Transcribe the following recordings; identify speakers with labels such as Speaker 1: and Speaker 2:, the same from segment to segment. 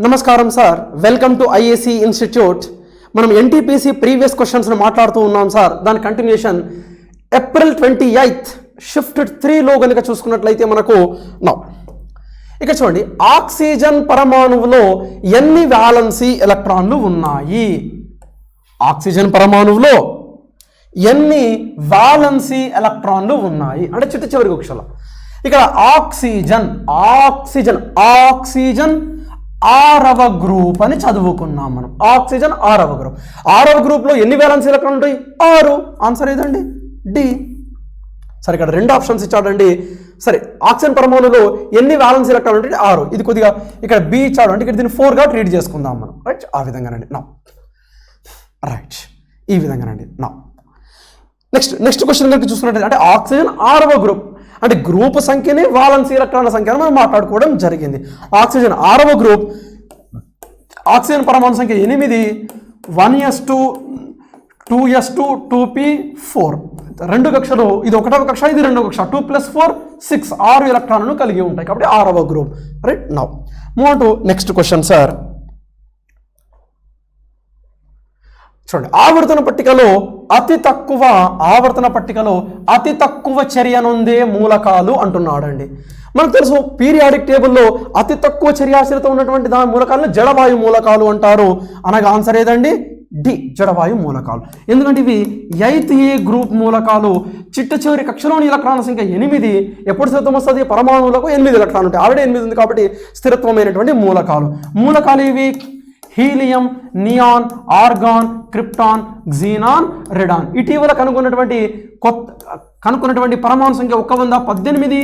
Speaker 1: నమస్కారం sir, welcome to IAC institute. మనం NTPC previous క్వశ్చన్స్ని మాట్లాడుతూ ఉన్నాం సార్. దాని కంటిన్యూషన్ ఏప్రిల్ 28 షిఫ్ట్ 3లో కనుక చూసుకున్నట్లయితే మనకు ఇక్కడ చూడండి, ఆక్సిజన్ పరమాణువులో ఎన్ని వ్యాలెన్సీ ఎలక్ట్రాన్లు ఉన్నాయి? ఆక్సిజన్ పరమాణువులో ఎన్ని వ్యాలెన్సీ ఎలక్ట్రాన్లు ఉన్నాయి అంటే చిట్ట చివరి కక్షలో ఇక్కడ ఆక్సిజన్ ఆక్సిజన్ ఆక్సిజన్ ఆరవ గ్రూప్ అని చదువుకున్నాం మనం. ఆక్సిజన్ ఆరవ గ్రూప్లో ఎన్ని వ్యాలెన్సీ ఎలక్ట్రాన్లు ఉంటాయి? 6. ఆన్సర్ ఏదండి? డి. సరే, ఇక్కడ 2 ఆప్షన్స్ ఇచ్చాడండి. సరే, ఆక్సిజన్ పరమాణులో ఎన్ని వ్యాలెన్సీ ఎలక్ట్రాన్లు ఉంటాయి? 6. ఇది కొద్దిగా ఇక్కడ బి ఇచ్చాడు అంటే ఇక్కడ దీన్ని 4గా ట్రీట్ చేసుకుందాం మనం. రైట్, ఆ విధంగానండి. రైట్, ఈ విధంగానండి. నెక్స్ట్ క్వశ్చన్ కనుక చూసుకున్నట్లయితే అంటే ఆక్సిజన్ 6వ గ్రూప్ అంటే గ్రూప్ సంఖ్యని వాలెన్సీ ఎలక్ట్రాన్ల సంఖ్యను మనం మాట్లాడుకోవడం జరిగింది. ఆక్సిజన్ 6వ గ్రూప్, ఆక్సిజన్ పరమాణు సంఖ్య 8, 1s2 2s2 2p4 2 కక్షలు. ఇది 1వ కక్ష, ఇది 2వ కక్ష. 2 + 4 6 6 ఎలక్ట్రాన్లను కలిగి ఉంటాయి కాబట్టి 6వ group. Right, now move on to next question sir. చూడండి, ఆవర్తన పట్టికలో అతి తక్కువ చర్య నొందే మూలకాలు అంటున్నాడండి. మనకు తెలుసు పీరియాడిక్ టేబుల్లో అతి తక్కువ చర్యాశీలత ఉన్నటువంటి దాని మూలకాలను జడవాయు మూలకాలు అంటారు. అనగా ఆన్సర్ ఏదండి? డి, జడవాయు మూలకాలు. ఎందుకంటే ఇవి 8th ఏ గ్రూప్ మూలకాలు. చిట్ట చివరి కక్షలోని ఎలక్ట్రాన్ల సంఖ్య 8. ఎప్పుడు స్థిరత్వం వస్తుంది? పరమాణువులకు 8 ఎలక్ట్రాన్లు ఉంటాయి. ఆల్రెడీ 8 ఉంది కాబట్టి స్థిరత్వమైనటువంటి మూలకాలు ఇవి హీలియం, నియాన్, ఆర్గాన్, క్రిప్టాన్, క్సీనాన్, రెడాన్. ఇటీవల కనుక్కున్నటువంటి పరమాణు సంఖ్య 118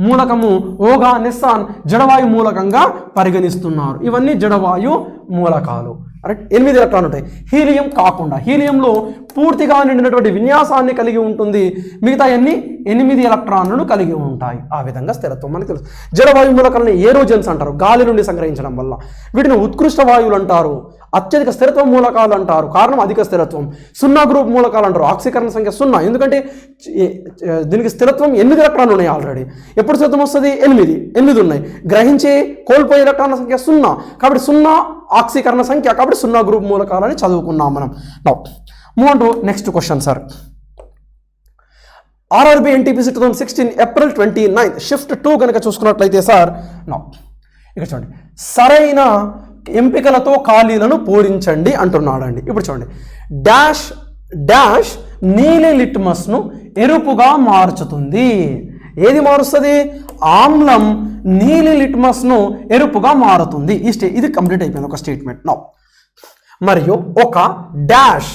Speaker 1: మూలకము ఓగా నిస్సాన్ జడవాయు మూలకంగా పరిగణిస్తున్నారు. ఇవన్నీ జడవాయు మూలకాలు. రైట్, 8 ఎలక్ట్రాన్లు ఉంటాయి. హీలియం కాకుండా, హీలియంలో పూర్తిగా నిండినటువంటి విన్యాసాన్ని కలిగి ఉంటుంది. మిగతా అన్ని 8 ఎలక్ట్రాన్లను కలిగి ఉంటాయి. ఆ విధంగా స్థిరత్వం మనకు తెలుసు. జడవాయు మూలకాలను ఏరోజన్స్ అంటారు, గాలి నుండి సంగ్రహించడం వల్ల. వీటిని ఉత్కృష్ట వాయువులు అంటారు. అత్యధిక స్థిరత్వం మూలకాలు అంటారు, కారణం అధిక స్థిరత్వం. 0 గ్రూప్ మూలకాలు అంటారు, ఆక్సీకరణ సంఖ్య 0. ఎందుకంటే దీనికి స్థిరత్వం 8 ఎలక్ట్రాన్లు ఉన్నాయి ఆల్రెడీ. ఎప్పుడు స్థిరత్వం వస్తుంది? 8 ఉన్నాయి. గ్రహించే కోల్పోయే ఎలక్ట్రాన్ల సంఖ్య 0 కాబట్టి 0 ఆక్సీకరణ సంఖ్య కాబట్టి 0 గ్రూప్ మూలకాలని చదువుకున్నాం మనం. Now move on to next question sir. RRB NTPC 2016 April 29 shift 2 కనుక చూసుకున్నట్లయితే సార్, ఇక్కడ చూడండి, సరైన ఎంపికలతో ఖాళీలను పూరించండి అంటున్నాడండి. ఇప్పుడు చూడండి, డాష్ నీలి లిట్మస్ను ఎరుపుగా మార్చుతుంది. ఏది మారుస్తుంది? ఆమ్లం నీలి లిట్మస్ను ఎరుపుగా మారుతుంది. ఇది కంప్లీట్ అయిపోయింది ఒక స్టేట్మెంట్. మరియు ఒక డాష్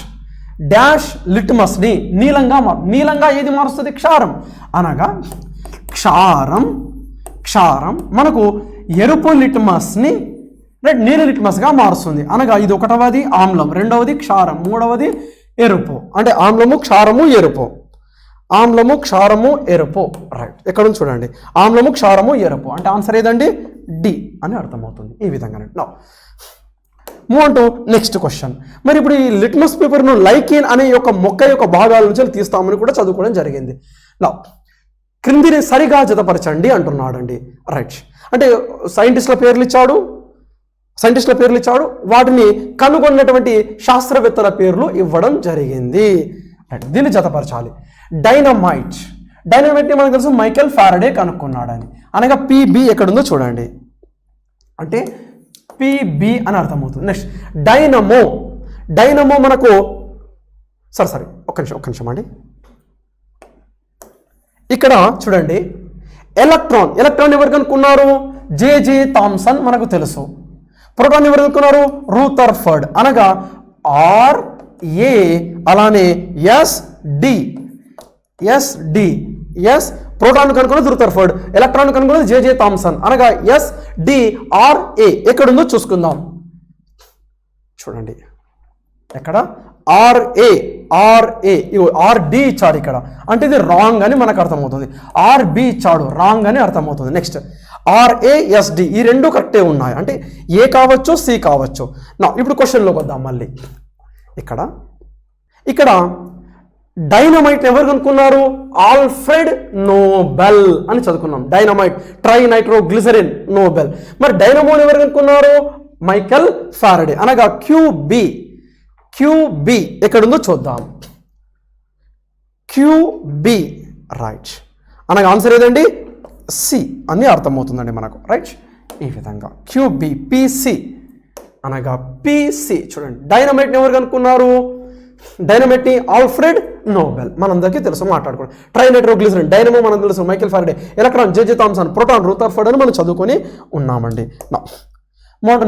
Speaker 1: లిట్మస్ని నీలంగా ఏది మారుస్తుంది? క్షారం. అనగా క్షారం మనకు ఎరుపు లిట్మస్ని నీలి లిట్మస్గా మారుస్తుంది. అనగా ఇది 1వది ఆమ్లం, 2వది క్షారం, 3వది ఎరుపు. అంటే ఆమ్లము, క్షారము, ఎరుపు. రైట్, ఎక్కడ నుంచి చూడండి, ఆమ్లము, క్షారము, ఎరుపు అంటే ఆన్సర్ ఏదండి? డి అని అర్థమవుతుంది. ఈ విధంగానే. Move on to next question. మరి ఇప్పుడు ఈ లిట్మస్ పేపర్ను లైకేన్ అనే మొక్క యొక్క భాగాల నుంచి తీస్తామని కూడా చదువుకోవడం జరిగింది. క్రిందిని సరిగా జతపరచండి అంటున్నాడండి. రైట్, అంటే సైంటిస్టుల పేర్లు ఇచ్చాడు, వాటిని కనుగొన్నటువంటి శాస్త్రవేత్తల పేర్లు ఇవ్వడం జరిగింది. దీన్ని జతపరచాలి. డైనమైట్ మనకు తెలుసు మైకేల్ ఫారడే కనుక్కున్నాడని. అనగా పిబి ఎక్కడుందో చూడండి, అంటే పిబి అని అర్థమవుతుంది. నెక్స్ట్ డైనమో మనకు సరే ఒక్క నిమిషం అండి. ఇక్కడ చూడండి, ఎలక్ట్రాన్ ఎవరు కనుక్కున్నారు? జేజే థామ్సన్ మనకు తెలుసు. ప్రోటాన్ ఎవరు కనుక్కున్నారు? రూథర్ఫర్డ్. అనగా RA, అలానే yes proton కనుక్కున్నది Rutherford, electron కనుక్కున్నది J J Thomson. అనగా SDRA ఎక్కడుందో చూసుకుందాం. చూడండి, ఎక్కడ? RA RD ఇచ్చాడు ఇక్కడ, అంటే ఇది రాంగ్ అని మనకు అర్థమవుతుంది. RB ఇచ్చాడు, రాంగ్ అని అర్థమవుతుంది. నెక్స్ట్ RASD ఈ 2 కరెక్టే ఉన్నాయి, అంటే ఏ కావచ్చు, సి కావచ్చు. ఇప్పుడు క్వశ్చన్లోకి వద్దాం మళ్ళీ. ఇక్కడ డైనమైట్ ఎవరు కనుక్కున్నారు? ఆల్ఫ్రెడ్ నోబెల్ అని చదువుకున్నాం. Dynamite trinitroglycerin Nobel. మరి డైనమోని ఎవరు కనుక్కున్నారు? మైకెల్ ఫారడే, అనగా క్యూబీ ఎక్కడుందో చూద్దాం. క్యూబీ రైట్, అనగా ఆన్సర్ ఏదండి సి అని అర్థమవుతుందండి మనకు. రైట్, ఈ విధంగా క్యూబీ పిసి అనగా పిసి. చూడండి, డైనమైట్ని ఎవరు కనుక్కున్నారు? డైనమైట్ని ఆల్ఫ్రెడ్ నోబెల్, మనందరికీ తెలుసు, మాట్లాడుకోండి. ట్రైనైట్రోగ్లిసరిన్, డైనమో మనం తెలుసు Michael Faraday, electron J J Thomson, proton Rutherford అని మనం చదువుకొని ఉన్నామండి.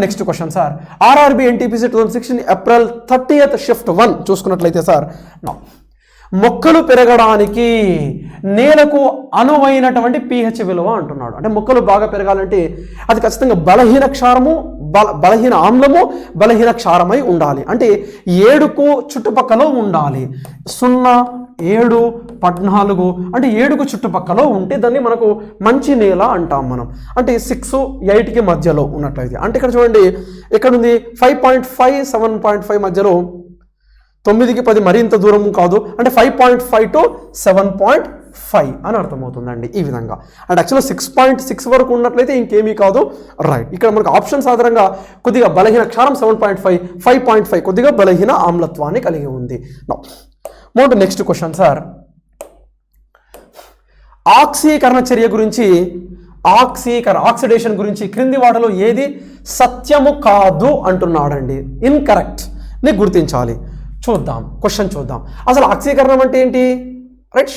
Speaker 1: Next question sir, RRB NTPC 2016 April 30th shift 1 చూసుకున్నట్లయితే సార్, మొక్కలు పెరగడానికి నేలకు అనువైనటువంటి pH విలువ అంటున్నాడు. అంటే మొక్కలు బాగా పెరగాలంటే అది ఖచ్చితంగా బలహీన క్షారము, బలహీన ఆమ్లము, బలహీన క్షారమై ఉండాలి. అంటే 7కు చుట్టుపక్కల ఉండాలి. 0, 7, 14 అంటే 7కు చుట్టుపక్కల ఉంటే దాన్ని మనకు మంచి నేల అంటాం మనం. అంటే 6, 8కి మధ్యలో ఉన్నట్లయితే. అంటే ఇక్కడ చూడండి, ఇక్కడ ఉంది 5.5, 7.5 మధ్యలో, 9కి 10 మరింత దూరం కాదు. అంటే 5.5 to 7.5 అని అర్థమవుతుందండి ఈ విధంగా. అంటే యాక్చువల్గా 6.6 వరకు ఉన్నట్లయితే ఇంకేమీ కాదు. రైట్, ఇక్కడ మనకు ఆప్షన్స్ ఆధారంగా కొద్దిగా బలహీన క్షారం 7.5, 5.5 కొద్దిగా బలహీన ఆమ్లత్వాన్ని కలిగి ఉంది. నెక్స్ట్ క్వశ్చన్ సార్, ఆక్సీకరణ చర్య గురించి, ఆక్సిడేషన్ గురించి క్రింది వాటిలో ఏది సత్యము కాదు అంటున్నాడండి. ఇన్కరెక్ట్ ని గుర్తించాలి. చూద్దాం, క్వశ్చన్ చూద్దాం. అసలు ఆక్సీకరణం అంటే ఏంటి? రైట్,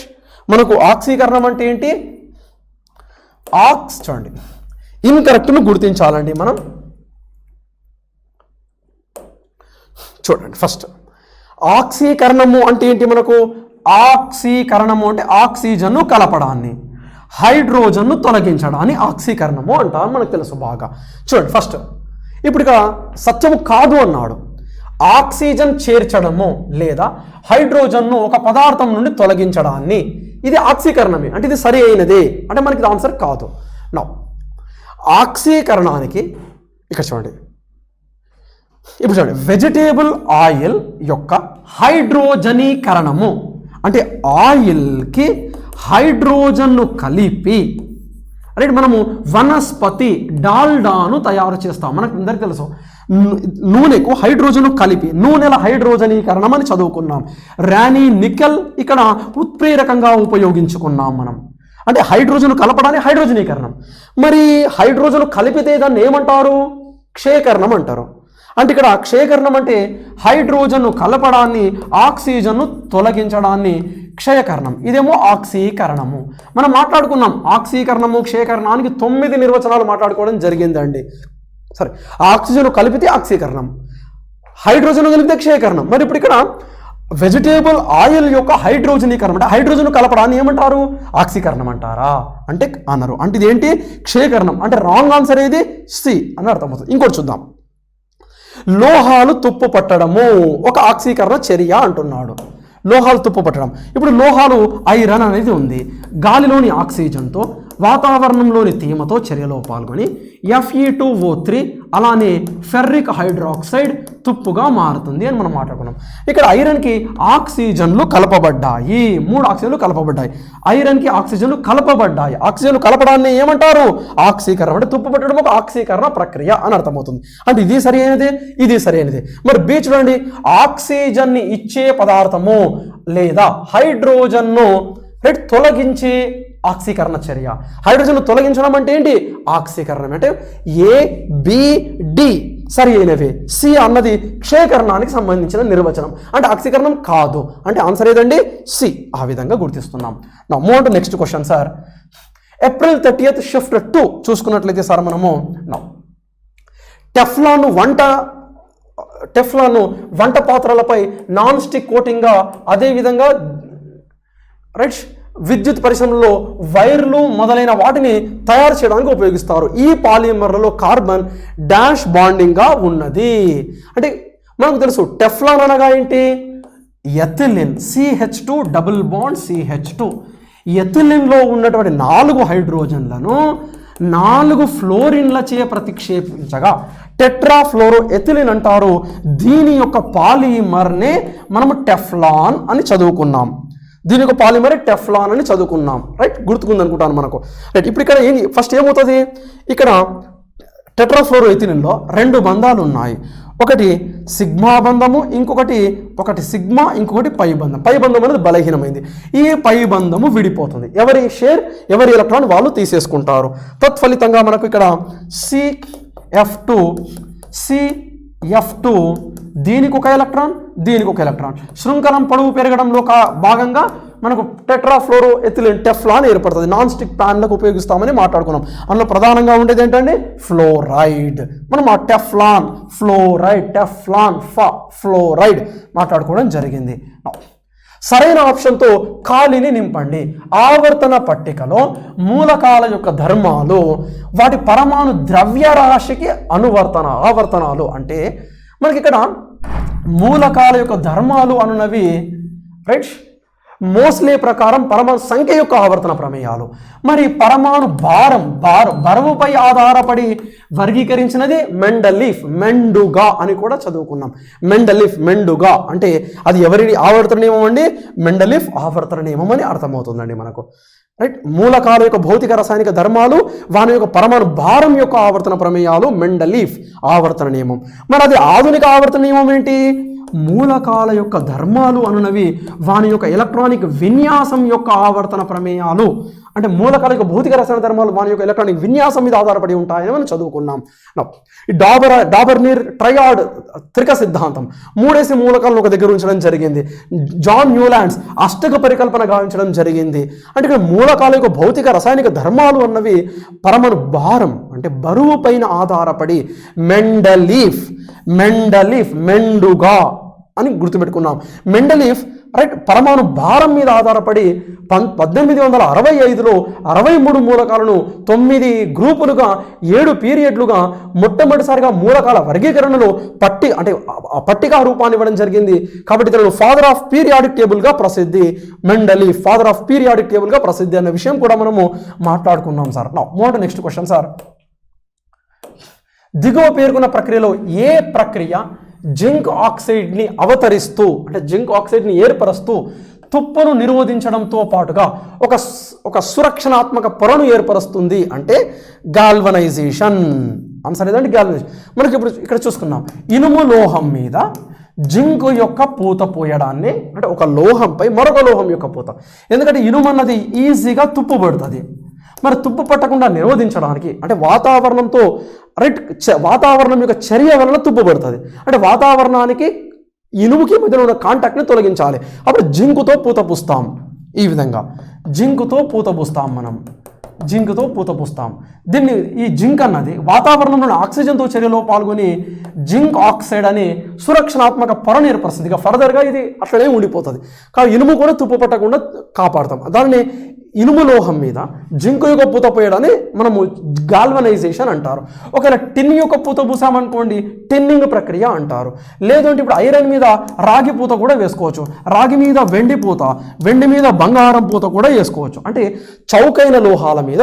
Speaker 1: మనకు ఆక్సీకరణం అంటే ఏంటి? చూడండి, ఇన్కరెక్ట్ను గుర్తించాలండి మనం. చూడండి, ఫస్ట్ ఆక్సీకరణము అంటే ఏంటి? మనకు ఆక్సీకరణము అంటే ఆక్సిజన్ను కలపడాన్ని, హైడ్రోజన్ను తొలగించడాన్ని ఆక్సీకరణము అంటారు, మనకు తెలుసు బాగా. చూడండి, ఫస్ట్ ఇప్పుడు ఇక సత్యము కాదు అన్నాడు. ఆక్సిజన్ చేర్చడము లేదా హైడ్రోజన్ను ఒక పదార్థం నుండి తొలగించడాన్ని, ఇది ఆక్సీకరణమే. అంటే ఇది సరి అయినదే అంటే మనకి ఆన్సర్ కాదు. నా ఆక్సీకరణానికి ఇక్కడ చూడండి, ఇప్పుడు చూడండి, వెజిటేబుల్ ఆయిల్ యొక్క హైడ్రోజనీకరణము అంటే ఆయిల్కి హైడ్రోజన్ను కలిపి, రైట్, మనము వనస్పతి డాల్డాను తయారు చేస్తాం. మనకు అందరికీ తెలుసు, నూనెకు హైడ్రోజన్ కలిపి నూనెల హైడ్రోజనీకరణం అని చదువుకున్నాం. రాణి నికెల్ ఇక్కడ ఉత్ప్రేరకంగా ఉపయోగించుకున్నాం మనం. అంటే హైడ్రోజన్ కలపడానికి హైడ్రోజనీకరణం. మరి హైడ్రోజన్ కలిపితే దాన్ని ఏమంటారు? క్షయకరణం అంటారు. అంటే ఇక్కడ క్షయకరణం అంటే హైడ్రోజన్ను కలపడాన్ని, ఆక్సిజన్ను తొలగించడాన్ని క్షయకరణం. ఇదేమో ఆక్సీకరణము. మనం మాట్లాడుకున్నాం ఆక్సీకరణము క్షయకరణానికి 9 నిర్వచనాలు మాట్లాడుకోవడం జరిగిందండి. సరే, ఆక్సిజన్ కలిపితే ఆక్సీకరణం, హైడ్రోజన్ కలిపితే క్షయకరణం. మరి ఇప్పుడు ఇక్కడ వెజిటేబుల్ ఆయిల్ యొక్క హైడ్రోజనీకరణం అంటే హైడ్రోజన్ కలపడాన్ని ఏమంటారు? ఆక్సీకరణం అంటారా? అంటే అన్నారు. అంటే ఇదేంటి? క్షయకరణం. అంటే రాంగ్ ఆన్సర్ ఏది? సి అని అర్థమవుతుంది. ఇంకోటి చూద్దాం, లోహాలు తుప్పు పట్టడము ఒక ఆక్సీకరణ చర్య అంటున్నాడు. లోహాలు తుప్పు పట్టడం, ఇప్పుడు లోహాలు ఐరన్ అనేది ఉంది, గాలిలోని ఆక్సిజన్తో వాతావరణంలోని తేమతో చర్యలో పాల్గొని Fe2O3 అలానే ఫెర్రిక్ హైడ్రాక్సైడ్ తుప్పుగా మారుతుంది అని మనం మాట్లాడుకున్నాం. ఇక్కడ ఐరన్కి ఆక్సిజన్లు కలపబడ్డాయి, 3 ఆక్సిజన్లు కలపబడ్డాయి. ఐరన్కి ఆక్సిజన్లు కలపబడ్డాయి. ఆక్సిజన్లు కలపడాన్ని ఏమంటారు? ఆక్సీకరణ. అంటే తుప్పు పట్టడం ఒక ఆక్సీకరణ ప్రక్రియ అని అర్థమవుతుంది. అంటే ఇది సరి అయినదే, ఇది సరి అయినదే. మరి బి చూడండి, ఆక్సిజన్ని ఇచ్చే పదార్థము లేదా హైడ్రోజన్ను తొలగించి ఆక్సీకరణ చర్య. హైడ్రోజన్ తొలగించడం అంటే ఏంటి? ఆక్సీకరణం. అంటే ఏ, బి, డి సరి అయినవే. సి అన్నది క్షయకరణానికి సంబంధించిన నిర్వచనం. అంటే ఆక్సీకరణం కాదు. అంటే ఆన్సర్ ఏదండి? సి. ఆ విధంగా గుర్తిస్తున్నాం. నా move to next question sir. April 30th shift 2 చూసుకున్నట్లయితే సార్ మనము టెఫ్లాను వంట పాత్రలపై నాన్ స్టిక్ కోటింగ్గా, అదేవిధంగా రైట్ విద్యుత్ పరిశ్రమలో వైర్లు మొదలైన వాటిని తయారు చేయడానికి ఉపయోగిస్తారు. ఈ పాలిమర్లలో కార్బన్ డాష్ బాండింగ్గా ఉన్నది. అంటే మనకు తెలుసు టెఫ్లాన్ అనగా ఏంటి? Ethylene, CH2 double bond CH2. ఎథిలిన్లో ఉన్నటువంటి 4 హైడ్రోజన్లను 4 ఫ్లోరిన్లచే ప్రతిక్షేపించగా టెట్రాఫ్లోరో ఎథిలిన్ అంటారు. దీని యొక్క పాలిమర్నే మనము టెఫ్లాన్ అని చదువుకున్నాం. దీని యొక్క పాలిమర్ టెఫ్లాన్ అని చదువుకున్నాం. రైట్, గుర్తుకుంది అనుకుంటాను మనకు. రైట్, ఇప్పుడు ఇక్కడ ఏంటి? ఫస్ట్ ఏమవుతుంది? ఇక్కడ టెట్రాఫ్లోరోఎథిలిన్లో రెండు బంధాలు ఉన్నాయి. ఒకటి సిగ్మా బంధము, ఒకటి సిగ్మా, ఇంకొకటి పై బంధం. పై బంధం అనేది బలహీనమైంది. ఈ పై బంధము విడిపోతుంది. ఎవరి షేర్ ఎవరి ఎలక్ట్రాన్ వాళ్ళు తీసేసుకుంటారు. తత్ఫలితంగా మనకు ఇక్కడ CF2 దీనికి ఒక ఎలక్ట్రాన్, దీనికి ఒక ఎలక్ట్రాన్. శృంఖలం పొడవు పెరగడంలో భాగంగా మనకు టెట్రాఫ్లోరోఎథిలిన్ టెఫ్లాన్ ఏర్పడుతుంది. నాన్ స్టిక్ ప్యాన్లకు ఉపయోగిస్తామని మాట్లాడుకున్నాం. అందులో ప్రధానంగా ఉండేది ఏంటంటే ఫ్లోరైడ్. మనం ఆ ఫ్లోరైడ్ మాట్లాడుకోవడం జరిగింది. సరైన ఆప్షన్తో ఖాళీని నింపండి. ఆవర్తన పట్టికలో మూలకాల యొక్క ధర్మాలు వాటి పరమాణు ద్రవ్యరాశికి ఆవర్తనాలు అంటే మనకి ఇక్కడ మూలకాల యొక్క ధర్మాలు అనున్నవి రైట్ మోస్లే ప్రకారం పరమాణు సంఖ్య యొక్క ఆవర్తన ప్రమేయాలు. మరి పరమాణు బరువుపై ఆధారపడి వర్గీకరించినది మెండుగా అని కూడా చదువుకున్నాం. మెండుగా అంటే అది ఎవరి ఆవర్తన నియమం అండి? మెండలీఫ్ ఆవర్తన నియమం అని అర్థమవుతుందండి మనకు. రైట్, మూలకాల యొక్క భౌతిక రసాయనిక ధర్మాలు వాని యొక్క పరమాణు భారం యొక్క ఆవర్తన ప్రమేయాలు మెండలీఫ్ ఆవర్తన నియమం. మరి అది ఆధునిక ఆవర్తన నియమం ఏంటి? మూలకాల యొక్క ధర్మాలు అనునవి వాని యొక్క ఎలక్ట్రానిక్ విన్యాసం యొక్క ఆవర్తన ప్రమేయాలు. అంటే మూలకాల యొక్క భౌతిక రసాయన ధర్మాలు వాని యొక్క ఎలక్ట్రానిక్ విన్యాసం మీద ఆధారపడి ఉంటాయని మనం చదువుకున్నాం. డాబర్నీర్ ట్రయాడ్ త్రిక సిద్ధాంతం 3 మూలకాలను ఒక దగ్గర ఉంచడం జరిగింది. జాన్ న్యూలాండ్స్ అష్టక పరికల్పన గావించడం జరిగింది. అంటే ఇక్కడ మూలకాల యొక్క భౌతిక రసాయనిక ధర్మాలు అన్నవి పరమాణు భారం అంటే బరువు పైన ఆధారపడి మెండుగా అని గుర్తుపెట్టుకున్నాం. మెండలీఫ్ రైట్ పరమాణు భారం మీద ఆధారపడి 1865లో 63 మూలకాలను 9 గ్రూపులుగా 7 పీరియడ్లుగా మొట్టమొదటిసారిగా మూలకాల వర్గీకరణలో పట్టికా రూపాన్ని ఇవ్వడం జరిగింది. కాబట్టి ఇతను ఫాదర్ ఆఫ్ పీరియాడిక్ టేబుల్గా ప్రసిద్ధి. మెండలీఫ్ ఫాదర్ ఆఫ్ పీరియాడిక్ టేబుల్గా ప్రసిద్ధి అన్న విషయం కూడా మనము మాట్లాడుకున్నాం సార్. Next question sir. దిగువ పేర్కొన్న ప్రక్రియలో ఏ ప్రక్రియ జింక్ ఆక్సైడ్ని జింక్ ఆక్సైడ్ని ఏర్పరుస్తూ తుప్పును నిరోధించడంతో పాటుగా ఒక సురక్షణాత్మక పొరను ఏర్పరుస్తుంది అంటే గాల్వనైజేషన్. ఆన్సర్ ఏదంటే గాల్వనైజేషన్. మనకి ఇప్పుడు ఇక్కడ చూసుకున్నాం, ఇనుము లోహం మీద జింక్ యొక్క పూత పోయడాన్ని అంటే ఒక లోహంపై మరొక లోహం యొక్క పూత. ఎందుకంటే ఇనుము అన్నది ఈజీగా తుప్పు పడుతుంది. మరి తుప్పు పట్టకుండా నిరోధించడానికి అంటే వాతావరణంతో వాతావరణం యొక్క చర్య వలన తుప్పు పడుతుంది. అంటే వాతావరణానికి ఇనుముకి మధ్యలో ఉన్న కాంటాక్ట్ని తొలగించాలి. అప్పుడు జింకుతో పూత పూస్తాం. ఈ విధంగా జింకుతో పూత పూస్తాం. దీన్ని ఈ జింక్ అన్నది వాతావరణంలోని ఆక్సిజన్తో చర్యలో పాల్గొని జింక్ ఆక్సైడ్ అని సురక్షణాత్మక పొరను ఏర్పరుస్తుంది. ఇక ఫర్దర్గా ఇది అట్లనే ఉండిపోతుంది. కాబట్టి ఇనుము కూడా తుప్పు పట్టకుండా కాపాడుతాం. దానిని ఇనుము లోహం మీద జింక్ యొక్క పూత పోయడాన్ని మనము గాల్వనైజేషన్ అంటారు. ఒకవేళ టిన్ యొక్క పూత పూసామనుకోండి టిన్నింగ్ ప్రక్రియ అంటారు. లేదంటే ఇప్పుడు ఐరన్ మీద రాగి పూత కూడా వేసుకోవచ్చు. రాగి మీద వెండి పూత, వెండి మీద బంగారం పూత కూడా వేసుకోవచ్చు. అంటే చౌకైన లోహాల మీద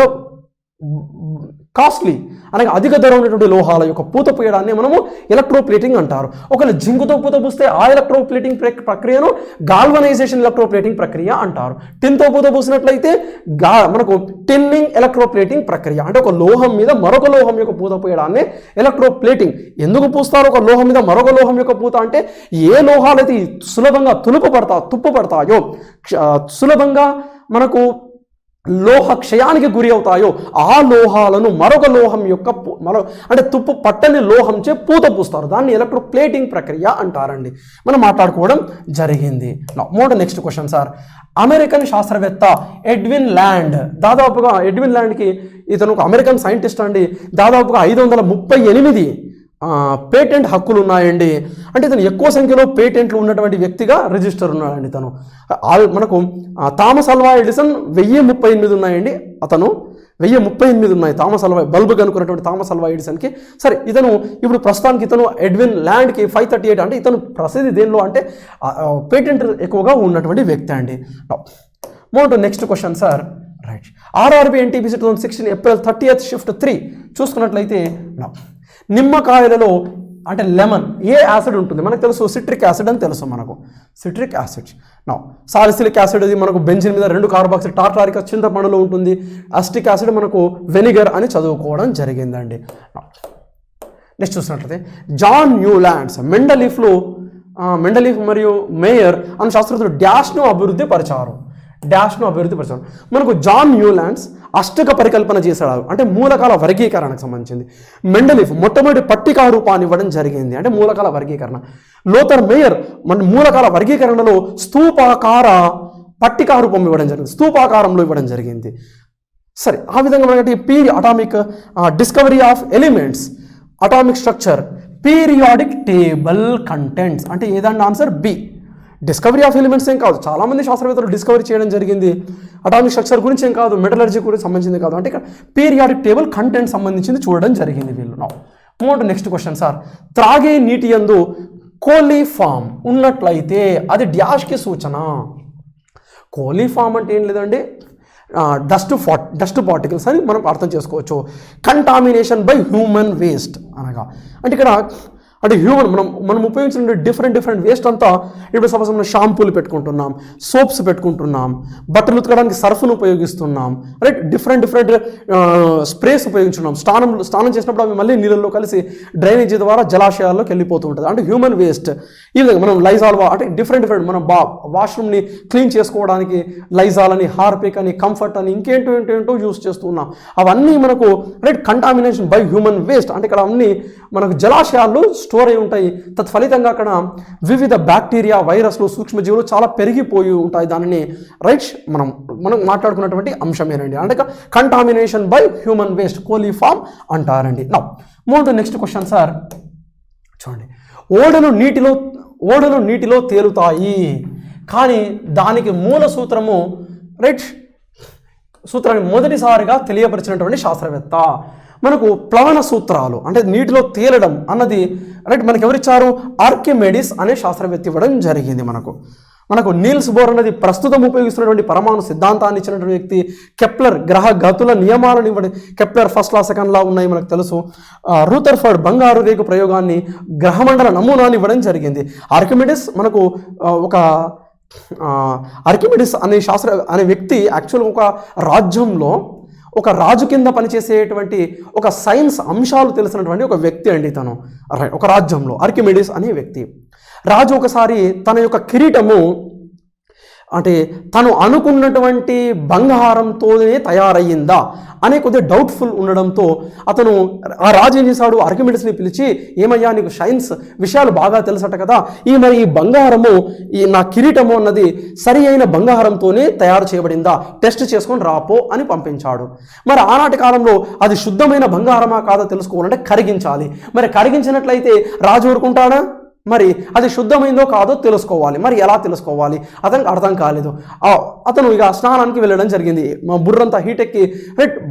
Speaker 1: కాస్ట్లీ అనగా అధిక ధర ఉన్నటువంటి లోహాల యొక్క పూత పూయడాన్ని మనము ఎలక్ట్రోప్లేటింగ్ అంటారు. ఒకవేళ జింకుతో పూత పూస్తే ఆ ఎలక్ట్రోప్లేటింగ్ ప్రక్రియను గాల్వనైజేషన్ ఎలక్ట్రోప్లేటింగ్ ప్రక్రియ అంటారు. టిన్తో పూత పూసినట్లయితే మనకు టిన్నింగ్ ఎలక్ట్రోప్లేటింగ్ ప్రక్రియ. అంటే ఒక లోహం మీద మరొక లోహం యొక్క పూత పూయడాన్ని ఎలక్ట్రోప్లేటింగ్. ఎందుకు పూస్తారు ఒక లోహం మీద మరొక లోహం యొక్క పూత అంటే ఏ లోహాలు అయితే సులభంగా తుప్పు పడతాయో సులభంగా మనకు లోహ క్షయానికి గురి అవుతాయో ఆ లోహాలను మరొక లోహం యొక్క అంటే తుప్పు పట్టని లోహంచే పూత పూస్తారు. దాన్ని ఎలక్ట్రోప్లేటింగ్ ప్రక్రియ అంటారండి. మనం మాట్లాడుకోవడం జరిగింది. Next question sir. అమెరికన్ శాస్త్రవేత్త ఎడ్విన్ ల్యాండ్కి ఇతను ఒక అమెరికన్ సైంటిస్ట్ అండి. దాదాపుగా 538 పేటెంట్ హక్కులు ఉన్నాయండి. అంటే ఇతను ఎక్కువ సంఖ్యలో పేటెంట్లు ఉన్నటువంటి వ్యక్తిగా రిజిస్టర్ ఉన్నాడండి. తను మనకు థామస్ అల్వా ఎడిసన్ 1038 ఉన్నాయండి. అతను 1038 ఉన్నాయి థామస్ అల్వా బల్బు కనుక్కున్నటువంటి థామస్ అల్వా ఎడిసన్కి. సరే, ఇతను ఇప్పుడు ప్రస్తుతానికి ఎడ్విన్ ల్యాండ్కి 538 అంటే ఇతను ప్రసిద్ధి దేనిలో అంటే పేటెంట్ ఎక్కువగా ఉన్నటువంటి వ్యక్తి అండి. Next question sir. Right, RRB NTPC 2016 April 30th shift 3 చూసుకున్నట్లయితే నిమ్మకాయలలో అంటే లెమన్ ఏ యాసిడ్ ఉంటుంది మనకు తెలుసు? సిట్రిక్ యాసిడ్ అని తెలుసు మనకు. Citric acid. సాలిసిలిక్ యాసిడ్ ఇది మనకు బెంజిన్ మీద 2 కార్బాక్సిల్ టార్టారిక్ చింతపండులో ఉంటుంది. అస్టిక్ యాసిడ్ మనకు వెనిగర్ అని చదువుకోవడం జరిగిందండి. నెక్స్ట్ చూసినట్లయితే జాన్ న్యూలాండ్స్ మెండలీఫ్ మరియు మేయర్ అనే శాస్త్రజ్ఞులు డాష్ను అభివృద్ధి పరిచారు. మనకు జాన్ న్యూలాండ్స్ అష్టక పరికల్పన చేశాడు, అంటే మూలకాల వర్గీకరణకు సంబంధించింది. మెండలీఫ్ మొట్టమొదటి పట్టికా రూపాన్ని ఇవ్వడం జరిగింది, అంటే మూలకాల వర్గీకరణ. లోథర్ మేయర్ మన మూలకాల వర్గీకరణలో స్తూపాకార పట్టికా రూపం ఇవ్వడం జరిగింది, స్తూపాకారంలో ఇవ్వడం జరిగింది. సరే, ఆ విధంగా మనకి atomic discovery of elements, atomic structure, periodic table contents, అంటే ఏదంటే answer B. Discovery of elements ఏం కాదు, చాలామంది శాస్త్రవేత్తలు డిస్కవరీ చేయడం జరిగింది. అటామిక్ స్ట్రక్చర్ గురించి ఏం కాదు, మెటలర్జీ గురించి సంబంధించింది కాదు, అంటే ఇక్కడ పీరియాడిక్ టేబుల్ కంటెంట్ సంబంధించింది చూడడం జరిగింది వీళ్ళు. మూడు నెక్స్ట్ క్వశ్చన్ సార్, త్రాగే నీటి యందు కోలీఫామ్ ఉన్నట్లయితే అది డ్యాష్కి సూచన. కోలీఫామ్ అంటే ఏం లేదండి, డస్ట్ పార్టికల్స్ అని మనం అర్థం చేసుకోవచ్చు. కంటామినేషన్ బై హ్యూమన్ వేస్ట్ అనగా అంటే ఇక్కడ అంటే మనం ఉపయోగించిన డిఫరెంట్ వేస్ట్ అంతా, ఇప్పుడు సపోజ్ మనం షాంపూలు పెట్టుకుంటున్నాం, సోప్స్ పెట్టుకుంటున్నాం, బట్టలు ఉతకడానికి సర్ఫ్ను ఉపయోగిస్తున్నాం, రైట్, డిఫరెంట్ స్ప్రేస్ ఉపయోగించున్నాం. స్నానం చేసినప్పుడు అవి మళ్ళీ నీళ్ళల్లో కలిసి డ్రైనేజీ ద్వారా జలాశయాల్లోకి వెళ్ళిపోతూ ఉంటుంది, అంటే హ్యూమన్ వేస్ట్. ఈ విధంగా మనం లైజాల్ అంటే డిఫరెంట్ మనం వాష్రూమ్ని క్లీన్ చేసుకోవడానికి లైజాల్ అని, హార్పిక్ అని, కంఫర్ట్ అని, ఇంకేంటో యూస్ చేస్తున్నాం. అవన్నీ మనకు right contamination by human waste, అంటే ఇక్కడ అన్నీ మనకు జలాశయాల్లో స్టోర్ అయి ఉంటాయి. తత్ఫలితంగా అక్కడ వివిధ బ్యాక్టీరియా, వైరస్లు, సూక్ష్మజీవులు చాలా పెరిగిపోయి ఉంటాయి. దానిని రైట్ మనం మాట్లాడుకున్నటువంటి అంశమేనండి, అంటే కంటామినేషన్ బై హ్యూమన్ వేస్ట్ కోలీఫామ్ అంటారండి. మూడు నెక్స్ట్ క్వశ్చన్ సార్ చూడండి, ఓడలు నీటిలో తేలుతాయి, కానీ దానికి మూల సూత్రము రైట్ సూత్రాన్ని మొదటిసారిగా తెలియపరిచినటువంటి శాస్త్రవేత్త. మనకు ప్లవన సూత్రాలు అంటే నీటిలో తేలడం అన్నది రైట్ మనకు ఎవరిచ్చారు, ఆర్కిమెడిస్ అనే శాస్త్రవేత్త ఇవ్వడం జరిగింది. మనకు నీల్స్ బోర్ అనేది ప్రస్తుతం ఉపయోగిస్తున్నటువంటి పరమాణు సిద్ధాంతాన్ని ఇచ్చినటువంటి వ్యక్తి. కెప్లర్ గ్రహ గతుల నియమాలను ఇవ్వడం, కెప్లర్ ఫస్ట్ లా సెకండ్ లా ఉన్నాయి మనకు తెలుసు. రూథర్ఫర్డ్ బంగారు రేగు ప్రయోగాన్ని, గ్రహమండల నమూనాన్ని ఇవ్వడం జరిగింది. ఆర్కిమెడిస్ మనకు ఆర్కిమెడిస్ అనే వ్యక్తి యాక్చువల్గా ఒక రాజ్యంలో ఒక రాజు కింద పనిచేసేటువంటి ఒక సైన్స్ అంశాలు తెలిసినటువంటి ఒక వ్యక్తి అండి తను. ఒక రాజ్యంలో ఆర్కిమెడిస్ అనే వ్యక్తి. రాజు ఒకసారి తన యొక్క కిరీటము అంటే తను అనుకున్నటువంటి బంగారంతోనే తయారయ్యిందా అనే కొద్దిగా డౌట్ఫుల్ ఉండడంతో అతను ఆ రాజు ఏం చేశాడు, ఆర్కిమెడిస్ని పిలిచి, ఏమయ్యా నీకు సైన్స్ విషయాలు బాగా తెలుసట కదా, ఈ బంగారము నా కిరీటము అన్నది సరి అయిన బంగారంతోనే తయారు చేయబడిందా, టెస్ట్ చేసుకొని రాపో అని పంపించాడు. మరి ఆనాటి కాలంలో అది శుద్ధమైన బంగారమా కాదో తెలుసుకోవాలంటే కరిగించాలి. మరి కరిగించినట్లయితే రాజు ఊరుకుంటాడా? మరి అది శుద్ధమైందో కాదో తెలుసుకోవాలి. మరి ఎలా తెలుసుకోవాలి అతనికి అర్థం కాలేదు. అతను ఇక స్నానానికి వెళ్ళడం జరిగింది. మా బుర్రంతా హీట్ ఎక్కి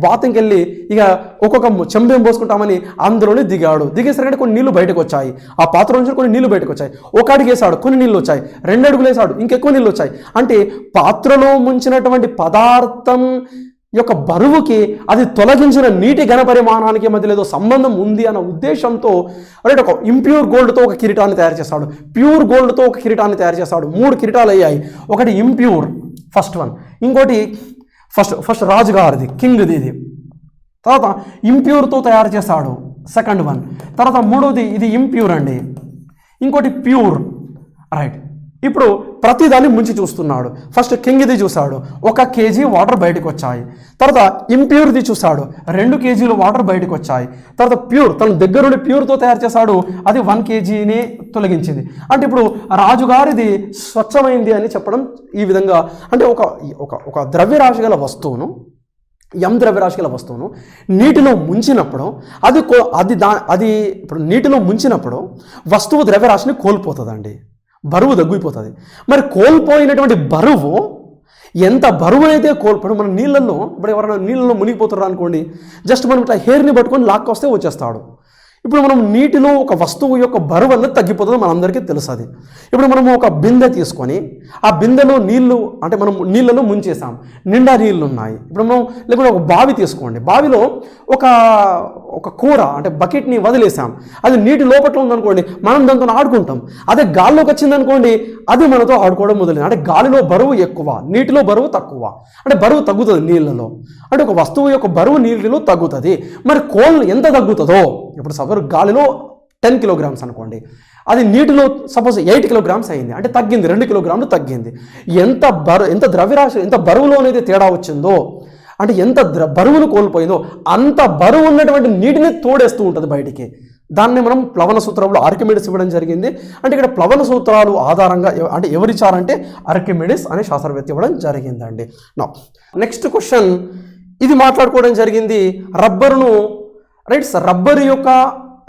Speaker 1: బాత్రూమ్కి వెళ్ళి ఇక ఒక్కొక్క చెంబేం పోసుకుంటామని అందులోనే దిగేసరికి కొన్ని నీళ్లు బయటకు వచ్చాయి. ఆ పాత్ర నుంచి కొన్ని నీళ్లు బయటకు వచ్చాయి. ఒక అడుగు వేసాడు, కొన్ని నీళ్ళు వచ్చాయి. 2 అడుగులు వేసాడు, ఇంకెక్కువ నీళ్ళు వచ్చాయి. అంటే పాత్రలో ముంచినటువంటి పదార్థం యొక్క బరువుకి అది తొలగించిన నీటి ఘనపరిమాణానికి మధ్య ఏదో సంబంధం ఉంది అన్న ఉద్దేశంతో రైట్ ఒక ఇంప్యూర్ గోల్డ్తో ఒక కిరీటాన్ని తయారు చేస్తాడు, ప్యూర్ గోల్డ్తో ఒక కిరీటాన్ని తయారు చేస్తాడు. 3 కిరీటాలు అయ్యాయి. ఒకటి ఇంప్యూర్ ఫస్ట్ వన్, ఇంకోటి ఫస్ట్ రాజుగారిది కింగ్ది ఇది, తర్వాత ఇంప్యూర్తో తయారు చేస్తాడు సెకండ్ వన్, తర్వాత మూడోది ఇది ఇంప్యూర్ అండి, ఇంకోటి ప్యూర్ రైట్. ఇప్పుడు ప్రతిదాన్ని ముంచి చూస్తున్నాడు. ఫస్ట్ కింగ్ది చూశాడు, 1 kg వాటర్ బయటకు వచ్చాయి. తర్వాత ఇంప్యూర్ది చూశాడు, 2 kg వాటర్ బయటకు వచ్చాయి. తర్వాత ప్యూర్ తన దగ్గరుండి ప్యూర్తో తయారు చేశాడు, అది 1 kgని తొలగించింది. అంటే ఇప్పుడు రాజుగారిది స్వచ్ఛమైంది అని చెప్పడం ఈ విధంగా. అంటే ఒక ద్రవ్యరాశి గల వస్తువును, ద్రవ్యరాశి గల వస్తువును నీటిలో ముంచినప్పుడు అది ఇప్పుడు నీటిలో ముంచినప్పుడు వస్తువు ద్రవ్యరాశిని కోల్పోతుందండి, బరువు తగ్గిపోతుంది. మరి కోల్పోయినటువంటి బరువు ఎంత బరువునైతే మనం నీళ్ళల్లో ఇప్పుడు ఎవరైనా నీళ్ళలో మునిగిపోతారు అనుకోండి, జస్ట్ మనం ఇట్లా హెయిర్ని పట్టుకొని లాక్కొస్తే వచ్చేస్తాడు. ఇప్పుడు మనం నీటిలో ఒక వస్తువు యొక్క బరువు అనేది తగ్గిపోతుంది, మనందరికీ తెలుసు అది. ఇప్పుడు మనము ఒక బిందె తీసుకొని ఆ బిందెలో నీళ్లు అంటే మనం నీళ్ళలో ముంచేసాం, నిండా నీళ్ళు ఉన్నాయి. ఇప్పుడు మనం లేకపోతే ఒక బావి తీసుకోండి, బావిలో ఒక కూర అంటే బకెట్ని వదిలేసాం, అది నీటి లోపల ఉందనుకోండి, మనం దాంతో ఆడుకుంటాం. అదే గాల్లోకి వచ్చిందనుకోండి, అది మనతో ఆడుకోవడం మొదలైంది. అంటే గాలిలో బరువు ఎక్కువ, నీటిలో బరువు తక్కువ, అంటే బరువు తగ్గుతుంది నీళ్ళలో. అంటే ఒక వస్తువు యొక్క బరువు నీటిలో తగ్గుతుంది. మరి కోల్ ఎంత తగ్గుతుందో, ఇప్పుడు ఫర్ గాలిలో 10 కిలోగ్రామ్స్ అనుకోండి, అది నీటిలో సపోజ్ 8 కిలోగ్రామ్స్ అయింది, అంటే తగ్గింది, 2 కిలోగ్రాములు తగ్గింది. ఎంత ద్రవ్యరాశి, ఎంత బరువులోనైతే తేడా వచ్చిందో, అంటే ఎంత బరువును కోల్పోయిందో అంత బరువు ఉన్నటువంటి నీటిని తోడేస్తూ ఉంటుంది బయటికి. దాన్ని మనం ప్లవన సూత్రంలో ఆర్కిమిడిస్ ఇవ్వడం జరిగింది. అంటే ఇక్కడ ప్లవన సూత్రాలు ఆధారంగా అంటే ఎవరిచ్చారంటే ఆర్కిమిడిస్ అనే శాస్త్రవేత్త ఇవ్వడం జరిగిందండి. నెక్స్ట్ క్వశ్చన్ ఇది మాట్లాడుకోవడం జరిగింది. రబ్బరును రైట్,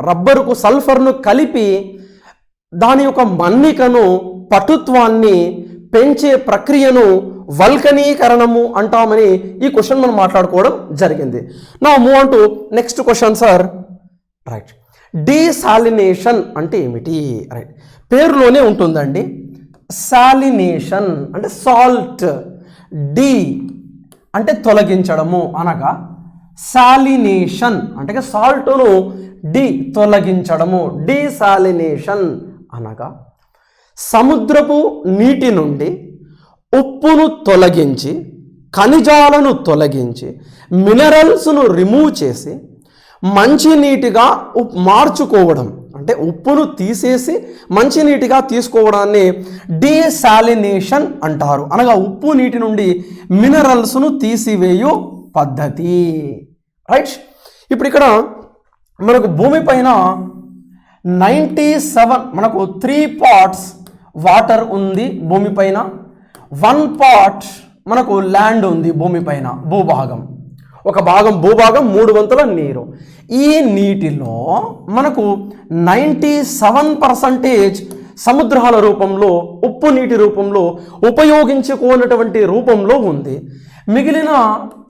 Speaker 1: రబ్బరుకు సల్ఫర్ను కలిపి దాని యొక్క మన్నికను, పటుత్వాన్ని పెంచే ప్రక్రియను వల్కనీకరణము అంటామని ఈ క్వశ్చన్ మనం మాట్లాడుకోవడం జరిగింది. నా move on to next question sir. Right, desalination అంటే ఏమిటి? రైట్, పేరులోనే ఉంటుందండి. సాలినేషన్ అంటే సాల్ట్, డి అంటే తొలగించడము అనగా సాలినేషన్ అంటే సాల్ట్ను తొలగించడము. డీసాలినేషన్ అనగా సముద్రపు నీటి నుండి ఉప్పును తొలగించి, ఖనిజాలను తొలగించి, మినరల్స్ను రిమూవ్ చేసి మంచినీటిగా మార్చుకోవడం, అంటే ఉప్పును తీసేసి మంచినీటిగా తీసుకోవడాన్ని డీసాలినేషన్ అంటారు. అనగా ఉప్పు నీటి నుండి మినరల్స్ను తీసివేయు పద్ధతి. రైట్, ఇప్పుడు ఇక్కడ మనకు భూమి పైన 97 మనకు 3 parts వాటర్ ఉంది భూమి పైన, 1 part మనకు ల్యాండ్ ఉంది భూమి పైన, భూభాగం. ఒక భాగం భూభాగం, 3 వంతుల నీరు. ఈ నీటిలో మనకు 97% సముద్రాల రూపంలో, ఉప్పు నీటి రూపంలో, ఉపయోగించుకున్నటువంటి రూపంలో ఉంది. మిగిలిన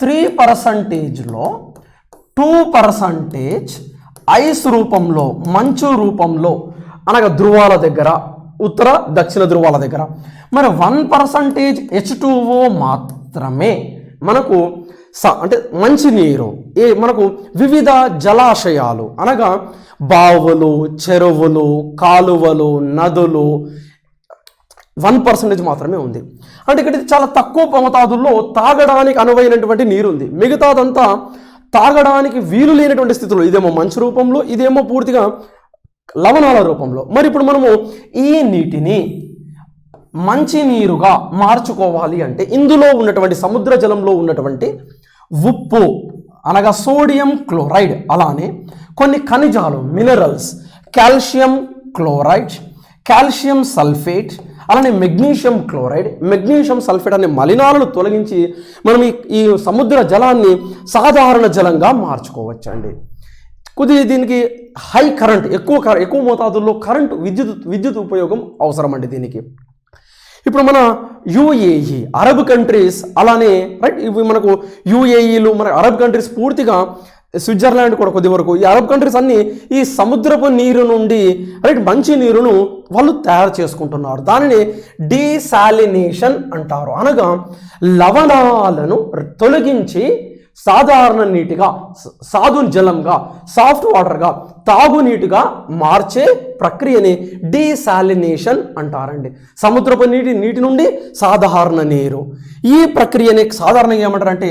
Speaker 1: 3%లో 2% ఐస్ రూపంలో, మంచు రూపంలో, అనగా ధృవాల దగ్గర, ఉత్తర దక్షిణ ధృవాల దగ్గర. మరి 1% H2O మాత్రమే మనకు అంటే మంచినీరు. మనకు వివిధ జలాశయాలు అనగా బావులు, చెరువులు, కాలువలు, నదులు 1% మాత్రమే ఉంది. అంటే ఇక్కడ చాలా తక్కువ మోతాదుల్లో తాగడానికి అనువైనటువంటి నీరు ఉంది. మిగతాదంతా తాగడానికి వీలు లేనటువంటి స్థితిలో, ఇదేమో మంచు రూపంలో, ఇదేమో పూర్తిగా లవణాల రూపంలో. మరి ఇప్పుడు మనము ఈ నీటిని మంచినీరుగా మార్చుకోవాలి అంటే ఇందులో ఉన్నటువంటి సముద్ర జలంలో ఉన్నటువంటి ఉప్పు అనగా సోడియం క్లోరైడ్, అలానే కొన్ని ఖనిజాలు, minerals, calcium chloride, calcium sulphate, అలానే మెగ్నీషియం క్లోరైడ్, మెగ్నీషియం సల్ఫేట్ అనే మలినాలను తొలగించి మనం ఈ సముద్ర జలాన్ని సాధారణ జలంగా మార్చుకోవచ్చండి. కొద్దిగా దీనికి హై కరెంట్, ఎక్కువ మోతాదుల్లో కరెంట్, విద్యుత్ ఉపయోగం అవసరం అండి దీనికి. ఇప్పుడు మన యుఏఈ, అరబ్ కంట్రీస్, అలానే రైట్, ఇవి మనకు యుఏఈలు, మన అరబ్ కంట్రీస్, పూర్తిగా స్విట్జర్లాండ్ కూడా కొద్ది వరకు, ఈ అరబ్ కంట్రీస్ అన్నీ ఈ సముద్రపు నీరు నుండి రైట్ మంచి నీరును వాళ్ళు తయారు చేసుకుంటున్నారు. దానిని డీసాలినేషన్ అంటారు. అనగా లవణాలను తొలగించి సాధారణ నీటిగా, సాధు జలంగా, సాఫ్ట్ వాటర్గా, తాగునీటిగా మార్చే ప్రక్రియని డీసాలినేషన్ అంటారండి. సముద్రపు నీటి నుండి సాధారణ నీరు, ఈ ప్రక్రియని సాధారణంగా ఏమంటారంటే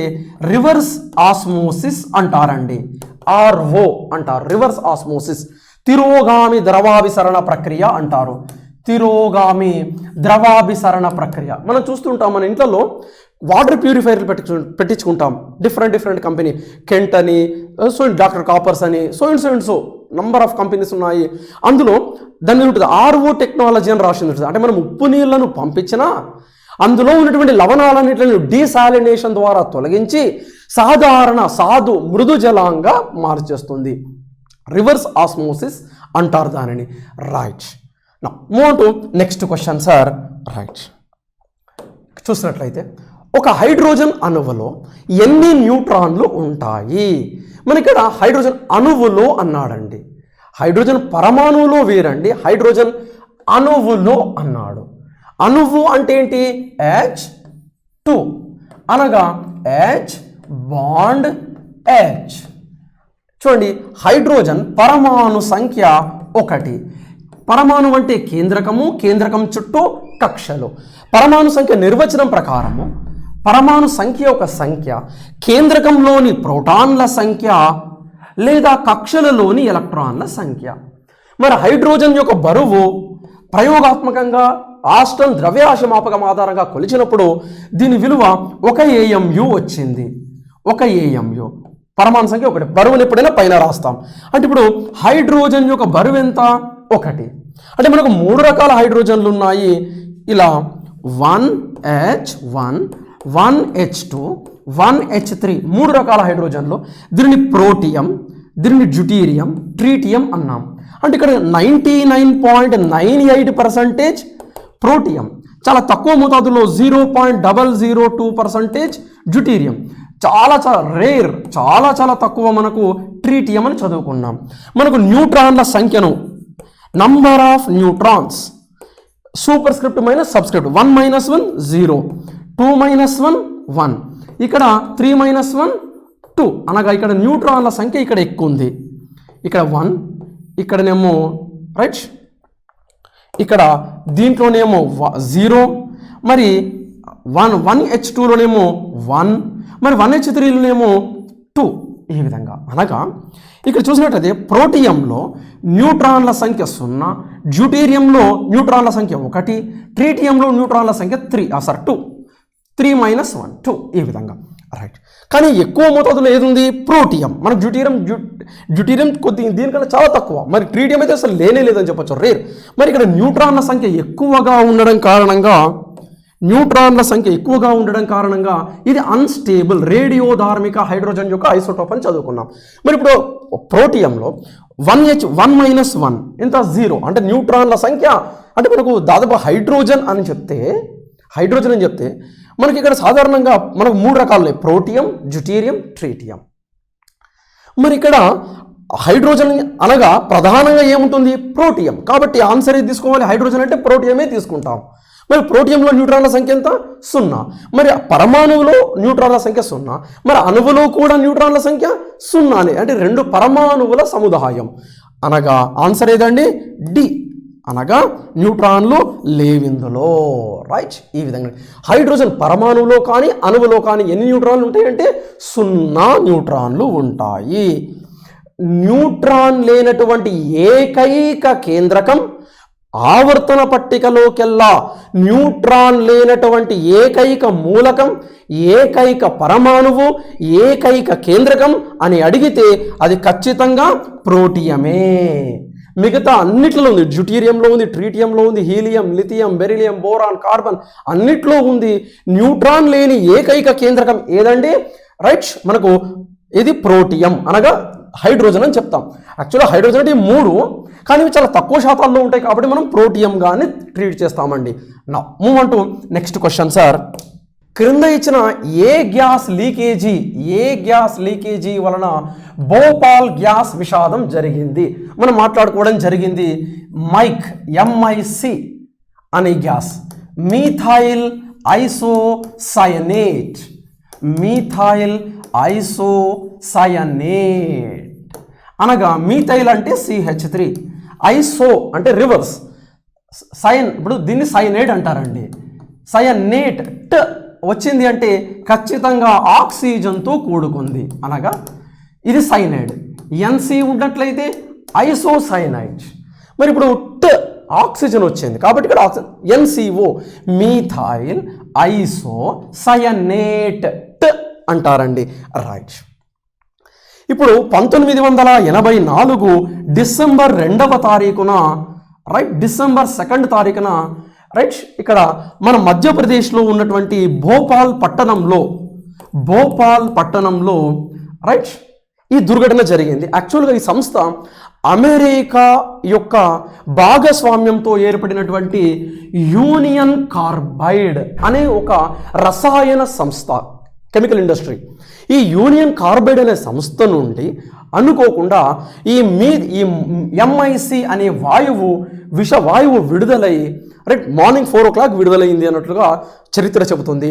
Speaker 1: రివర్స్ ఆస్మోసిస్ అంటారండి. RO అంటారు, రివర్స్ ఆస్మోసిస్. తిరోగామి ద్రవాభిసరణ ప్రక్రియ అంటారు. తిరోగామి ద్రవాభిసరణ ప్రక్రియ మనం చూస్తుంటాం. మన ఇంట్లో వాటర్ ప్యూరిఫైర్లు పెట్టించుకుంటాం. డిఫరెంట్ కంపెనీ, కెంట్ అని, డాక్టర్ కాపర్స్ అని, సో నంబర్ ఆఫ్ కంపెనీస్ ఉన్నాయి. అందులో దాని మీద ఉంటుంది RO టెక్నాలజీ అని రాసి ఉంటుంది. అంటే మనం ఉప్పు నీళ్లను పంపించినా అందులో ఉన్నటువంటి లవణాలన్నింటిని డీసాలినేషన్ ద్వారా తొలగించి సాధు మృదు జలంగా మార్చేస్తుంది. రివర్స్ ఆస్మోసిస్ అంటారు దానిని. Right, now move to next question sir. Right, చూసినట్లయితే ఒక హైడ్రోజన్ అణువులో ఎన్ని న్యూట్రాన్లు ఉంటాయి? మన ఇక్కడ హైడ్రోజన్ అణువులో అన్నాడండి. హైడ్రోజన్ పరమాణువులో వేరండి, హైడ్రోజన్ అణువులో అన్నాడు. అణువు అంటే ఏంటి? H2 అనగా H బాండ్ H. చూడండి, హైడ్రోజన్ పరమాణు సంఖ్య 1. పరమాణు అంటే కేంద్రకం చుట్టూ కక్షలు. పరమాణు సంఖ్య నిర్వచనం ప్రకారము పరమాణు సంఖ్య ఒక సంఖ్య, కేంద్రకంలోని ప్రోటాన్ల సంఖ్య లేదా కక్షలలోని ఎలక్ట్రాన్ల సంఖ్య. మరి హైడ్రోజన్ యొక్క బరువు ప్రయోగాత్మకంగా ఆస్టన్ ద్రవ్యరాశిమాపకం ఆధారంగా కొలిచినప్పుడు దీని విలువ 1 AMU వచ్చింది. 1 AMU పరమాణు సంఖ్య 1. బరువుని ఎప్పుడైనా పైన రాస్తాం. అంటే ఇప్పుడు హైడ్రోజన్ యొక్క బరువు ఎంత? 1. అంటే మనకు 3 రకాల హైడ్రోజన్లు ఉన్నాయి. ఇలా 1H1 1H2 1H3 3 రకాల హైడ్రోజన్లు. దీనిని ప్రోటియం, దీనిని డ్యూటీరియం, ట్రీటియం అన్నాం. అంటే ఇక్కడ 99.98% ప్రోటియం, చాలా తక్కువ మోతాదులో 0.002% డ్యూటీరియం, చాలా రేర్, చాలా తక్కువ మనకు ట్రీటియం అని చదువుకున్నాం. మనకు న్యూట్రాన్ల సంఖ్యను, number of neutrons, super script minus subscript, 1 - 1 0, 2 - 1 1, ఇక్కడ 3 - 1 2. అనగా ఇక్కడ న్యూట్రాన్ల సంఖ్య ఇక్కడ ఎక్కువ ఉంది. ఇక్కడ 1, ఇక్కడనేమో రైట్, ఇక్కడ దీంట్లోనేమో 0, మరి 1H2లోనేమో 1, మరి 1H3లోనేమో 2. ఈ విధంగా అనగా ఇక్కడ చూసినట్లయితే ప్రోటియంలో న్యూట్రాన్ల సంఖ్య 0, డ్యూటీరియంలో న్యూట్రాన్ల సంఖ్య 1, ట్రీటియంలో న్యూట్రాన్ల సంఖ్య 2, 3 - 1 2. ఈ విధంగా రైట్. కానీ ఎక్కువ మోతాదులో ఏది ఉంది? ప్రోటియం. మన డ్యూటీరియం కొద్ది దీనికన్నా చాలా తక్కువ. మరి ట్రీటియం అయితే అసలు లేదని చెప్పొచ్చు, రేర్. మరి ఇక్కడ న్యూట్రాన్ల సంఖ్య ఎక్కువగా ఉండడం కారణంగా ఇది అన్స్టేబుల్ రేడియోధార్మిక హైడ్రోజన్ యొక్క ఐసోటోప్ అని చదువుకున్నాం. మరి ఇప్పుడు ప్రోటియంలో 1 - 1 ఎంత? 0. అంటే న్యూట్రాన్ల సంఖ్య, అంటే మనకు దాదాపు హైడ్రోజన్ అని చెప్తే మనకి ఇక్కడ సాధారణంగా మనకు 3 రకాలు: ప్రోటియం, డ్యూటీరియం, ట్రీటియం. మరి ఇక్కడ హైడ్రోజన్ అనగా ప్రధానంగా ఏముంటుంది? ప్రోటియం. కాబట్టి ఆన్సర్ ఏది తీసుకోవాలి? హైడ్రోజన్ అంటే ప్రోటియమే తీసుకుంటాం. మరి ప్రోటియంలో న్యూట్రాన్ల సంఖ్య ఎంత? 0. మరి పరమాణువులో న్యూట్రాన్ల సంఖ్య 0. మరి అణువులో కూడా న్యూట్రాన్ల సంఖ్య 0. అంటే 2 పరమాణువుల సముదాయం. అనగా ఆన్సర్ ఏదండి? డి. అనగా న్యూట్రాన్లు లేవిందులో. రైట్. ఈ విధంగా హైడ్రోజన్ పరమాణువులో కానీ అణువులో కానీ ఎన్ని న్యూట్రాన్లు ఉంటాయంటే 0 న్యూట్రాన్లు ఉంటాయి. న్యూట్రాన్ లేనటువంటి ఏకైక కేంద్రకం, ఆవర్తన పట్టికలోకెల్లా న్యూట్రాన్ లేనటువంటి ఏకైక మూలకం, ఏకైక పరమాణువు, ఏకైక కేంద్రకం అని అడిగితే అది ఖచ్చితంగా ప్రోటియమే. మిగతా అన్నిట్లో ఉంది. డ్యూటీరియంలో ఉంది, ట్రీటియంలో ఉంది, helium, lithium, beryllium, boron, carbon అన్నిట్లో ఉంది. న్యూట్రాన్ లేని ఏకైక కేంద్రకం ఏదండి? రైట్, మనకు ఇది ప్రోటియం అనగా హైడ్రోజన్ అని చెప్తాం. యాక్చువల్గా హైడ్రోజన్ అంటే 3, కానీ ఇవి చాలా తక్కువ శాతాల్లో ఉంటాయి కాబట్టి మనం ప్రోటియంగానే ట్రీట్ చేస్తామండి. నా move on to next question sir. క్రింద ఇచ్చిన ఏ గ్యాస్ లీకేజీ వలన భోపాల్ గ్యాస్ విషాదం జరిగింది? మనం మాట్లాడుకోవడం జరిగింది. MIC అనే గ్యాస్, మీథైల్ ఐసోసయనేట్. అనగా మీథైల్ అంటే CH3, ఐసో అంటే రివర్స్, సైన్ ఇప్పుడు దీన్ని సైనేట్ అంటారండి. సయనేట్ వచ్చింది అంటే ఖచ్చితంగా ఆక్సిజన్తో కూడుకుంది. అనగా ఇది సైనైడ్. NC ఉన్నట్లయితే ఐసోసైనైడ్. మరి ఇప్పుడు ఆక్సిజన్ వచ్చింది కాబట్టి ఇక్కడ NCO, మీథైల్ ఐసోసయనేట్ అంటారండి. రైట్. ఇప్పుడు 1984 డిసెంబర్ 2వ తారీఖున డిసెంబర్ 2 తారీఖున ఇక్కడ మన మధ్యప్రదేశ్లో ఉన్నటువంటి భోపాల్ పట్టణంలో ఈ దుర్ఘటన జరిగింది. యాక్చువల్గా ఈ సంస్థ అమెరికా యొక్క భాగస్వామ్యంతో ఏర్పడినటువంటి యూనియన్ కార్బైడ్ అనే ఒక రసాయన సంస్థ, కెమికల్ ఇండస్ట్రీ. ఈ యూనియన్ కార్బైడ్ అనే సంస్థ నుండి అనుకోకుండా ఈ MIC అనే విషవాయువు విడుదలై మార్నింగ్ 4 o'clock విడుదలైంది అన్నట్లుగా చరిత్ర చెబుతుంది.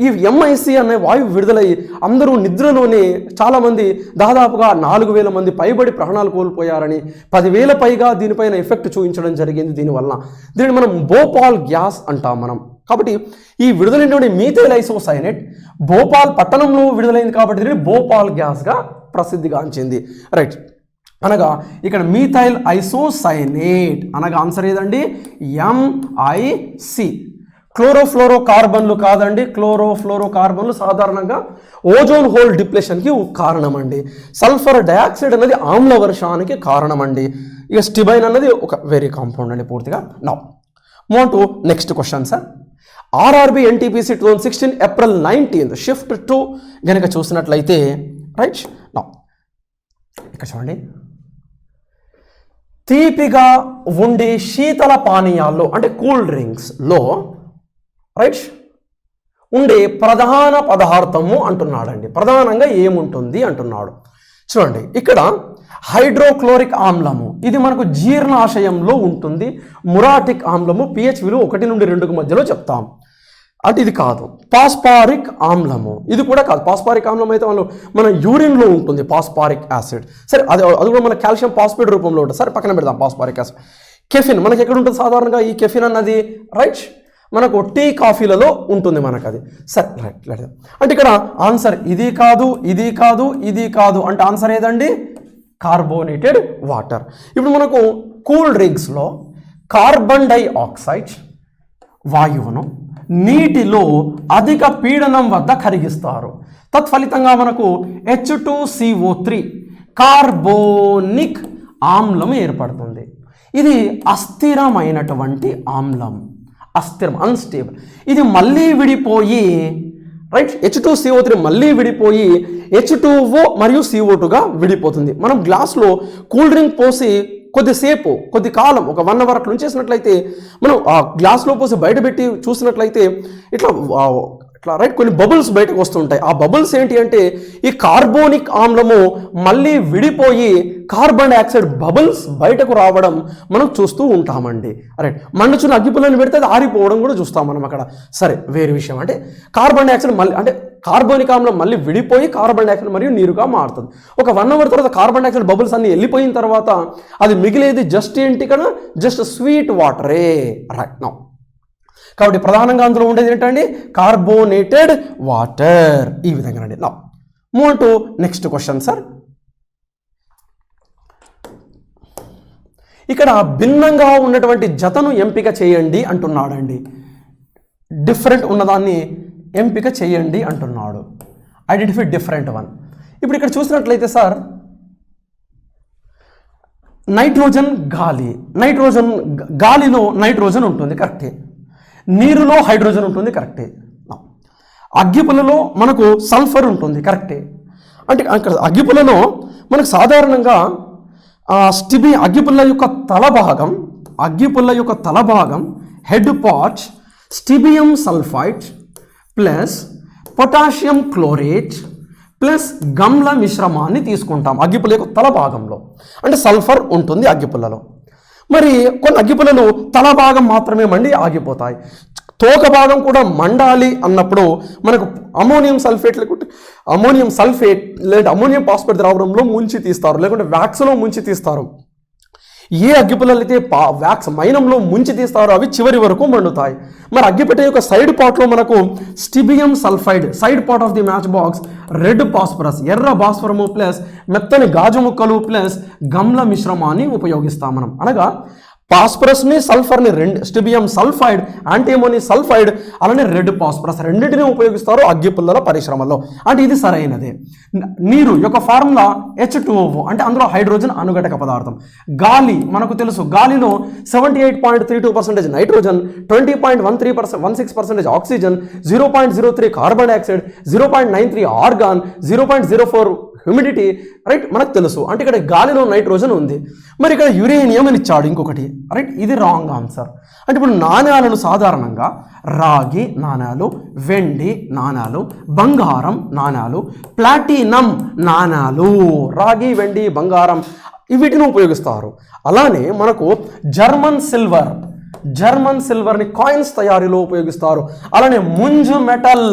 Speaker 1: ఈ MIC అనే వాయువు విడుదలై అందరూ నిద్రలోనే చాలామంది దాదాపుగా 4,000 మంది పైబడి ప్రాణాలు కోల్పోయారని, 10,000 పైగా దీనిపైన ఎఫెక్ట్ చూపించడం జరిగింది. దీనిని మనం భోపాల్ గ్యాస్ అంటాం మనం. కాబట్టి ఈ విడుదలైనటువంటి మీథైల్ ఐసోసైనేట్ భోపాల్ పట్టణంలో విడుదలైంది కాబట్టి దీనిని భోపాల్ గ్యాస్గా ప్రసిద్ధిగాంచింది. రైట్, అనగా ఇక్కడ మీథైల్ ఐసోసైనేట్ అనగా ఆన్సర్ ఏదండి MIC. క్లోరోఫ్లోరోకార్బన్లు కాదండి, క్లోరోఫ్లోరోకార్బన్లు సాధారణంగా ఓజోన్ హోల్ డిప్లేషన్కి కారణం అండి. సల్ఫర్ డయాక్సైడ్ అనేది ఆమ్ల వర్షానికి కారణం అండి. ఇక స్టిబైన్ అన్నది ఒక వేరే కాంపౌండ్ అండి పూర్తిగా. Now move to next question sir. RRB NTPC 2016 April 19th shift to గనక చూసినట్లయితే రైట్ నౌ ఇక్కడ చూడండి, తీపిగా ఉండే శీతల పానీయాల్లో అంటే కూల్ డ్రింక్స్లో రైట్ ఉండే ప్రధాన పదార్థము అంటున్నాడండి. ప్రధానంగా ఏముంటుంది అంటున్నాడు. చూడండి, ఇక్కడ హైడ్రోక్లోరిక్ ఆమ్లము, ఇది మనకు జీర్ణాశయంలో ఉంటుంది. మురాటిక్ ఆమ్లము pH విలువ 1 నుండి 2కు మధ్యలో చెప్తాం, అంటే ఇది కాదు. పాస్పారిక్ ఆమ్లము, ఇది కూడా కాదు. పాస్పారిక్ ఆమ్లం అయితే మన యూరిన్లో ఉంటుంది పాస్పారిక్ యాసిడ్. సరే, అది కూడా మన కాల్షియం పాస్పేట్ రూపంలో ఉంటుంది. సరే, పక్కన పెడదాం పాస్పారిక్ యాసిడ్. కెఫిన్ మనకి ఎక్కడ ఉంటుంది సాధారణంగా? ఈ కెఫిన్ అన్నది రైట్ మనకు టీ కాఫీలలో ఉంటుంది మనకు అది. సరే, రైట్. అంటే ఇక్కడ ఆన్సర్ ఇది కాదు, ఇది కాదు, ఇది కాదు. అంటే ఆన్సర్ ఏదండి? Carbonated water. ఇప్పుడు మనకు కూల్ డ్రింక్స్లో కార్బన్ డైఆక్సైడ్ వాయువును నీటిలో అధిక పీడనం వద్ద కరిగిస్తారు. తత్ఫలితంగా మనకు H2CO3 కార్బోనిక్ ఆమ్లం ఏర్పడుతుంది. ఇది అస్థిరమైనటువంటి ఆమ్లం, అన్స్టేబుల్. ఇది మళ్ళీ విడిపోయి రైట్ H2CO3 మళ్ళీ విడిపోయి H2O మరియు CO2గా విడిపోతుంది. మనం గ్లాస్లో కూల్ డ్రింక్ పోసి కొద్దిసేపు కొద్ది కాలం ఒక 1 అవర్ అట్లా ఉంచేసినట్లయితే మనం ఆ గ్లాస్లో పోసి బయట పెట్టి చూసినట్లయితే ఇట్లా రైట్ కొన్ని బబుల్స్ బయటకు వస్తుంటాయి. ఆ బబుల్స్ ఏంటి అంటే ఈ కార్బోనిక్ ఆమ్లము మళ్ళీ విడిపోయి కార్బన్ డైఆక్సైడ్ బబుల్స్ బయటకు రావడం మనం చూస్తూ ఉంటామండి. రైట్, మండుచున్న అగ్గిపుల్లని పెడితే అది ఆరిపోవడం కూడా చూస్తాం మనం అక్కడ. సరే, వేరే విషయం. అంటే కార్బన్ డైఆక్సైడ్ మళ్ళీ అంటే కార్బోనిక్ ఆమ్లం మళ్ళీ విడిపోయి కార్బన్ డైఆక్సైడ్ మరియు నీరుగా మారుతుంది. ఒక 1 అవర్ తర్వాత కార్బన్ డైఆక్సైడ్ బబుల్స్ అన్ని వెళ్ళిపోయిన తర్వాత అది మిగిలేది జస్ట్ ఏంటి కదా, జస్ట్ స్వీట్ వాటరే. రైట్ నౌ కాబట్టి ప్రధానంగా అందులో ఉండేది ఏంటండి? Carbonated water. ఈ విధంగా అండి. Now move to next question sir. ఇక్కడ భిన్నంగా ఉన్నటువంటి జతను ఎంపిక చేయండి అంటున్నాడండి. డిఫరెంట్ ఉన్నదాన్ని ఎంపిక చేయండి అంటున్నాడు. Identify different one. ఇప్పుడు ఇక్కడ చూసినట్లయితే సార్ నైట్రోజన్, గాలిలో నైట్రోజన్ ఉంటుంది, కరెక్టే. నీరులో హైడ్రోజన్ ఉంటుంది, కరెక్టే. అగ్గిపుల్లలో మనకు సల్ఫర్ ఉంటుంది, కరెక్టే. అంటే అగ్గిపుల్లలో మనకు సాధారణంగా అగ్గిపుల్ల యొక్క తల భాగం head part stibium sulphide plus potassium chlorate plus గమ్ల మిశ్రమాన్ని తీసుకుంటాం అగ్గిపుల్ల యొక్క తల భాగంలో. అంటే సల్ఫర్ ఉంటుంది అగ్గిపుల్లలో. మరి కొన్ని అగ్గిపుల్లలు తల భాగం మాత్రమే మండి ఆగిపోతాయి. తోక భాగం కూడా మండాలి అన్నప్పుడు మనకు అమోనియం సల్ఫేట్ లేదంటే అమోనియం పాస్పేట్ ద్రావణంలో ముంచి తీస్తారు, లేకుంటే వ్యాక్స్లో ముంచి తీస్తారు. ఏ అగ్గిపుల్లలు అయితే వ్యాక్స్ మైనంలో ముంచి తీస్తారో అవి చివరి వరకు మండుతాయి. మరి అగ్గిపెట్టె యొక్క సైడ్ పార్ట్లో మనకు stibium sulphide, side part of the match box red phosphorus, ఎర్ర భాస్వరము ప్లస్ మెత్తని గాజు ముక్కలు ప్లస్ గమ్ల మిశ్రమాన్ని ఉపయోగిస్తాం మనం. అనగా పాస్పరస్ని సల్ఫర్ని స్టిబియం సల్ఫైడ్, యాంటీమోనీ సల్ఫైడ్, అలానే రెడ్ పాస్పరస్ రెండింటిని ఉపయోగిస్తారు అగ్గిపుల్లల పరిశ్రమలో. అంటే ఇది సరైనదే. నీరు యొక్క ఫార్ములా H2O, అంటే అందులో హైడ్రోజన్ అనుఘటక పదార్థం. గాలి మనకు తెలుసు, గాలిలో 78.32% nitrogen, 20.16% oxygen, 0.03 carbon dioxide, 0.93 organ, 0.04 humidity. Right, మనకు తెలుసు. అంటే ఇక్కడ గాలిలో నైట్రోజన్ ఉంది. మరి ఇక్కడ యురేనియం అని ఇచ్చాడు ఇంకొకటి. రైట్, ఇది రాంగ్ ఆన్సర్. అంటే ఇప్పుడు నాణ్యాలను సాధారణంగా రాగి నాణ్యాలు, వెండి నాణ్యాలు, బంగారం నాణ్యాలు, ప్లాటినం నాణ్యాలు, రాగి, వెండి, బంగారం వీటిని ఉపయోగిస్తారు. అలానే మనకు జర్మన్ సిల్వర్ని కాయిన్స్ తయారీలో ఉపయోగిస్తారు. అలానే ముంజు మెటల్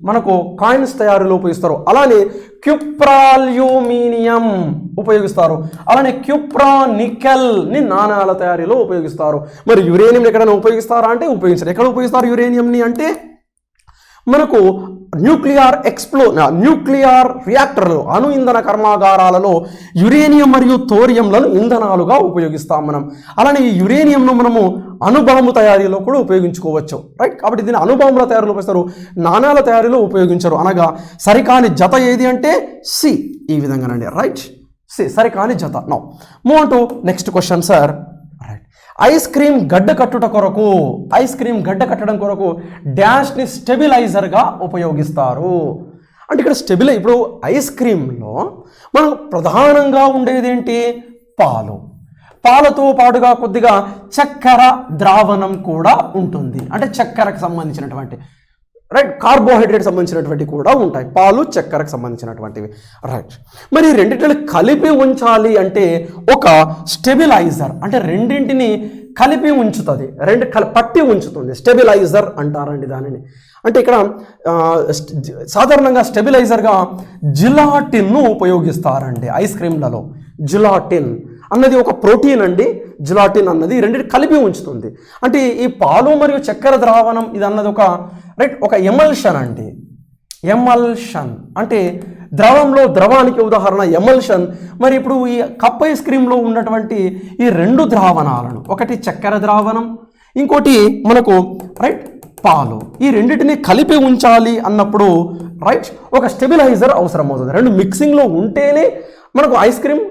Speaker 1: మనకు కాయిన్స్ తయారీలో ఉపయోగిస్తారు. అలానే క్యుప్రాల్యూమినియం ఉపయోగిస్తారు. అలానే క్యుప్రా నికెల్ని నాణాల తయారీలో ఉపయోగిస్తారు. మరి యురేనియం ఎక్కడైనా ఉపయోగిస్తారా అంటే ఉపయోగించారు. ఎక్కడ ఉపయోగిస్తారు యురేనియంని అంటే మనకు న్యూక్లియర్ రియాక్టర్లు అణు ఇంధన కర్మాగారాలలో యురేనియం మరియు థోరియంలను ఇంధనాలుగా ఉపయోగిస్తాం మనం. అలానే ఈ యురేనియంను మనము అణుబాంబు తయారీలో కూడా ఉపయోగించుకోవచ్చు, రైట్. కాబట్టి దీన్ని అణుబాంబుల తయారీలో ఉపయోగిస్తారు, నాణాల తయారీలో ఉపయోగించరు. అనగా సరికాని జత ఏది అంటే సి, ఈ విధంగానండి, రైట్. సి సరికాని జత. Now move on to next question sir. Right. Ice cream గడ్డ కట్టడం కొరకు డాష్ని స్టెబిలైజర్గా ఉపయోగిస్తారు. అంటే ఇక్కడ ఇప్పుడు ఐస్ క్రీమ్లో మనం ప్రధానంగా ఉండేది ఏంటి? పాలతో పాటుగా కొద్దిగా చక్కెర ద్రావణం కూడా ఉంటుంది. అంటే చక్కెరకు సంబంధించినటువంటి, రైట్, కార్బోహైడ్రేట్ సంబంధించినటువంటి కూడా ఉంటాయి, పాలు చక్కెరకు సంబంధించినటువంటివి, రైట్. మరి రెండింటిని కలిపి ఉంచాలి అంటే ఒక స్టెబిలైజర్, అంటే రెండింటిని కలిపి ఉంచుతుంది, పట్టి ఉంచుతుంది, స్టెబిలైజర్ అంటారండి దానిని. అంటే ఇక్కడ సాధారణంగా స్టెబిలైజర్గా జిలాటిన్ను ఉపయోగిస్తారండి ఐస్ క్రీమ్లలో. జిలాటిన్ అన్నది ఒక ప్రోటీన్ అండి. జిలాటిన్ అన్నది రెండింటి కలిపి ఉంచుతుంది. అంటే ఈ పాలు మరియు చక్కెర ద్రావణం ఇది అన్నది ఒక, రైట్, ఒక ఎమల్షన్ అండి. ఎమల్షన్ అంటే ద్రవానికి ఉదాహరణ ఎమల్షన్. మరి ఇప్పుడు ఈ కప్ ఐస్ క్రీమ్లో ఉన్నటువంటి ఈ రెండు ద్రావణాలను, ఒకటి చక్కెర ద్రావణం, ఇంకోటి మనకు, రైట్, పాలు, ఈ రెండింటిని కలిపి ఉంచాలి అన్నప్పుడు, రైట్, ఒక స్టెబిలైజర్ అవసరం అవుతుంది. రెండు మిక్సింగ్లో ఉంటేనే మనకు ఐస్ క్రీమ్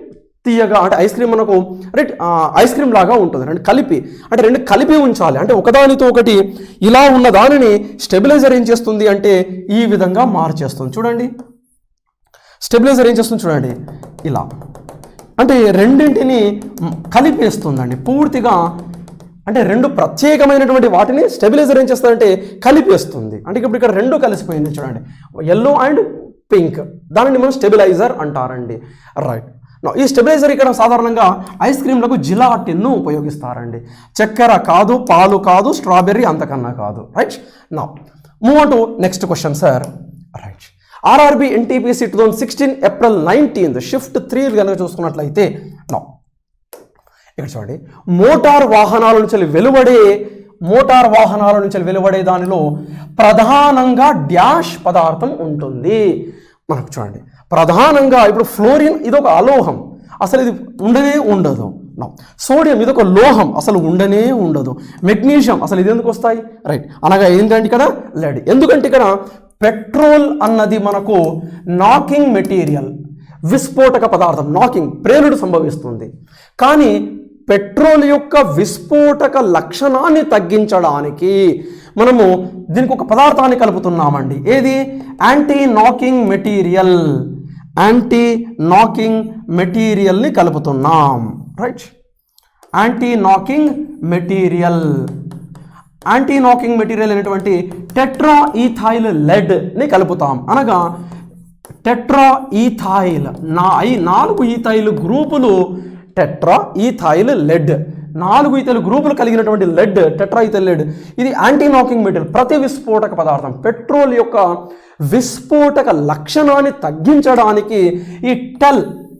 Speaker 1: తీయగా, అంటే ఐస్ క్రీమ్ మనకు, రైట్, ఐస్ క్రీమ్ లాగా ఉంటుంది. రెండు కలిపి ఉంచాలి. అంటే ఒకదానితో ఒకటి ఇలా ఉన్న దానిని స్టెబిలైజర్ ఏం చేస్తుంది అంటే ఈ విధంగా మార్చేస్తుంది. చూడండి, స్టెబిలైజర్ ఏం చేస్తుంది చూడండి, ఇలా. అంటే రెండింటిని కలిపేస్తుందండి పూర్తిగా. అంటే రెండు ప్రత్యేకమైనటువంటి వాటిని స్టెబిలైజర్ ఏం చేస్తుందంటే కలిపేస్తుంది. అంటే ఇప్పుడు ఇక్కడ రెండు కలిసిపోయింది చూడండి, ఎల్లో అండ్ పింక్, దానిని మనం స్టెబిలైజర్ అంటారండి, రైట్. ఈ స్టెబిలైజర్ ఇక్కడ సాధారణంగా ఐస్ క్రీమ్లకు జిలాటిన్ను ఉపయోగిస్తారండి. చక్కెర కాదు, పాలు కాదు, స్ట్రాబెర్రీ అంతకన్నా కాదు, right. Now move on to next question sir. Right. RRB NTPC 2016 April 19 shift 3 కనుక చూసుకున్నట్లయితే, నౌ ఇక్కడ చూడండి, మోటార్ వాహనాల నుంచి వెలువడే దానిలో ప్రధానంగా డాష్ పదార్థం ఉంటుంది. మనకు చూడండి, ప్రధానంగా ఇప్పుడు ఫ్లోరిన్ ఇది ఒక అలోహం, అసలు ఇది ఉండనే ఉండదు. సోడియం ఇది ఒక లోహం, అసలు ఉండనే ఉండదు. మెగ్నీషియం అసలు ఇది ఎందుకు వస్తాయి, రైట్. అనగా ఏంటంటే ఇక్కడ లెడ్. ఎందుకంటే ఇక్కడ పెట్రోల్ అన్నది మనకు నాకింగ్ మెటీరియల్, విస్ఫోటక పదార్థం, ప్రేలుడు సంభవిస్తుంది. కానీ పెట్రోల్ యొక్క విస్ఫోటక లక్షణాన్ని తగ్గించడానికి మనము దీనికి ఒక పదార్థాన్ని కలుపుతున్నామండి. ఏది? యాంటీ నాకింగ్ మెటీరియల్ని కలుపుతున్నాం, రైట్. యాంటీ నాకింగ్ మెటీరియల్ అనేటువంటి టెట్రాఈథైల్ లెడ్ని కలుపుతాం. అనగా టెట్రాఈథైల్, 4 ఈథైల్ గ్రూపులు టెట్రాఈథైల్ లెడ్, 4 ఈథైల్ గ్రూపులు కలిగినటువంటి లెడ్, టెట్రాఈథైల్ లెడ్, ఇది యాంటీ నాకింగ్ మెటీరియల్, ప్రతి విస్ఫోటక పదార్థం. పెట్రోల్ యొక్క విస్ఫోటక లక్షణాన్ని తగ్గించడానికి ఈ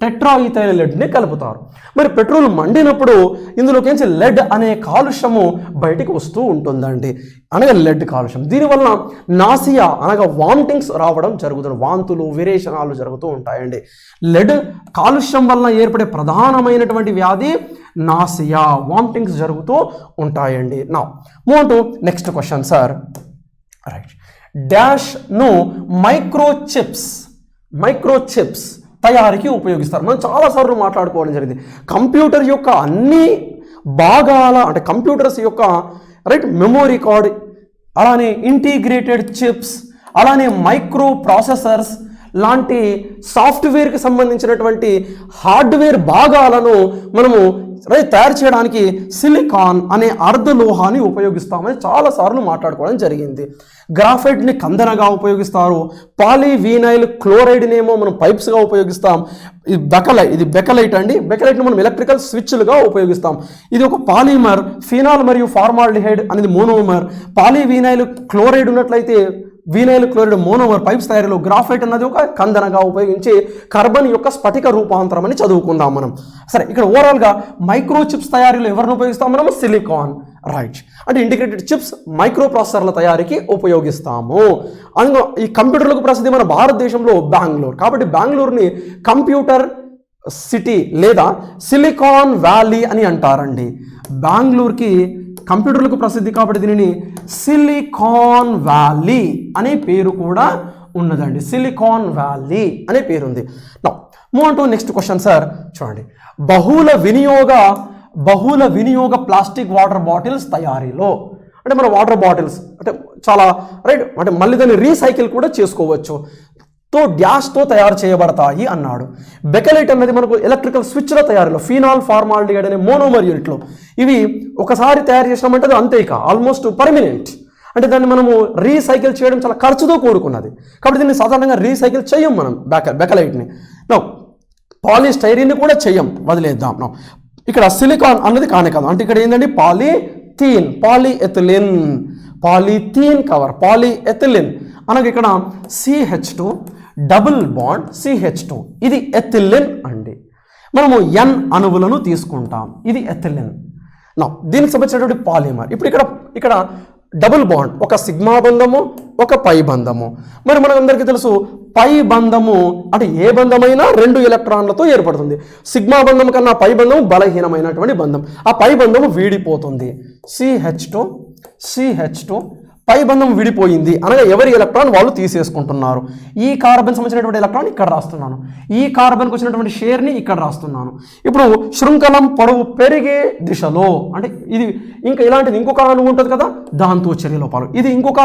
Speaker 1: టెట్రాఈథైల్ లెడ్ని కలుపుతారు. మరి పెట్రోల్ మండినప్పుడు ఇందులోకి లెడ్ అనే కాలుష్యము బయటికి వస్తూ ఉంటుందండి, అనగా లెడ్ కాలుష్యం. దీనివల్ల నాసియా అనగా వామిటింగ్స్ రావడం జరుగుతుంది, వాంతులు విరేచనాలు జరుగుతూ ఉంటాయండి. లెడ్ కాలుష్యం వలన ఏర్పడే ప్రధానమైనటువంటి వ్యాధి నాసియా, వామిటింగ్స్ జరుగుతూ ఉంటాయండి. నా move to next question sir. Right. డాష్ను మైక్రోచిప్స్ తయారీకి ఉపయోగిస్తారు. మనం చాలాసార్లు మాట్లాడుకోవడం జరిగింది. కంప్యూటర్ యొక్క అన్ని భాగాల, అంటే కంప్యూటర్స్ యొక్క, రైట్, మెమోరీ కార్డ్, అలానే ఇంటిగ్రేటెడ్ చిప్స్, అలానే మైక్రో ప్రాసెసర్స్ లాంటి సాఫ్ట్వేర్కి సంబంధించినటువంటి హార్డ్వేర్ భాగాలను మనము తయారు చేయడానికి సిలికాన్ అనే అర్ధలోహాన్ని ఉపయోగిస్తామని చాలాసార్లు మాట్లాడుకోవడం జరిగింది. గ్రాఫైట్ని కందనగా ఉపయోగిస్తారు, పాలీవీనైల్ క్లోరైడ్నేమో మనం పైప్స్గా ఉపయోగిస్తాం. ఇది బెకలైట్ అండి, బెకలైట్ని మనం ఎలక్ట్రికల్ స్విచ్లుగా ఉపయోగిస్తాం. ఇది ఒక పాలిమర్. ఫినాల్ మరియు ఫార్మాల్డిహైడ్ అనేది మోనోమర్. పాలీవీనైల్ క్లోరైడ్ ఉన్నట్లయితే వీనైల్ క్లోరైడ్ మోనోమర్, పైప్స్ తయారీలో. గ్రాఫైట్ అన్నది ఒక కందనగా ఉపయోగించి కార్బన్ యొక్క స్ఫటిక రూపాంతరం అని చదువుకుందాం మనం. సరే, ఇక్కడ ఓవరాల్గా మైక్రోచిప్స్ తయారీలో ఎవరిని ఉపయోగిస్తాం మనము? సిలికాన్. రైట్. అంటే ఇంటిగ్రేటెడ్ చిప్స్ మైక్రో ప్రాసెసర్ల తయారీకి ఉపయోగిస్తాము. అందులో ఈ కంప్యూటర్లకు ప్రసిద్ధి మన భారతదేశంలో బెంగళూరు, కాబట్టి బెంగళూరుని కంప్యూటర్ సిటీ లేదా సిలికాన్ వ్యాలీ అని అంటారండి. బెంగళూరుకి కంప్యూటర్లకు ప్రసిద్ధి కాబట్టి దీనిని సిలికాన్ వ్యాలీ అనే పేరు కూడా ఉన్నదండి. సిలికాన్ వ్యాలీ అనే పేరుంది. Now move on to next question sir. చూడండి, బహుళ వినియోగ ప్లాస్టిక్ వాటర్ బాటిల్స్ తయారీలో, అంటే మన వాటర్ బాటిల్స్ అంటే చాలా రైట్, అంటే మళ్ళీ దాన్ని రీసైకిల్ కూడా చేసుకోవచ్చు, డ్యాష్తో తయారు చేయబడతాయి అన్నాడు. బెకలైట్ అనేది మనకు ఎలక్ట్రికల్ స్విచ్ల తయారీలో, ఫినాల్ ఫార్మాల్డిహైడ్ అనే మోనోమర్ యూనిట్లో ఇవి ఒకసారి తయారు చేసినామంటే అది అంతే, ఇక ఆల్మోస్ట్ పర్మనెంట్. అంటే దాన్ని మనము రీసైకిల్ చేయడం చాలా ఖర్చుతో కూడుకున్నది, కాబట్టి దీన్ని సాధారణంగా రీసైకిల్ చేయం మనం బెకలైట్ని. నో పాలిస్టైరీన్ని కూడా చెయ్యం, వదిలేద్దాం. నో ఇక్కడ సిలికాన్ అన్నది కానే కాదు, అంటే ఇక్కడ ఏంటంటే పాలిథీన్ కవర్, పాలిఎథిలిన్ అనగా ఇక్కడ CH2 డబుల్ బాండ్ CH2, ఇది ఎథిలిన్ అండి. మనము N అణువులను తీసుకుంటాం, ఇది ఎథిలిన్. నా దీనికి సంబంధించినటువంటి పాలిమర్. ఇప్పుడు ఇక్కడ డబుల్ బాండ్, ఒక సిగ్మా బంధము, ఒక పై బంధము. మరి మనందరికీ తెలుసు పై బంధము అంటే ఏ బంధమైనా 2 ఎలక్ట్రాన్లతో ఏర్పడుతుంది. సిగ్మా బంధం కన్నా పై బంధము బలహీనమైనటువంటి బంధం, ఆ పై బంధము వీడిపోతుంది. CH2 పై బంధం విడిపోయింది అనగా ఎవరి ఎలక్ట్రాన్ వాళ్ళు తీసేసుకుంటున్నారు. ఈ కార్బన్ సంబంధించినటువంటి ఎలక్ట్రాన్ ఇక్కడ రాస్తున్నాను, ఈ కార్బన్కి వచ్చినటువంటి షేర్ని ఇక్కడ రాస్తున్నాను. ఇప్పుడు శృంఖలం పొడవు పెరిగే దిశలో, అంటే ఇది ఇంకా ఇలాంటిది ఇంకొక అణువు ఉంటుంది కదా, దాంతో చర్యలో పాల్గొని ఇది ఇంకొక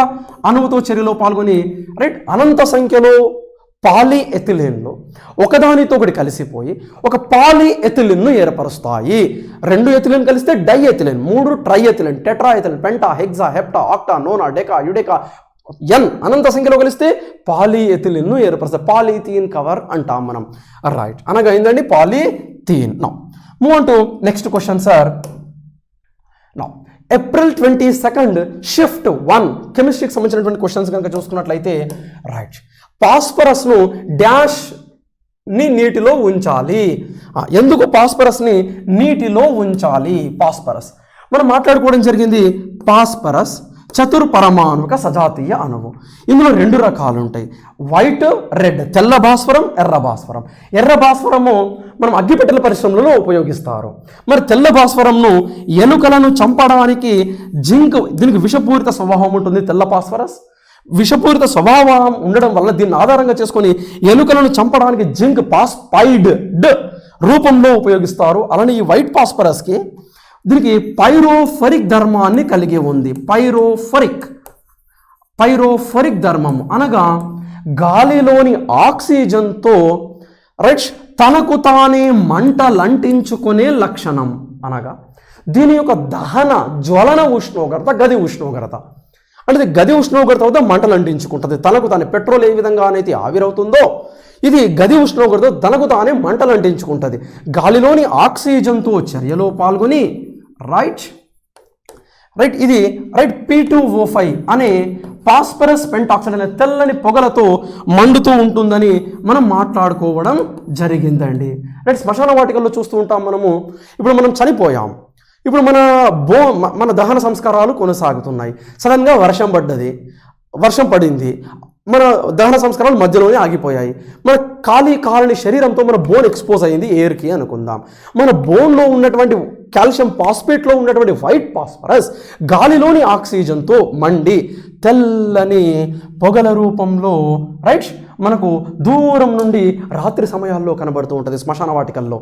Speaker 1: అణువుతో చర్యలో పాల్గొని రైట్ అనంత సంఖ్యలో పాలిఎథిలిన్లు ఒకదానితో ఒకటి కలిసిపోయి ఒక పాలిఎథిలిన్ను ఏర్పరుస్తాయి. 2 ఎథిలిన్ కలిస్తే diethylene, 3 triethylene, tetraethylene, penta, hexa, hepta, octa, nona, deca, undeca, N అనంత సంఖ్యలో కలిస్తే పాలిఎథిలిన్ను ఏర్పరుస్తాయి. పాలిథీన్ కవర్ అంటాం మనం. రైట్, అనగా ఏంటండి polythene. Now move on to next question sir. Now April 22 shift 1 కెమిస్ట్రీకి సంబంధించినటువంటి క్వశ్చన్స్ కనుక చూసుకున్నట్లయితే రైట్, పాస్పరస్ను డాష్ని నీటిలో ఉంచాలి. ఎందుకు పాస్పరస్ని నీటిలో ఉంచాలి? పాస్పరస్ మనం మాట్లాడుకోవడం జరిగింది. పాస్పరస్ చతుర్పరమాణుక సజాతీయ అణువు. ఇందులో 2 రకాలు ఉంటాయి, వైట్, రెడ్, తెల్ల భాస్వరం, ఎర్ర భాస్వరం. ఎర్ర భాస్వరము మనం అగ్గిపెట్టెల పరిశ్రమలలో ఉపయోగిస్తారు. మరి తెల్ల భాస్వరంను ఎలుకలను చంపడానికి జింక్, దీనికి విషపూరిత స్వభావం ఉంటుంది. తెల్ల భాస్వరస్ విషపూరిత స్వభావం ఉండడం వల్ల దీన్ని ఆధారంగా చేసుకొని ఎలుకలను చంపడానికి జింక్ పాస్పైడ్ రూపంలో ఉపయోగిస్తారు. అలానే ఈ వైట్ పాస్పరస్కి దీనికి పైరోఫరిక్ ధర్మాన్ని కలిగి ఉంది. పైరోఫరిక్ ధర్మము అనగా గాలిలోని ఆక్సిజన్తో రైట్ తనకు తానే మంటలంటించుకునే లక్షణం. అనగా దీని యొక్క దహన జ్వలన ఉష్ణోగ్రత గది ఉష్ణోగ్రత, అంటే గది ఉష్ణోగ్రత వద్ద మంటలు అంటించుకుంటుంది. తనకు తానే పెట్రోల్ ఏ విధంగా అయితే ఆవిరవుతుందో ఇది గది ఉష్ణోగ్రత తనకు తానే మంటలు అంటించుకుంటుంది. గాలిలోని ఆక్సిజన్తో చర్యలో పాల్గొని రైట్ ఇది P2O5 అనే పాస్పరస్ పెంటాక్సైడ్ అనే తెల్లని పొగలతో మండుతూ ఉంటుందని మనం మాట్లాడుకోవడం జరిగిందండి. రైట్, శ్మశాన వాటికల్లో చూస్తూ ఉంటాం మనము. ఇప్పుడు మనం చనిపోయాం, ఇప్పుడు మన దహన సంస్కారాలు కొనసాగుతున్నాయి. సడన్గా వర్షం పడింది, మన దహన సంస్కారాలు మధ్యలోనే ఆగిపోయాయి. మన కాలని శరీరంతో మన బోన్ ఎక్స్పోజ్ అయింది ఎయిర్కి అనుకుందాం. మన బోన్లో ఉన్నటువంటి కాల్షియం ఫాస్ఫేట్లో ఉన్నటువంటి వైట్ ఫాస్ఫరస్ గాలిలోని ఆక్సిజన్తో మండి తెల్లని పొగల రూపంలో రైట్ మనకు దూరం నుండి రాత్రి సమయాల్లో కనబడుతూ ఉంటుంది. శ్మశాన వాటికల్లో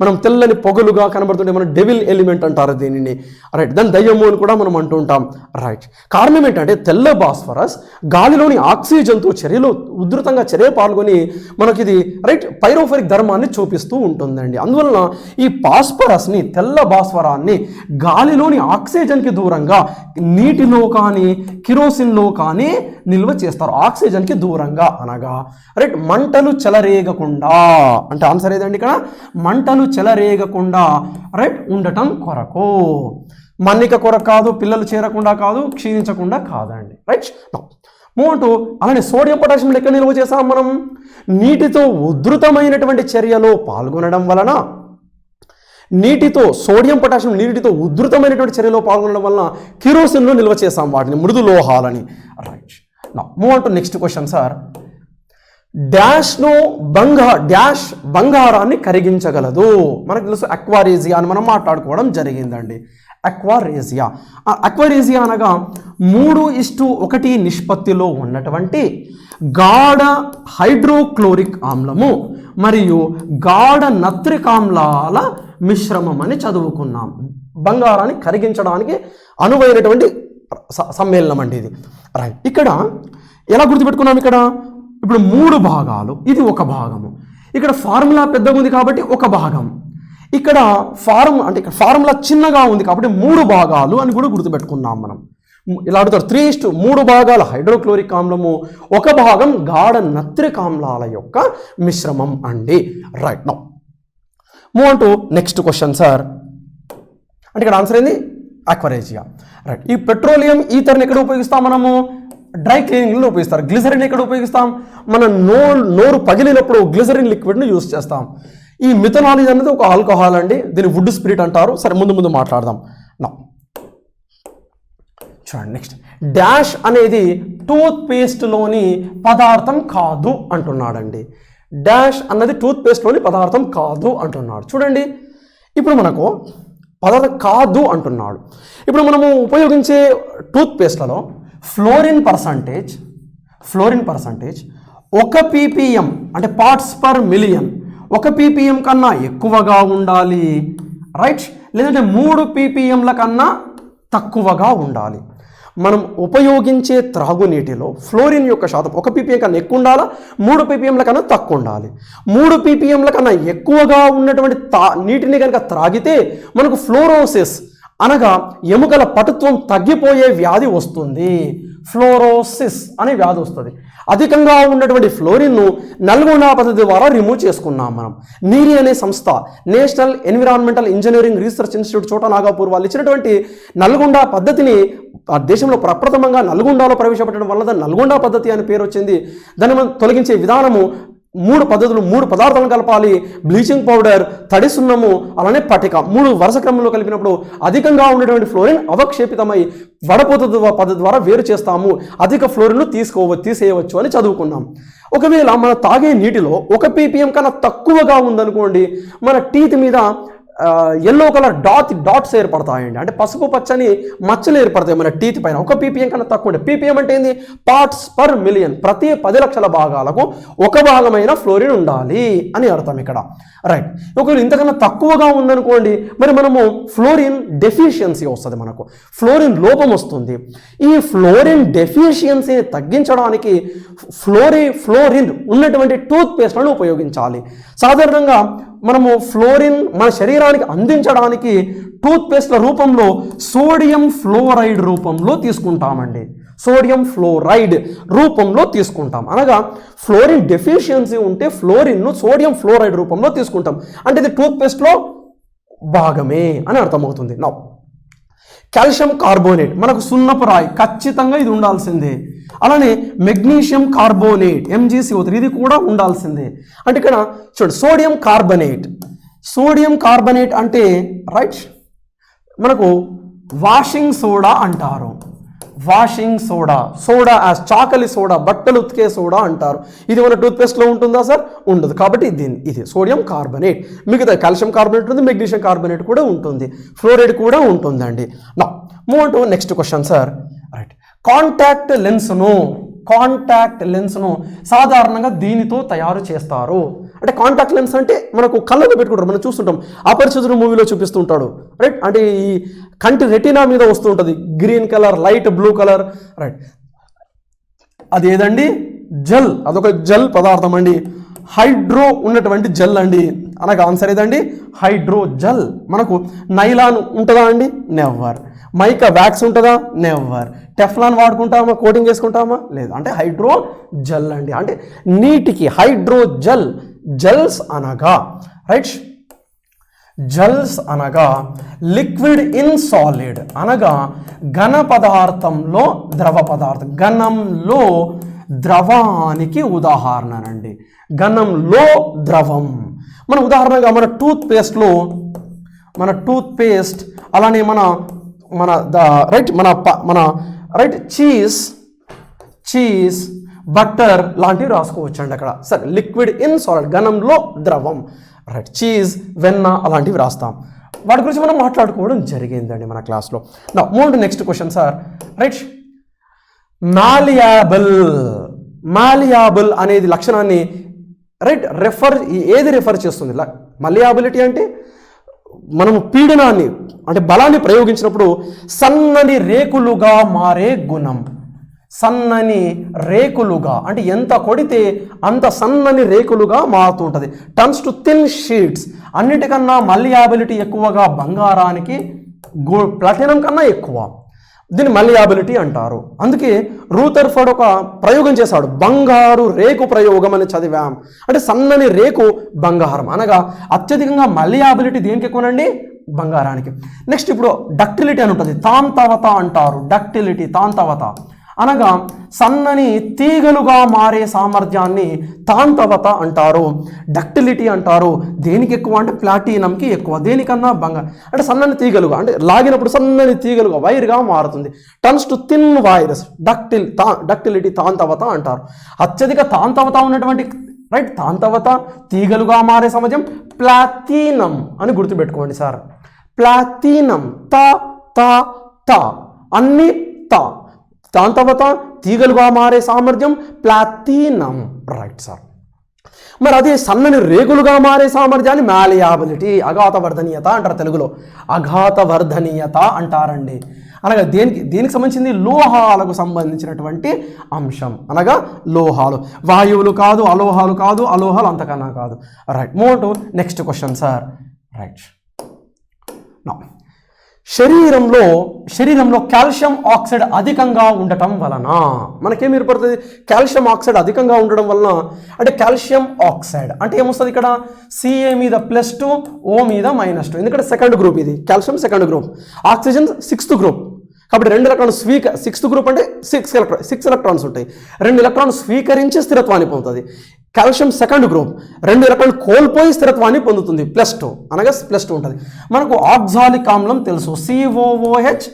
Speaker 1: మనం తెల్లని పొగలుగా కనబడుతుంటే మనం డెవిల్ ఎలిమెంట్ అంటారు దీనిని. రైట్, దాని దయ్యము అని కూడా మనం అంటూ ఉంటాం. రైట్, కారణం ఏంటంటే తెల్ల భాస్వరస్ గాలిలోని ఆక్సిజన్తో ఉధృతంగా చర్య పాల్గొని మనకి ఇది రైట్ పైరోఫరిక్ ధర్మాన్ని చూపిస్తూ ఉంటుందండి. అందువలన ఈ పాస్పరస్ని, తెల్ల భాస్వరాన్ని గాలిలోని ఆక్సిజన్కి దూరంగా నీటిలో కానీ కిరోసిన్లో కానీ నిల్వ చేస్తారు. ఆక్సిజన్కి దూరంగా అనగా రైట్ మంటలు చెలరేగకుండా, అంటే ఆన్సర్ ఏదండి ఇక్కడ మంటలు చెలరేగకుండా రైట్ ఉండటం కొరకు, మన్నిక కొరకు కాదు, పిల్లలు చేరకుండా కాదు, క్షీణించకుండా కాదండి. రైట్, మూడు అలానే సోడియం పొటాషియం లెక్క నిల్వ చేసాం మనం. నీటితో ఉధృతమైనటువంటి చర్యలో పాల్గొనడం వలన నీటితో సోడియం పొటాషియం నీటితో ఉధృతమైనటువంటి చర్యలో పాల్గొనడం వలన కిరోసిన్ను నిల్వ చేస్తాం వాటిని మృదు లోహాలని. Right, now move on to next question sir. డాష్ను బంగారాన్ని కరిగించగలదు. మనకు తెలుసు అక్వారేజియా అని మనం మాట్లాడుకోవడం జరిగిందండి. అక్వారేజియా అనగా 3:1 నిష్పత్తిలో ఉన్నటువంటి గాఢ హైడ్రోక్లోరిక్ ఆమ్లము మరియు గాఢ నత్రిక్ ఆమ్లాల మిశ్రమం అని చదువుకున్నాం. బంగారాన్ని కరిగించడానికి అనువైనటువంటి సమ్మేళనం అండి ఇది. రైట్, ఇక్కడ ఎలా గుర్తుపెట్టుకున్నాం? ఇక్కడ ఇప్పుడు 3 భాగాలు, ఇది ఒక భాగము. ఇక్కడ ఫార్ములా పెద్దగా ఉంది కాబట్టి ఒక భాగం, ఇక్కడ ఫార్ములా చిన్నగా ఉంది కాబట్టి 3 భాగాలు అని కూడా గుర్తుపెట్టుకున్నాం మనం. ఇలా అడుగుతారు 3:3 భాగాల హైడ్రోక్లోరిక్ ఆమ్లము, 1 భాగం గాఢ నత్రిక్ ఆమ్లాల యొక్క మిశ్రమం అండి. Right, now move on to next question sir. అంటే ఇక్కడ ఆన్సర్ ఏంది? అక్వారేజియా. రైట్, ఈ పెట్రోలియం ఈథర్ని ఎక్కడ ఉపయోగిస్తాం మనము? డ్రై క్లీనింగ్లో ఉపయోగిస్తారు. గ్లిసరిన్ ఎక్కడ ఉపయోగిస్తాం? మనం నోరు పగిలినప్పుడు గ్లిసరిన్ లిక్విడ్ను యూజ్ చేస్తాం. ఈ మిథనాల్ అనేది ఒక ఆల్కహాల్ అండి, దీన్ని వుడ్ స్పిరిట్ అంటారు. సరే, ముందు మాట్లాడదాం. నా చూడండి నెక్స్ట్, డాష్ అనేది టూత్ పేస్ట్లోని పదార్థం కాదు అంటున్నాడండి. డాష్ అన్నది టూత్ పేస్ట్లోని పదార్థం కాదు అంటున్నాడు. చూడండి, ఇప్పుడు మనకు పదార్థం కాదు అంటున్నాడు. ఇప్పుడు మనము ఉపయోగించే టూత్ పేస్ట్లలో ఫ్లోరిన్ పర్సంటేజ్ 1 ppm అంటే పార్ట్స్ పర్ మిలియన్ 1 ppm కన్నా ఎక్కువగా ఉండాలి. రైట్, లేదంటే 3 ppmల కన్నా తక్కువగా ఉండాలి. మనం ఉపయోగించే త్రాగునీటిలో ఫ్లోరిన్ యొక్క శాతం 1 ppm కన్నా ఎక్కువ ఉండాలా, 3 ppmల కన్నా తక్కువ ఉండాలి. 3 ppmల కన్నా ఎక్కువగా ఉన్నటువంటి నీటిని కనుక త్రాగితే మనకు ఫ్లోరోసిస్ అనగా ఎముకల పటుత్వం తగ్గిపోయే వ్యాధి వస్తుంది. ఫ్లోరోసిస్ అనే వ్యాధి వస్తుంది. అధికంగా ఉన్నటువంటి ఫ్లోరిన్ను నల్గొండ పద్ధతి ద్వారా రిమూవ్ చేసుకున్నాం మనం. నీరి అనే సంస్థ, national environmental engineering research institute చోటా నాగపూర్ వాళ్ళు ఇచ్చినటువంటి నల్గొండ పద్ధతిని దేశంలో ప్రప్రథమంగా నల్గొండలో ప్రవేశపెట్టడం వల్ల దాన్ని నల్గొండ పద్ధతి అని పేరు వచ్చింది. దాన్ని మనం తొలగించే విధానము 3 పద్ధతులు, 3 పదార్థాలను కలపాలి. బ్లీచింగ్ పౌడర్, తడి సున్నము, అలానే పటిక, 3 వరుస క్రమంలో కలిపినప్పుడు అధికంగా ఉన్నటువంటి ఫ్లోరిన్ అవక్షేపితమై వడపోత పద్ధతి ద్వారా వేరు చేస్తాము. అధిక ఫ్లోరిన్ను తీసేయవచ్చు అని చదువుకున్నాం. ఒకవేళ మన తాగే నీటిలో 1 ppm కన్నా తక్కువగా ఉందనుకోండి, మన టీత్ మీద ఎల్లో కలర్ డాట్స్ ఏర్పడతాయండి. అంటే పసుపు పచ్చని మచ్చలు ఏర్పడతాయి మన టీత్ పైన. 1 ppm కన్నా తక్కువ ఉంటే, ppm అంటే ఏంది? Parts per million. ప్రతి 10 లక్షల భాగాలకు 1 భాగమైన ఫ్లోరిన్ ఉండాలి అని అర్థం ఇక్కడ. రైట్, ఒకవేళ ఇంతకన్నా తక్కువగా ఉందనుకోండి, మరి మనము ఫ్లోరిన్ డెఫిషియన్సీ వస్తుంది, మనకు ఫ్లోరిన్ లోపం వస్తుంది. ఈ ఫ్లోరిన్ డెఫిషియన్సీని తగ్గించడానికి ఫ్లోరిన్ ఉన్నటువంటి టూత్ పేస్ట్లను ఉపయోగించాలి. సాధారణంగా మనము ఫ్లోరిన్ మన శరీరానికి అందించడానికి టూత్ పేస్ట్ల రూపంలో సోడియం ఫ్లోరైడ్ రూపంలో తీసుకుంటామండి. సోడియం ఫ్లోరైడ్ రూపంలో తీసుకుంటాం. అనగా ఫ్లోరిన్ డెఫిషియన్సీ ఉంటే ఫ్లోరిన్ను సోడియం ఫ్లోరైడ్ రూపంలో తీసుకుంటాం. అంటే ఇది టూత్ పేస్ట్లో భాగమే అని అర్థమవుతుంది. నా కాల్షియం కార్బోనేట్, మనకు సున్నపు రాయి, ఖచ్చితంగా ఇది ఉండాల్సిందే. అలానే మెగ్నీషియం కార్బోనేట్ MgCO3, ఇది కూడా ఉండాల్సిందే. అంటే ఇక్కడ చూడండి, సోడియం కార్బనేట్ అంటే రైట్, మనకు వాషింగ్ సోడా అంటారు. వాషింగ్ సోడా యాజ్ చాకలి సోడా, బట్టలు ఉతికే సోడా అంటారు. ఇది మన టూత్పేస్ట్లో ఉంటుందా సార్? ఉండదు. కాబట్టి ఇది సోడియం కార్బనేట్. మిగతా కాల్షియం కార్బనేట్ ఉంటుంది, మెగ్నీషియం కార్బనేట్ కూడా ఉంటుంది, ఫ్లోరైడ్ కూడా ఉంటుందండి. నా move to next question sir. Right, contact లెన్స్ను సాధారణంగా దీనితో తయారు చేస్తారు. అంటే కాంటాక్ట్ లెన్స్ అంటే మనకు కళ్ళకు పెట్టుకుంటారు, మనం చూస్తుంటాం. అపరిచితుడు మూవీలో చూపిస్తుంటాడు. రైట్, అంటే ఈ కంటి రెటీనా మీద వస్తూ ఉంటుంది, green colour, light blue colour. Right, అది ఏదండి? జెల్. అదొక జెల్ పదార్థం అండి. హైడ్రో ఉన్నటువంటి జెల్ అండి. అనగా ఆన్సర్ ఏదండి? Hydro gel. మనకు నైలాన్ ఉంటుందా అండి? నెవర్. మైకా వ్యాక్స్ ఉంటుందా? నెవర్. టెఫ్లాన్ వాడుకుంటామా? కోటింగ్ చేసుకుంటామా? లేదు. అంటే హైడ్రో జెల్ అండి. అంటే నీటికి హైడ్రో జెల్స్ అనగా రైట్, జెల్స్ అనగా లిక్విడ్ ఇన్ సాలిడ్, అనగా ఘన పదార్థంలో ద్రవ పదార్థం. ఘనంలో ద్రవానికి ఉదాహరణనండి. ఘనంలో ద్రవం. మన ఉదాహరణగా మన టూత్ పేస్ట్లో మన టూత్ పేస్ట్, అలానే మన మన రైట్ మన రైట్ చీజ్ బటర్ లాంటివి రాసుకోవచ్చు అండి అక్కడ. సరే, లిక్విడ్ ఇన్ సాలిడ్, ఘనంలో ద్రవం, రైట్, చీజ్, వెన్న అలాంటివి రాస్తాం. వాటి గురించి మనం మాట్లాడుకోవడం జరిగిందండి మన క్లాస్లో. నా move to next question sir. Right, malleable అనేది లక్షణాన్ని రైట్ ఏది రెఫర్ చేస్తుంది? మలియాబిలిటీ అంటే మనము పీడనాన్ని అంటే బలాన్ని ప్రయోగించినప్పుడు సన్నని రేకులుగా మారే గుణం. సన్నని రేకులుగా అంటే ఎంత కొడితే అంత సన్నని రేకులుగా మారుతుంటుంది. Turns to thin sheets. అన్నిటికన్నా మలియాబిలిటీ ఎక్కువగా బంగారానికి, ప్లాటినం కన్నా ఎక్కువ. దీన్ని మలియాబిలిటీ అంటారు. అందుకే రూథర్ఫర్డ్ ఒక ప్రయోగం చేశాడు, బంగారు రేకు ప్రయోగం అని చదివాం. అంటే సన్నని రేకు బంగారం అనగా అత్యధికంగా మలియాబిలిటీ దేనికి ఎక్కువనండి? బంగారానికి. నెక్స్ట్ ఇప్పుడు డక్టిలిటీ అని ఉంటుంది, తాంతవత అంటారు. డక్టిలిటీ, తాంతవత అనగా సన్నని తీగలుగా మారే సామర్థ్యాన్ని తాంతవత అంటారు. డక్టిలిటీ అంటారు. దేనికి ఎక్కువ అంటే ప్లాటినంకి ఎక్కువ. దేనికన్నా బంగారం అంటే సన్నని తీగలుగా అంటే లాగినప్పుడు సన్నని తీగలుగా వైర్గా మారుతుంది. Turns to thin wires. Ductility తాంతవత అంటారు. అత్యధిక తాంతవత ఉన్నటువంటి రైట్ తాంతవత తీగలుగా మారే సామర్థ్యం ప్లాటినం అని గుర్తుపెట్టుకోండి సార్. ప్లాటినం, అన్ని తాంతవత తీగలుగా మారే సామర్థ్యం ప్లాటినం, రైట్ సార్. మరి అదే సన్నని రేకులుగా మారే సామర్థ్యాన్ని మాలియాబిలిటీ, అఘాతవర్ధనీయత అంటారు తెలుగులో. అఘాతవర్ధనీయత అంటారండి. అనగా దేనికి సంబంధించింది? లోహాలకు సంబంధించినటువంటి అంశం. అనగా లోహాలు, వాయువులు కాదు, అలోహాలు కాదు, అలోహాలు అంతకన్నా కాదు. Right, move to next question sir. Right, శరీరంలో కాల్షియం ఆక్సైడ్ అధికంగా ఉండటం వలన మనకేం ఏర్పడుతుంది? కాల్షియం ఆక్సైడ్ అధికంగా ఉండడం వలన అంటే కాల్షియం ఆక్సైడ్ అంటే ఏమొస్తుంది ఇక్కడ? Ca మీద +2, O మీద -2. ఎందుకంటే సెకండ్ గ్రూప్ ఇది. Calcium second group, oxygen 6th group. కాబట్టి 2 ఎలక్ట్రాన్ 6th గ్రూప్ అంటే 6 ఎలక్ట్రాన్స్ ఉంటాయి. 2 ఎలక్ట్రాన్ స్వీకరించి స్థిరత్వాన్ని పొందుతుంది. కాల్షియం సెకండ్ గ్రూప్ 2 ఎలక్ట్రాన్ కోల్పోయి స్థిరత్వాన్ని పొందుతుంది. +2 అనగా +2 ఉంటుంది. మనకు ఆక్సాలిక్ ఆమ్లం తెలుసు, COOH,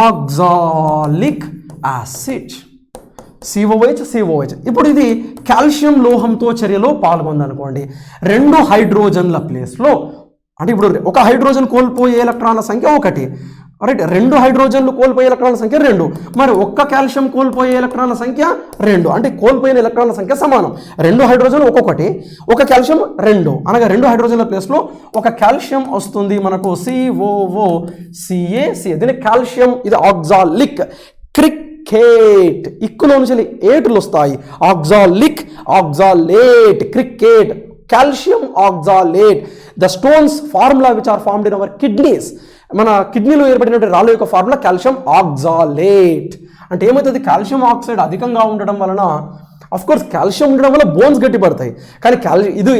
Speaker 1: ఆక్సాలిక్ యాసిడ్, COOH. ఇప్పుడు ఇది కాల్షియం లోహంతో చర్యలో పాల్గొందనుకోండి. 2 హైడ్రోజన్ల ప్లేస్లో అంటే ఇప్పుడు ఒక హైడ్రోజన్ కోల్పోయే ఎలక్ట్రాన్ల సంఖ్య 1, రైట్. 2 హైడ్రోజన్లు కోల్పోయే ఎలక్ట్రాన్ల సంఖ్య 2. మరి ఒక్క కాల్షియం కోల్పోయే ఎలక్ట్రాన్ల సంఖ్య 2. అంటే కోల్పోయిన ఎలక్ట్రాన్ల సంఖ్య సమానం. 2 హైడ్రోజన్లు ఒక్కొక్కటి, ఒక కాల్షియం 2 అనగా 2 హైడ్రోజన్ల ప్లేస్లో ఒక కాల్షియం వస్తుంది మనకు, COOCACA. దీని కాల్షియం, ఇది ఆక్సాలిక్. క్రికెట్, ఇక్కులో నుంచి ఏటులు వస్తాయి. ఆక్సాలిక్, ఆక్సాలేట్, క్రికెట్, calcium oxalate. The stones formula which are formed in our kidneys. మన కిడ్నీలో ఏర్పడినటువంటి రాళ్ళ యొక్క ఫార్ములా కాల్షియం ఆక్సాలేట్. అంటే ఏమవుతుంది? కాల్షియం ఆక్సైడ్ అధికంగా ఉండడం వలన, అఫ్కోర్స్ కాల్షియం ఉండడం వల్ల బోన్స్ గట్టిపడతాయి. కానీ ఇది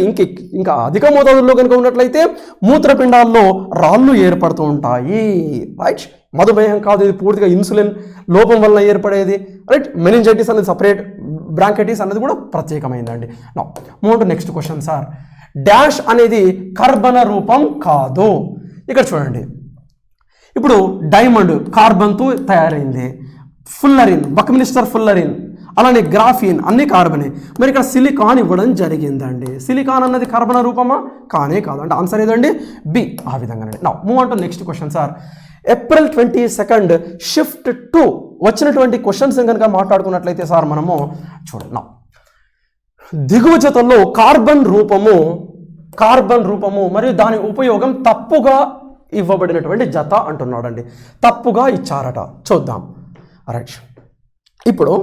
Speaker 1: ఇంకా అధిక మోతాదుల్లో కనుక ఉన్నట్లయితే మూత్రపిండాల్లో రాళ్ళు ఏర్పడుతూ ఉంటాయి. రైట్, మధుమేహం కాదు ఇది, పూర్తిగా ఇన్సులిన్ లోపం వలన ఏర్పడేది. రైట్, మెనింజైటిస్ అనేది సపరేట్, బ్రాంకైటిస్ అనేది కూడా ప్రత్యేకమైందండి. Now move to next question sir. Dash అనేది కర్బన రూపం కాదు. ఇక్కడ చూడండి, ఇప్పుడు డైమండ్ కార్బన్తో తయారైంది. ఫుల్లరిన్, బక్మిలిస్టర్ ఫుల్లరిన్, అలానే గ్రాఫిన్ అన్ని కార్బనే. మరి ఇక్కడ సిలికాన్ ఇవ్వడం జరిగిందండి. సిలికాన్ అన్నది కర్బన రూపమా? కానే కాదు. అంటే ఆన్సర్ ఏదండి? బి. ఆ విధంగానండి. Now move on to next question sir. April 22 shift 2 వచ్చినటువంటి క్వశ్చన్స్ కనుక మాట్లాడుకున్నట్లయితే సార్ మనము చూడండి. దిగువ జతల్లో కార్బన్ రూపము మరియు దాని ఉపయోగం తప్పుగా ఇవ్వబడినటువంటి జత అంటున్నాడండి. తప్పుగా ఇచ్చారట, చూద్దాం. రైట్, ఇప్పుడు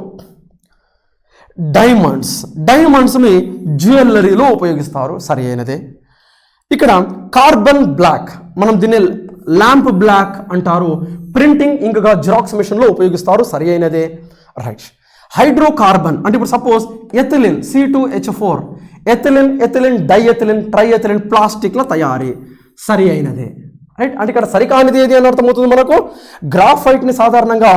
Speaker 1: డైమండ్స్ని జ్యువెలరీలో ఉపయోగిస్తారు, సరి అయినదే. ఇక్కడ కార్బన్ బ్లాక్, మనం దీన్ని ల్యాంప్ బ్లాక్ అంటారు. ప్రింటింగ్ ఇంకగా జిరాక్స్ మిషన్లో ఉపయోగిస్తారు, సరి అయినదే. రైట్, హైడ్రోకార్బన్ అంటే ఇప్పుడు suppose ethylene C2H4, ethylene diethylene ట్రైఎథిలిన్ ప్లాస్టిక్ల తయారీ, సరి అయినదే. రైట్, అంటే ఇక్కడ సరికానిది ఏది అని అర్థమవుతుంది మనకు. గ్రాఫైట్ని సాధారణంగా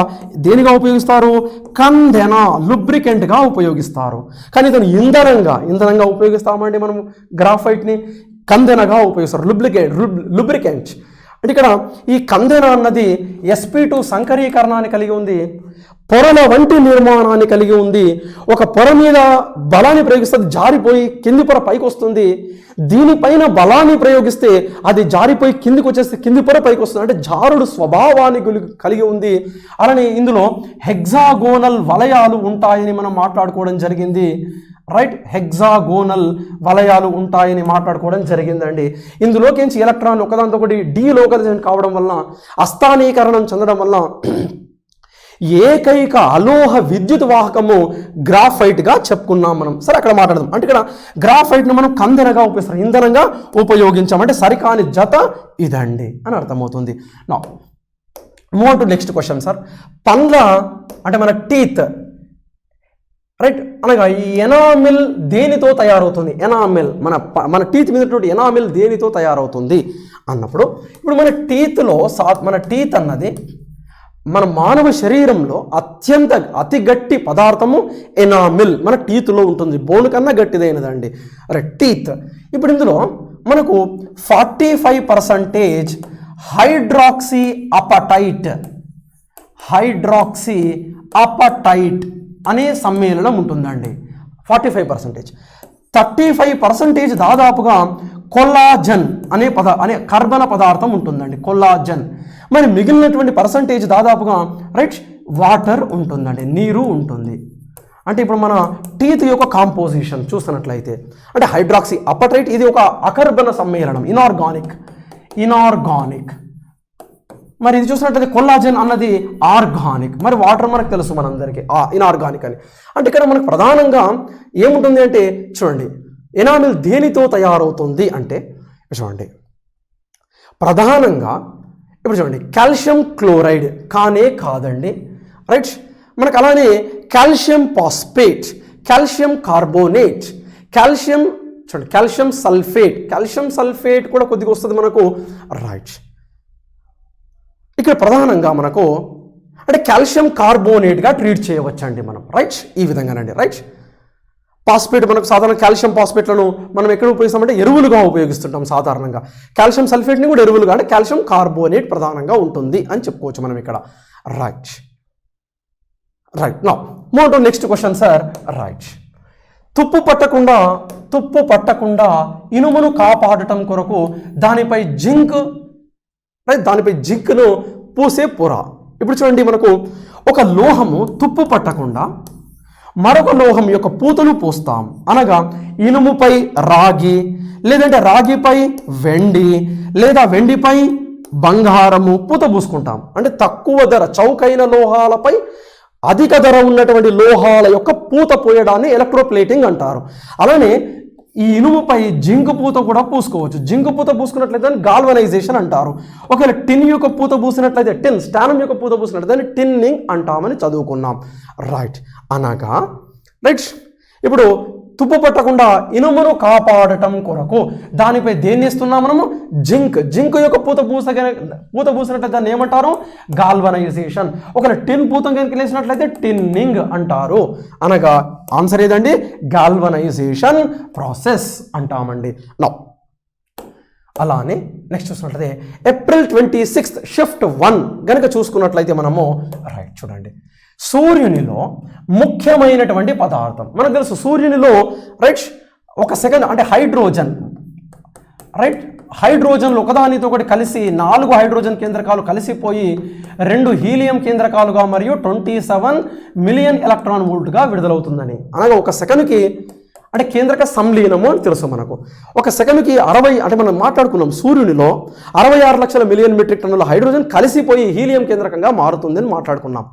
Speaker 1: దేనిగా ఉపయోగిస్తారు? కందెన, లుబ్రికెంట్గా ఉపయోగిస్తారు. కానీ ఇతను ఇంధనంగా ఉపయోగిస్తామండి మనం గ్రాఫైట్ని. కందెనగా ఉపయోగిస్తారు. లూబ్రికెంట్ అంటే ఇక్కడ ఈ కందెన అన్నది sp2 సంకరీకరణాన్ని కలిగి ఉంది, పొరల వంటి నిర్మాణాన్ని కలిగి ఉంది. ఒక పొర మీద బలాన్ని ప్రయోగిస్తే జారిపోయి కింది పొర పైకి వస్తుంది, దీనిపైన బలాన్ని ప్రయోగిస్తే అది జారిపోయి కిందికి వచ్చేస్తే కింది పొర పైకి వస్తుంది. అంటే జారుడు స్వభావాన్ని కలిగి ఉంది. అలానే ఇందులో హెగ్జాగోనల్ వలయాలు ఉంటాయని మనం మాట్లాడుకోవడం జరిగింది. రైట్, హెగ్జాగోనల్ వలయాలు ఉంటాయని మాట్లాడుకోవడం జరిగిందండి. ఇందులోకించి ఎలక్ట్రాన్లు ఒకదాంతో ఒకటి డీలోకలైజేషన్ కావడం వల్ల, అస్థానీకరణం చెందడం వల్ల ఏకైక అలోహ విద్యుత్ వాహకము గ్రాఫైట్గా చెప్పుకున్నాం మనం. సరే, అక్కడ మాట్లాడదాం. అంటే ఇక్కడ గ్రాఫైట్ను మనం కందెనగా ఉపయోగిస్తాం, ఇంధనంగా ఉపయోగించామంటే సరికాని జత ఇదండి అని అర్థమవుతుంది. నా move to next question sir. పండ్ల అంటే మన టీత్, రైట్, అనగా ఈ ఎనామిల్ దేనితో తయారవుతుంది? ఎనామిల్ మన టీత్ మీద ఎనామిల్ దేనితో తయారవుతుంది అన్నప్పుడు, ఇప్పుడు మన టీత్లో మన టీత్ అన్నది మన మానవ శరీరంలో అతి గట్టి పదార్థము ఎనామిల్ మన టీత్లో ఉంటుంది. బోన్ కన్నా గట్టిదైనదండి టీత్. ఇప్పుడు ఇందులో మనకు 45% హైడ్రాక్సీ అపటైట్ అనే సమ్మేళనం ఉంటుందండి. 45%. 35% దాదాపుగా కొల్లాజన్ అనే కర్బన పదార్థం ఉంటుందండి, కొల్లాజన్. మరి మిగిలినటువంటి పర్సంటేజ్ దాదాపుగా రైట్ వాటర్ ఉంటుందండి, నీరు ఉంటుంది. అంటే ఇప్పుడు మన టీత్ యొక్క కాంపోజిషన్ చూస్తున్నట్లయితే అంటే హైడ్రాక్సీ అపటైట్ ఇది ఒక అకర్బన సమ్మేళనం, ఇనార్గానిక్. మరి ఇది చూసినట్లయితే కొల్లాజన్ అన్నది ఆర్గానిక్. మరి వాటర్ మనకు తెలుసు మనందరికీ ఇనార్గానిక్ అని. అంటే ఇక్కడ మనకు ప్రధానంగా ఏముంటుంది అంటే చూడండి, ఎనామిల్ దేనితో తయారవుతుంది అంటే చూడండి, ప్రధానంగా ఇప్పుడు చూడండి కాల్షియం క్లోరైడ్ కాదండి, రైట్. మనకు అలానే calcium phosphate, calcium carbonate, calcium sulphate కూడా కొద్దిగా వస్తుంది మనకు, రైట్. ఇక్కడ ప్రధానంగా మనకు అంటే కాల్షియం కార్బోనేట్గా ట్రీట్ చేయవచ్చండి మనం, రైట్. ఈ విధంగానండి, రైట్. ఫాస్ఫేట్ మనకు సాధారణ కాల్షియం ఫాస్ఫేట్లను మనం ఎక్కడ ఉపయోగిస్తామంటే ఎరువులుగా ఉపయోగిస్తుంటాం సాధారణంగా. కాల్షియం సల్ఫేట్ని కూడా ఎరువులుగా అంటే కాల్షియం కార్బోనేట్ ప్రధానంగా ఉంటుంది అని చెప్పుకోవచ్చు మనం ఇక్కడ, right. Now move to next question sir, right. తుప్పు పట్టకుండా ఇనుమును కాపాడటం కొరకు దానిపై జింక్ను పూసే పొర. ఇప్పుడు చూడండి, మనకు ఒక లోహము తుప్పు పట్టకుండా మరొక లోహం యొక్క పూతను పూస్తాం. అనగా ఇనుముపై రాగి, లేదంటే రాగిపై వెండి, లేదా వెండిపై బంగారము పూత పూసుకుంటాం. అంటే తక్కువ ధర చౌకైన లోహాలపై అధిక ధర ఉన్నటువంటి లోహాల యొక్క పూత పోయడాన్ని ఎలక్ట్రోప్లేటింగ్ అంటారు. అలానే ఈ ఇనుముపై జింక్ పూత కూడా పూసుకోవచ్చు. జింక్ పూత పూసుకున్నట్లయితే గాల్వనైజేషన్ అంటారు. ఒకవేళ టిన్ యొక్క పూత పూసినట్లయితే స్టానం యొక్క పూత పూసినట్లయితే టిన్నింగ్ అంటామని చదువుకున్నాం, రైట్. అనగా రైట్, ఇప్పుడు తుప్పు పట్టకుండా ఇనుమును కాపాడటం కొరకు దానిపై దేన్ని ఇస్తున్నాం మనము? జింక్ యొక్క పూత పూసినట్లయితే దాన్ని ఏమంటారు? గాల్వనైజేషన్. ఒకవేళ టిన్ పూత కనుక వేసినట్లయితే టిన్నింగ్ అంటారు. అనగా ఆన్సర్ ఏదండి? గాల్వనైజేషన్ ప్రాసెస్ అంటామండి. నౌ అలానే నెక్స్ట్ చూసినట్లయితే ఏప్రిల్ 26 షిఫ్ట్ 1 కనుక చూసుకున్నట్లయితే మనము, రైట్, చూడండి, సూర్యునిలో ముఖ్యమైనటువంటి పదార్థం మనకు తెలుసు. సూర్యునిలో రైట్ ఒక సెకండ్ అంటే హైడ్రోజన్లు ఒకదానితో ఒకటి కలిసి 4 హైడ్రోజన్ కేంద్రకాలు కలిసిపోయి 2 హీలియం కేంద్రకాలుగా మరియు 27 మిలియన్ ఎలక్ట్రాన్ వోల్ట్గా విడుదలవుతుందని. అనగా ఒక సెకండ్కి అంటే కేంద్రక సంలీనము అని తెలుసు మనకు. ఒక సెకండ్కి 60 అంటే మనం మాట్లాడుకున్నాం సూర్యునిలో 66 లక్షల మిలియన్ మెట్రిక్ టన్నుల హైడ్రోజన్ కలిసిపోయి హీలియం కేంద్రకంగా మారుతుందని మాట్లాడుకున్నాం.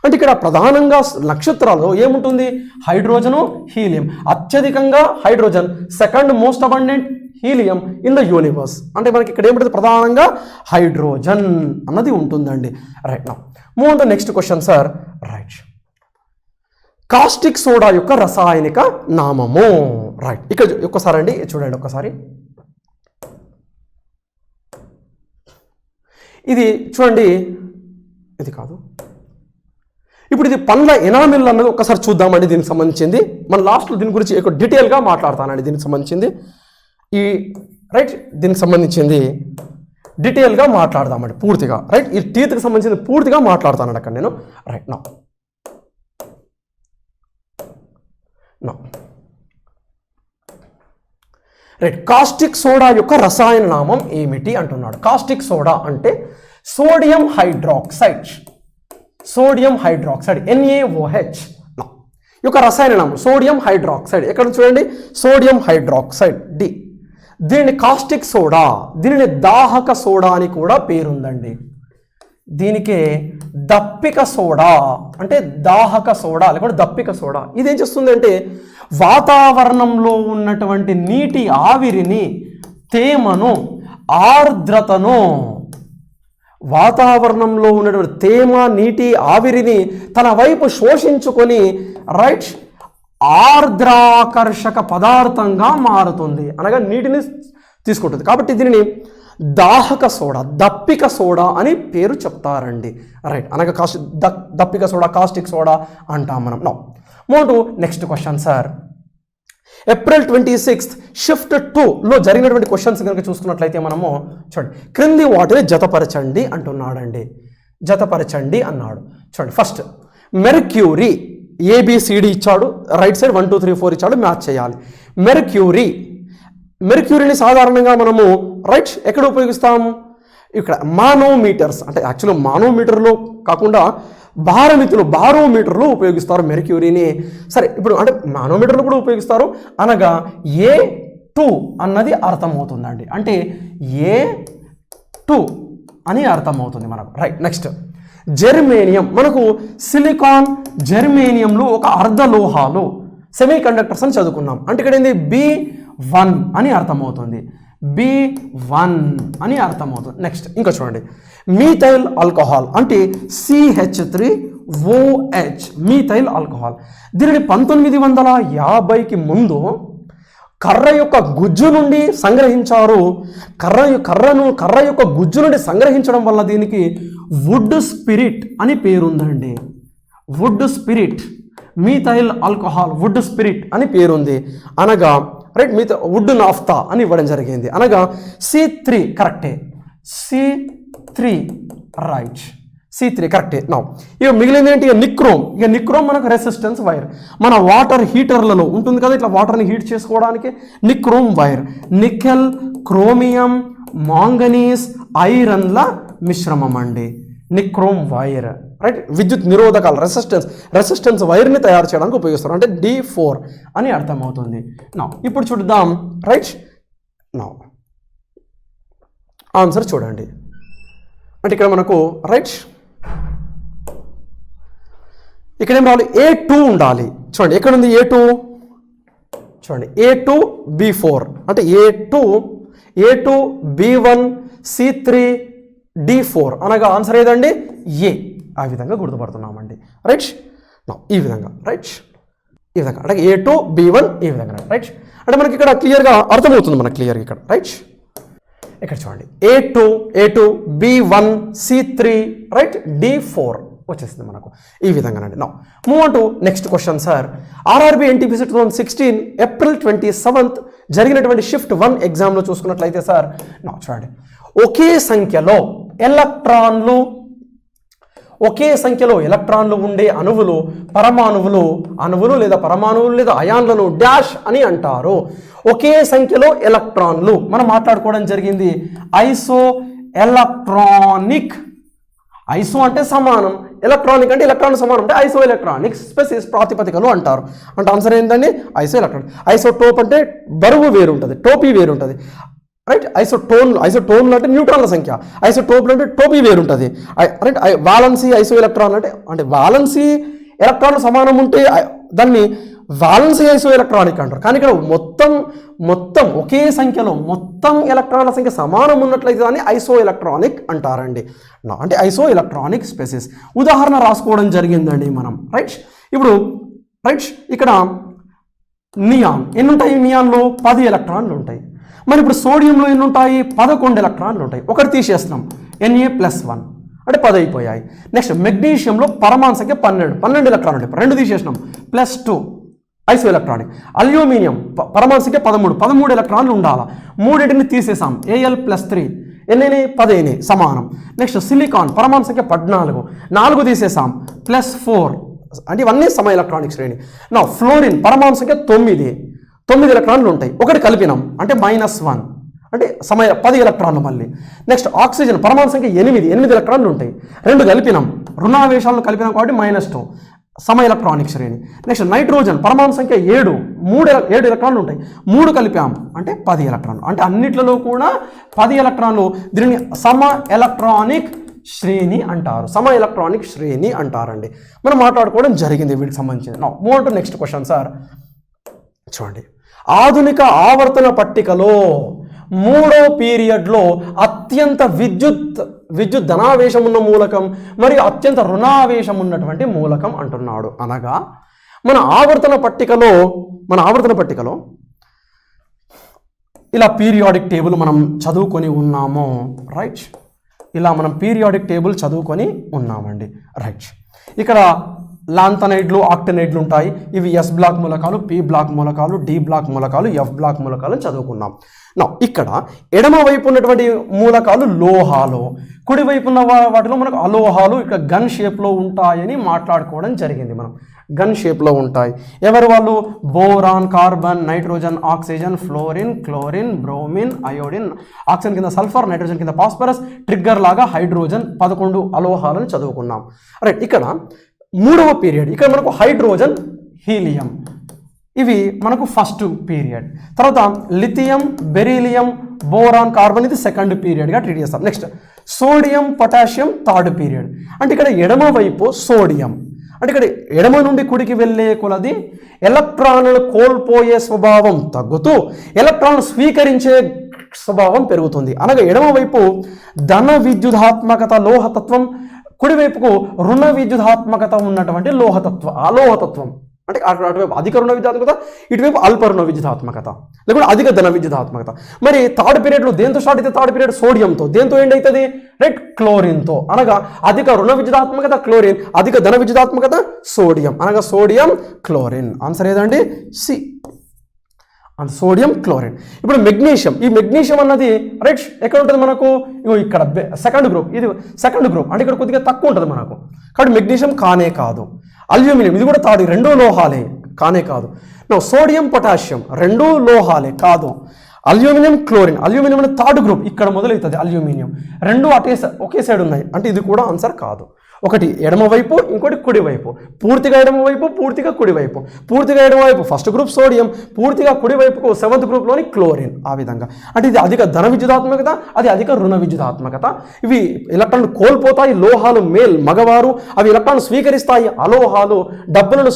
Speaker 1: అంటే ఇక్కడ ప్రధానంగా నక్షత్రాల్లో ఏముంటుంది? Hydrogen, helium. అత్యధికంగా hydrogen, second most abundant helium in the universe. అంటే మనకి ఇక్కడ ఏమిటంటే ప్రధానంగా హైడ్రోజన్ అన్నది ఉంటుందండి, రైట్. నా move on to next question sir, right. Caustic soda యొక్క రసాయనిక నామము, రైట్. ఇక్కడ ఒక్కసారి అండి చూడండి, ఒక్కసారి ఇది చూడండి, ఇది కాదు. ఇప్పుడు ఇది పండ్ల ఎనామిల్ అన్నది ఒక్కసారి చూద్దామండి. దీనికి సంబంధించింది మన లాస్ట్లో దీని గురించి ఎక్కువ డీటెయిల్గా మాట్లాడతానండి. దీనికి సంబంధించింది ఈ రైట్ దీనికి సంబంధించింది డీటెయిల్గా మాట్లాడదామండి పూర్తిగా. రైట్ ఈ టీత్కి సంబంధించింది పూర్తిగా మాట్లాడతానండి అక్కడ నేను. రైట్ నా రైట్ కాస్టిక్ సోడా యొక్క రసాయన నామం ఏమిటి అంటున్నాడు. కాస్టిక్ సోడా అంటే sodium hydroxide, sodium hydroxide NaOH యొక్క రసాయన నామం సోడియం హైడ్రాక్సైడ్. ఎక్కడ చూడండి సోడియం హైడ్రాక్సైడ్ డి. దీనిని కాస్టిక్ సోడా, దీనిని దాహక సోడా అని కూడా పేరుందండి. దీనికే దప్పిక సోడా అంటే దాహక సోడా లేకపోతే దప్పిక సోడా. ఇదేం చేస్తుంది అంటే వాతావరణంలో ఉన్నటువంటి నీటి ఆవిరిని, తేమను, ఆర్ద్రతను, వాతావరణంలో ఉన్నటువంటి తేమ నీటి ఆవిరిని తన వైపు శోషించుకొని రైట్ ఆర్ద్రాకర్షక పదార్థంగా మారుతుంది, అనగా నీటిని తీసుకుంటుంది. కాబట్టి దీనిని దాహక సోడా, దప్పిక సోడా అని పేరు చెప్తారండి. రైట్ అనగా దప్పిక సోడా, కాస్టిక్ సోడా అంటాం మనం. Now move to next question sir. April 26th shift 2లో జరిగినటువంటి క్వశ్చన్స్ కనుక చూసుకున్నట్లయితే మనము చూడండి, క్రింది వాటిని జతపరచండి అంటున్నాడండి. జతపరచండి అన్నాడు. చూడండి ఫస్ట్ మెర్క్యూరీ ABCD ఇచ్చాడు, రైట్ సైడ్ 1 2 3 4 ఇచ్చాడు, మ్యాచ్ చేయాలి. మెర్క్యూరీని సాధారణంగా మనము రైట్ ఎక్కడ ఉపయోగిస్తాము? ఇక్కడ మానోమీటర్స్ అంటే యాక్చువల్గా మానోమీటర్లో కాకుండా బారోమీటర్లో ఉపయోగిస్తారు మెర్క్యూరీని. సరే ఇప్పుడు అంటే మానోమీటర్లు కూడా ఉపయోగిస్తారు, అనగా A2 అన్నది అర్థమవుతుందండి. అంటే A2 అని అర్థమవుతుంది మనకు. రైట్ నెక్స్ట్ జెర్మేనియం, మనకు సిలికాన్ జెర్మేనియంలో ఒక అర్ధలోహాలు సెమీ కండక్టర్స్ అని చదువుకున్నాం. అంటే ఇక్కడ ఏంది B1 అని అర్థమవుతుంది, B1 అని అర్థమవుతుంది. నెక్స్ట్ ఇంకా చూడండి మీథైల్ ఆల్కహాల్ అంటే CH3OH మీథైల్ ఆల్కహాల్. దీనిని 1950కి ముందు కర్ర యొక్క గుజ్జు నుండి సంగ్రహించారు. కర్ర యొక్క గుజ్జు నుండి సంగ్రహించడం వల్ల దీనికి వుడ్ స్పిరిట్ అని పేరుందండి. Wood spirit, methyl alcohol wood spirit అని పేరుంది. అనగా రైట్ మీతో వుడ్ నాఫ్తా అని ఇవ్వడం జరిగింది. అనగా C3 కరెక్టే, C3 రైట్, C3 కరెక్టే. నౌ ఇక మిగిలింది ఏంటి? నిక్రోమ్. ఇక నిక్రోమ్ మనకు రెసిస్టెన్స్ వైర్, మన వాటర్ హీటర్లలో ఉంటుంది కదా ఇట్లా వాటర్ని హీట్ చేసుకోవడానికి nichrome wire. Nickel, chromium, manganese, ఐరన్ల మిశ్రమం అండి నిక్రోమ్ వైర్. రైట్ విద్యుత్ నిరోధకాలు రెసిస్టెన్స్ వైర్ని తయారు చేయడానికి ఉపయోగిస్తారు. అంటే D4 అని అర్థమవుతుంది. నా ఇప్పుడు చూద్దాం. రైట్ నా ఆన్సర్ చూడండి. అంటే ఇక్కడ మనకు రైట్ ఇక్కడ ఏం రావాలి? A2 ఉండాలి. చూడండి ఎక్కడ ఉంది A2? చూడండి A2 B4 అంటే A2 B1 C3 D4 అనగా ఆన్సర్ ఏదండి? ఏ. ఆ విధంగా గుర్తుపడుతున్నామండి. రైట్ ఈ విధంగా రైట్ ఈ విధంగా అంటే A2 B1 ఈ విధంగా రైట్. అంటే మనకి ఇక్కడ క్లియర్గా అర్థమవుతుంది మనకు క్లియర్గా ఇక్కడ రైట్. ఇక్కడ చూడండి A2 B1 C3 right D4 వచ్చేసింది మనకు ఈ విధంగానండి. Now move on to next question sir. RRB NTPC 2016 April 27th జరిగినటువంటి షిఫ్ట్ 1 ఎగ్జామ్లో చూసుకున్నట్లయితే సార్ నా చూడండి ఒకే సంఖ్యలో ఎలక్ట్రాన్లు ఉండే అణువులు లేదా పరమాణువులు లేదా అయాన్లను డాష్ అని అంటారు. ఒకే సంఖ్యలో ఎలక్ట్రాన్లు మనం మాట్లాడుకోవడం జరిగింది. ఐసో ఎలక్ట్రానిక్, ఐసో అంటే సమానం, ఎలక్ట్రానిక్ అంటే ఎలక్ట్రాన్ సమానం అంటే ఐసో ఎలక్ట్రానిక్ స్పెసిస్ ప్రాతిపదికలు అంటారు. అంటే ఆన్సర్ ఏంటండి? ఐసో ఎలక్ట్రానిక్. ఐసోటోప్ అంటే బరువు వేరుంటుంది, టోపీ వేరుంటుంది. రైట్ ఐసోటోన్లు అంటే న్యూట్రాన్ల సంఖ్య, ఐసోటోప్లు అంటే టోపీ వేరుంటుంది. రైట్ వాలెన్సీ ఐసో ఎలక్ట్రాన్ అంటే వాలెన్సీ ఎలక్ట్రాన్లు సమానం ఉంటే దాన్ని వాలెన్సీ ఐసో ఎలక్ట్రానిక్ అంటారు. కానీ ఇక్కడ మొత్తం ఒకే సంఖ్యలో మొత్తం ఎలక్ట్రాన్ల సంఖ్య సమానం ఉన్నట్లయితే దాన్ని ఐసో ఎలక్ట్రానిక్ అంటారండి. అంటే ఐసో ఎలక్ట్రానిక్ స్పెసిస్. ఉదాహరణ రాసుకోవడం జరిగిందండి మనం. రైట్ ఇప్పుడు రైట్ ఇక్కడ నియాన్ ఎన్ని ఉంటాయి? నియాన్లో 10 ఎలక్ట్రాన్లు ఉంటాయి. మరి ఇప్పుడు సోడియంలో ఎన్ని ఉంటాయి? 11 ఎలక్ట్రాన్లు ఉంటాయి. ఒకటి తీసేస్తున్నాం, Na+1 అంటే 10 అయిపోయాయి. నెక్స్ట్ మెగ్నీషియంలో పరమాణు సంఖ్య 12 ఎలక్ట్రాన్లు ఉంటాయి. 2 తీసేసినాం, +2 ఐసో ఎలక్ట్రానిక్. అల్యూమినియం పరమాణు సంఖ్య 13 ఎలక్ట్రాన్లు ఉండాలి. మూడింటిని తీసేసాం, Al+3 ఎన్ని 10 సమానం. నెక్స్ట్ సిలికాన్ పరమాణు సంఖ్య 14 తీసేసాం +4 అంటే ఇవన్నీ సమ ఎలక్ట్రానిక్ శ్రేణి. నా ఫ్లోరిన్ పరమాణు సంఖ్య 9 ఎలక్ట్రాన్లు ఉంటాయి, ఒకటి కలిపినాం అంటే -1 అంటే 10 ఎలక్ట్రాన్లు మళ్ళీ. నెక్స్ట్ ఆక్సిజన్ పరమాణు సంఖ్య 8 ఎలక్ట్రాన్లు ఉంటాయి, 2 కలిపినాం, రుణావేశాలను కలిపినాం కాబట్టి -2 సమ ఎలక్ట్రానిక్ శ్రేణి. నెక్స్ట్ నైట్రోజన్ పరమాణు సంఖ్య 7 ఎలక్ట్రాన్లు ఉంటాయి, 3 కలిపాం అంటే 10 ఎలక్ట్రాన్లు. అంటే అన్నిట్లలో కూడా 10 ఎలక్ట్రాన్లు. దీనిని సమ ఎలక్ట్రానిక్ శ్రేణి అంటారు, సమ ఎలక్ట్రానిక్ శ్రేణి అంటారండి. మనం మాట్లాడుకోవడం జరిగింది వీటికి సంబంధించింది. Now move to next question sir. చూడండి, ఆధునిక ఆవర్తన పట్టికలో 3వ పీరియడ్లో అత్యంత విద్యుత్ ధనావేశం ఉన్న మూలకం మరియు అత్యంత రుణావేశం ఉన్నటువంటి మూలకం అంటున్నాడు. అనగా మన ఆవర్తన పట్టికలో ఇలా పీరియాడిక్ టేబుల్ మనం చదువుకొని ఉన్నాము, రైట్? ఇలా మనం పీరియాడిక్ టేబుల్ చదువుకొని ఉన్నామండి, రైట్? ఇక్కడ లాంథనైడ్లు, ఆక్టనైడ్లు ఉంటాయి. ఇవి ఎస్ బ్లాక్ మూలకాలు, పి బ్లాక్ మూలకాలు, డి బ్లాక్ మూలకాలు, ఎఫ్ బ్లాక్ మూలకాలు చదువుకున్నాం. నా ఇక్కడ ఎడమ వైపు ఉన్నటువంటి మూలకాలు లోహాలు, కుడి వైపు ఉన్న వాటిలో మనకు అలోహాలు ఇక్కడ గన్ షేప్లో ఉంటాయని మాట్లాడుకోవడం జరిగింది. మనం గన్ షేప్లో ఉంటాయి. ఎవరు వాళ్ళు? Boron, carbon, nitrogen, oxygen, fluorine, chlorine, bromine, iodine, oxygen కింద సల్ఫర్, నైట్రోజన్ కింద ఫాస్ఫరస్, ట్రిగ్గర్ లాగా హైడ్రోజన్, 11 అలోహాలను చదువుకున్నాం, రైట్? ఇక్కడ 3వ పీరియడ్ ఇక్కడ మనకు హైడ్రోజన్, హీలియం ఇవి మనకు ఫస్ట్ పీరియడ్. తర్వాత లిథియం, బెరీలియం, బోరాన్, కార్బన్ ఇది సెకండ్ పీరియడ్గా ట్రీట్ చేస్తాం. Next sodium, potassium third period. అంటే ఇక్కడ ఎడమ వైపు సోడియం, అంటే ఇక్కడ ఎడమ నుండి కుడికి వెళ్ళే కొలది ఎలక్ట్రాన్లు కోల్పోయే స్వభావం తగ్గుతూ ఎలక్ట్రాన్లు స్వీకరించే స్వభావం పెరుగుతుంది. అనగా ఎడమ వైపు ధన విద్యుదాత్మకత లోహతత్వం, కుడివైపుకు రుణ విద్యుదాత్మకత ఉన్నటువంటి అలోహతత్వం. అంటే అటువైపు అధిక రుణ విద్యుదాత్మకత, ఇటువైపు అల్ప రుణ విద్యుదాత్మకత, లేకపోతే అధిక ధన విద్యుదాత్మకత. మరి థర్డ్ పీరియడ్లో దేంతో స్టార్ట్ అయితే థర్డ్ పీరియడ్ సోడియంతో, దేంతో ఎండ్ అవుతుంది? రైట్, క్లోరిన్తో. అనగా అధిక రుణ విద్యుదాత్మకత క్లోరిన్, అధిక ధన విద్యుదాత్మకత సోడియం. అనగా సోడియం, క్లోరిన్. ఆన్సర్ ఏదండి? C, sodium, chlorine. ఇప్పుడు మెగ్నీషియం, ఈ మెగ్నీషియం అన్నది రైట్ ఎక్కడ ఉంటుంది మనకు? ఇక్కడ సెకండ్ గ్రూప్, ఇది సెకండ్ గ్రూప్, అంటే ఇక్కడ కొద్దిగా తక్కువ ఉంటుంది మనకు, కాబట్టి మెగ్నీషియం కానే కాదు. అల్యూమినియం ఇది కూడా తాడు, 2 లోహాలే, కానే కాదు. సోడియం, పొటాషియం 2 లోహాలే, కాదు. అల్యూమినియం, క్లోరిన్, అల్యూమినియం అనేది థర్డ్ గ్రూప్, ఇక్కడ మొదలవుతుంది అల్యూమినియం. 2 ఒకే సైడ్ ఉన్నాయి, అంటే ఇది కూడా ఆన్సర్ కాదు. ఒకటి ఎడమవైపు, ఇంకోటి కుడివైపు. పూర్తిగా ఎడమవైపు, పూర్తిగా కుడివైపు. పూర్తిగా ఎడమవైపు ఫస్ట్ గ్రూప్ సోడియం, పూర్తిగా కుడివైపుకు 7th గ్రూప్లోని క్లోరిన్. ఆ విధంగా అంటే ఇది అధిక ధన విద్యుదాత్మకత, అది అధిక రుణ విద్యుదాత్మకత. ఇవి ఎలక్ట్రాన్లు కోల్పోతాయి, లోహాలు మేల్ మగవారు, అవి ఎలక్ట్రాన్లు స్వీకరిస్తాయి, అలోహాలు డబ్బులను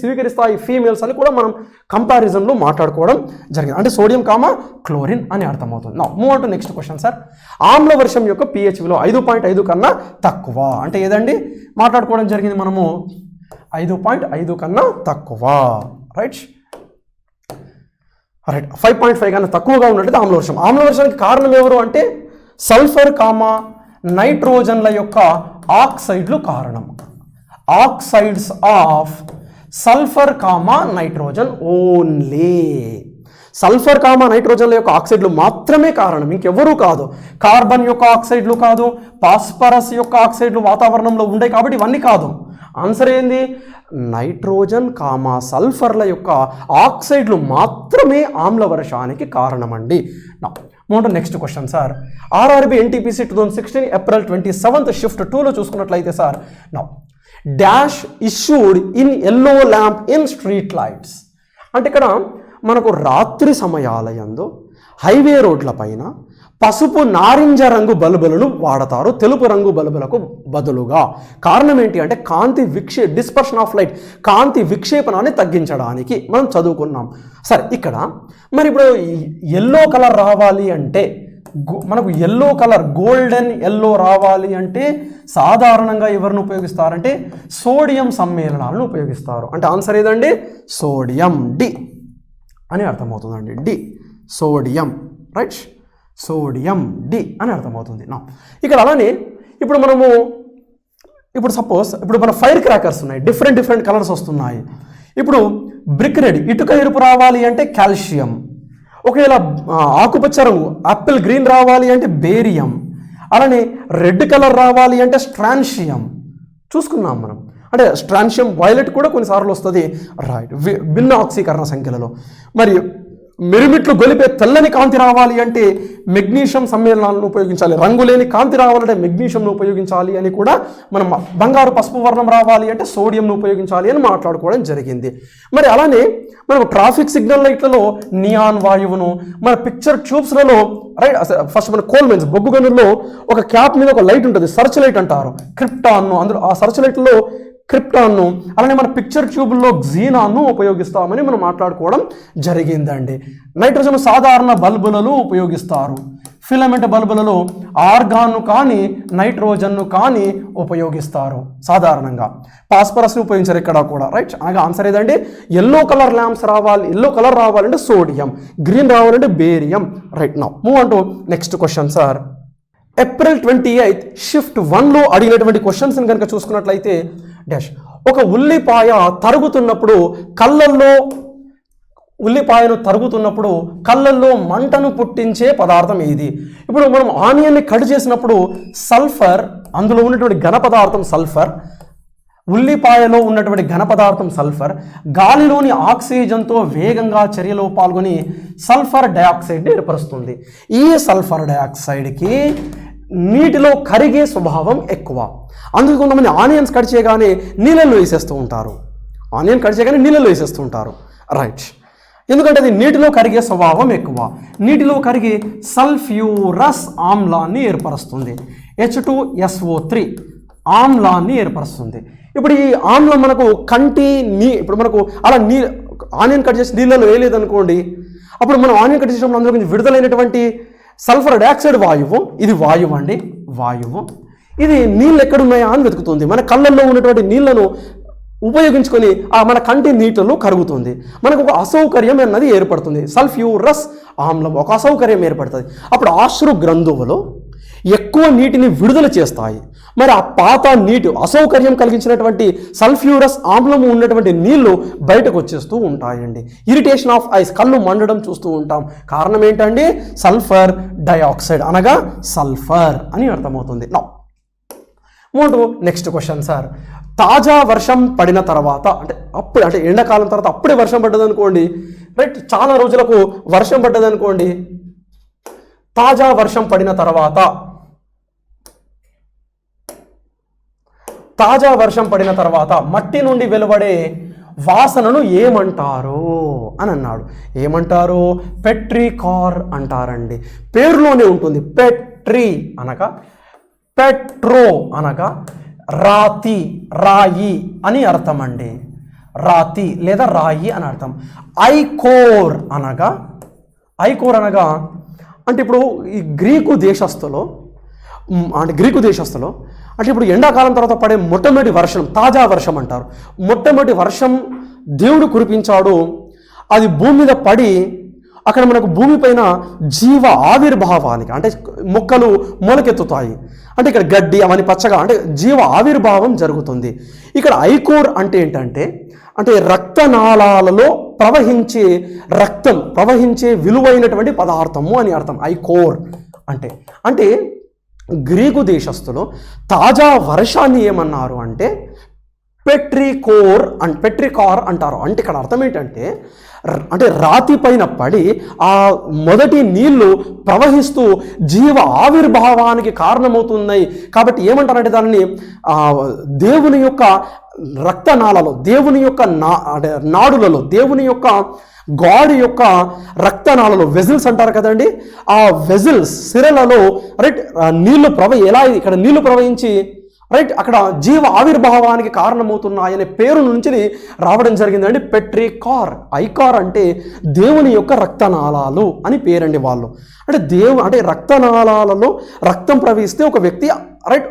Speaker 1: స్వీకరిస్తాయి, ఫీమేల్స్ అని కూడా మనం కంపారిజన్లో మాట్లాడుకోవడం జరిగింది. అంటే సోడియం కామా క్లోరిన్ అని అర్థమవుతుంది. నా move on to next question sir. ఆమ్ల వర్షం యొక్క pH విలువ 5.5 కన్నా తక్కువ. అంటే ఏదండి మాట్లాడుకోవడం జరిగింది మనము? 5.5 కన్నా తక్కువ, రైట్? రైట్, 5.5 కన్నా తక్కువగా ఉన్నట్టు ఆమ్ల వర్షం. ఆమ్ల వర్షానికి కారణం ఎవరు అంటే సల్ఫర్ కామా నైట్రోజన్ల యొక్క ఆక్సైడ్లు కారణం. Oxides of sulphur comma nitrogen only. Sulphur comma నైట్రోజన్ల యొక్క ఆక్సైడ్లు మాత్రమే కారణం, ఇంకెవరూ కాదు. కార్బన్ యొక్క ఆక్సైడ్లు కాదు, ఫాస్ఫరస్ యొక్క ఆక్సైడ్లు వాతావరణంలో ఉండే కాబట్టి ఇవన్నీ కాదు. ఆన్సర్ ఏంది? నైట్రోజన్ కామా సల్ఫర్ల యొక్క ఆక్సైడ్లు మాత్రమే ఆమ్ల వర్షానికి కారణమండి. Move on to next question sir. RRB NTPC 2016 April 27th shift 2లో చూసుకున్నట్లయితే sir, dash issued in yellow lamp in street lights. అంటే ఇక్కడ మనకు రాత్రి సమయాలయందు హైవే రోడ్ల పైన పసుపు నారింజ రంగు బల్బులను వాడతారు తెలుపు రంగు బల్బులకు బదులుగా. కారణం ఏంటి అంటే కాంతి డిస్పర్షన్ ఆఫ్ లైట్, కాంతి విక్షేపణాన్ని తగ్గించడానికి మనం చదువుకున్నాం. సరే, ఇక్కడ మరి ఇప్పుడు ఎల్లో కలర్ రావాలి అంటే, మనకు ఎల్లో కలర్ గోల్డెన్ ఎల్లో రావాలి అంటే సాధారణంగా ఎవరిని ఉపయోగిస్తారంటే సోడియం సమ్మేళనాలను ఉపయోగిస్తారు. అంటే ఆన్సర్ ఏదండి? సోడియం, డి అని అర్థమవుతుందండి. D, sodium, right? Sodium, D అని అర్థమవుతుంది. నా ఇక్కడ అలానే ఇప్పుడు సపోజ్ ఇప్పుడు మన ఫైర్ క్రాకర్స్ ఉన్నాయి, డిఫరెంట్ కలర్స్ వస్తున్నాయి. ఇప్పుడు బ్రిక్ రెడ్ ఇటుక ఎరుపు రావాలి అంటే కాల్షియం. ఒకవేళ ఆకుపచ్చ రంగు యాపిల్ గ్రీన్ రావాలి అంటే బేరియం. అలానే రెడ్ కలర్ రావాలి అంటే స్ట్రాన్షియం. చూసుకున్నాం మనం. అంటే స్ట్రాన్షియం వైలెట్ కూడా కొన్నిసార్లు వస్తుంది, రైట్, భిన్న ఆక్సీకరణ సంఖ్యలలో. మరి మిరుమిట్లు గొలిపే తెల్లని కాంతి రావాలి అంటే మెగ్నీషియం సమ్మేళనాలను ఉపయోగించాలి. రంగులేని కాంతి రావాలంటే మెగ్నీషియంను ఉపయోగించాలి అని కూడా మనం. బంగారు పసుపు వర్ణం రావాలి అంటే సోడియంను ఉపయోగించాలి అని మాట్లాడుకోవడం జరిగింది. మరి అలానే మనం ట్రాఫిక్ సిగ్నల్ లైట్లలో నియాన్ వాయువును, మన పిక్చర్ ట్యూబ్స్లలో, రైట్, ఫస్ట్ మన కోల్ మైన్స్ బొగ్గు గనుల్లో ఒక క్యాప్ మీద ఒక లైట్ ఉంటుంది, సర్చ్ లైట్ అంటారు, క్రిప్టాన్ను. అందులో ఆ సర్చ్ లైట్లో క్రిప్టాన్ను, అలానే మన పిక్చర్ ట్యూబ్లో క్సీనాన్ను ఉపయోగిస్తామని మనం మాట్లాడుకోవడం జరిగిందండి. నైట్రోజన్ సాధారణ బల్బులలో ఉపయోగిస్తారు. ఫిలమెంట్ బల్బులలో ఆర్గాన్ను కానీ నైట్రోజన్ను కానీ ఉపయోగిస్తారు సాధారణంగా. ఫాస్ఫరస్ని ఉపయోగించారు ఇక్కడ కూడా, రైట్. అనగా ఆన్సర్ ఏదండి, ఎల్లో కలర్ ల్యాంప్స్ రావాలి, ఎల్లో కలర్ రావాలంటే సోడియం, గ్రీన్ రావాలంటే barium, right. Now move on to next question sir. April 28 shift 1లో అడిగినటువంటి క్వశ్చన్స్ని కనుక చూసుకున్నట్లయితే డాష్, ఒక ఉల్లిపాయ తరుగుతున్నప్పుడు ఉల్లిపాయను తరుగుతున్నప్పుడు కళ్ళల్లో మంటను పుట్టించే పదార్థం ఏది? ఇప్పుడు మనం ఆనియన్ని కట్ చేసినప్పుడు సల్ఫర్, అందులో ఉన్నటువంటి ఘన పదార్థం సల్ఫర్, ఉల్లిపాయలో ఉన్నటువంటి ఘన పదార్థం సల్ఫర్ గాలిలోని ఆక్సిజన్తో వేగంగా చర్యలో పాల్గొని సల్ఫర్ డయాక్సైడ్ని ఏర్పరుస్తుంది. ఈ సల్ఫర్ డయాక్సైడ్కి నీటిలో కరిగే స్వభావం ఎక్కువ. అందుకు కొంతమంది ఆనియన్స్ కట్ చేయగానే నీళ్ళల్లో వేసేస్తూ ఉంటారు. ఆనియన్ కట్ చేయగానే నీళ్ళల్లో వేసేస్తూ ఉంటారు, రైట్. ఎందుకంటే అది నీటిలో కరిగే స్వభావం ఎక్కువ. నీటిలో కరిగే సల్ఫ్యూరస్ ఆమ్లాన్ని ఏర్పరుస్తుంది. H2SO3 ఆమ్లాన్ని ఏర్పరుస్తుంది. ఇప్పుడు ఈ ఆమ్లం మనకు ఇప్పుడు మనకు అలా ఆనియన్ కట్ చేసి నీళ్ళలో వేయలేదనుకోండి, అప్పుడు మనం ఆనియన్ కట్ చేసినప్పుడు అందులో నుంచి విడుదలైనటువంటి సల్ఫర్ డయాక్సైడ్ వాయువు, ఇది వాయువు అండి, వాయువు. ఇది నీళ్ళు ఎక్కడున్నాయా అని వెతుకుతుంది. మన కళ్ళల్లో ఉన్నటువంటి నీళ్లను ఉపయోగించుకొని మన కంటి నీటిలో కరుగుతుంది. మనకు ఒక అసౌకర్యం అన్నది ఏర్పడుతుంది. సల్ఫ్యూరస్ ఆమ్లం ఒక అసౌకర్యం ఏర్పడుతుంది. అప్పుడు ఆశ్రు గ్రంథువులు ఎక్కువ నీటిని విడుదల చేస్తాయి. మరి ఆ పాత నీటి అసౌకర్యం కలిగించినటువంటి సల్ఫ్యూరస్ ఆమ్లము ఉన్నటువంటి నీళ్లు బయటకు వచ్చేస్తూ ఉంటాయండి. ఇరిటేషన్ ఆఫ్ ఐస్, కళ్ళు మండడం చూస్తూ ఉంటాం. కారణం ఏంటండి? సల్ఫర్ డయాక్సైడ్, అనగా సల్ఫర్ అని అర్థమవుతుంది. Now move to next question sir. తాజా వర్షం పడిన తర్వాత అంటే ఎండాకాలం తర్వాత అప్పుడే వర్షం పడ్డదనుకోండి, రైట్, చాలా రోజులకు వర్షం పడ్డదనుకోండి, తాజా వర్షం పడిన తర్వాత మట్టి నుండి వెలువడే వాసనను ఏమంటారు అని అన్నాడు. ఏమంటారు? పెట్రికార్ అంటారండి. పేరులోనే ఉంటుంది. పెట్రి అనగా పెట్రో అనగా రాతి, రాయి అని అర్థం అండి. రాతి లేదా రాయి అని అర్థం. ఐకోర్ అనగా అంటే ఇప్పుడు ఈ గ్రీకు దేశస్థులో అంటే ఇప్పుడు ఎండాకాలం తర్వాత పడే మొట్టమొదటి వర్షం తాజా వర్షం అంటారు. మొట్టమొదటి వర్షం దేవుడు కురిపించాడు. అది భూమి మీద పడి అక్కడ మనకు భూమిపైన జీవ ఆవిర్భావానికి అంటే మొక్కలు మొలకెత్తుతాయి. అంటే ఇక్కడ గడ్డి అవన్నీ పచ్చగా అంటే జీవ ఆవిర్భావం జరుగుతుంది. ఇక్కడ ఐకోర్ అంటే ఏంటంటే రక్తనాళాలలో ప్రవహించే విలువైనటువంటి పదార్థము అని అర్థం. ఐకోర్ అంటే గ్రీకు దేశస్థులు తాజా వర్షాన్ని ఏమన్నారు అంటే పెట్రికార్ అంటారు. అంటే ఇక్కడ అర్థం ఏంటంటే రాతి పైన పడి ఆ మొదటి నీళ్లు ప్రవహిస్తూ జీవ ఆవిర్భావానికి కారణమవుతున్నాయి. కాబట్టి ఏమంటారంటే దానిని దేవుని యొక్క రక్తనాళాలలో, దేవుని యొక్క నాడులలో, దేవుని యొక్క గాడ్ యొక్క రక్తనాళాలు, వెజిల్స్ అంటారు కదండి, ఆ వెజిల్స్ సిరలలో రైట్ నీళ్లు ఇక్కడ నీళ్లు ప్రవహించి రైట్ అక్కడ జీవ ఆవిర్భావానికి కారణమవుతున్నాయనే పేరు నుంచి రావడం జరిగిందండి పెట్రికార్. ఐకార్ అంటే దేవుని యొక్క రక్తనాళాలు అని పేరండి. వాళ్ళు అంటే రక్తనాళాలలో రక్తం ప్రవహిస్తే ఒక వ్యక్తి రైట్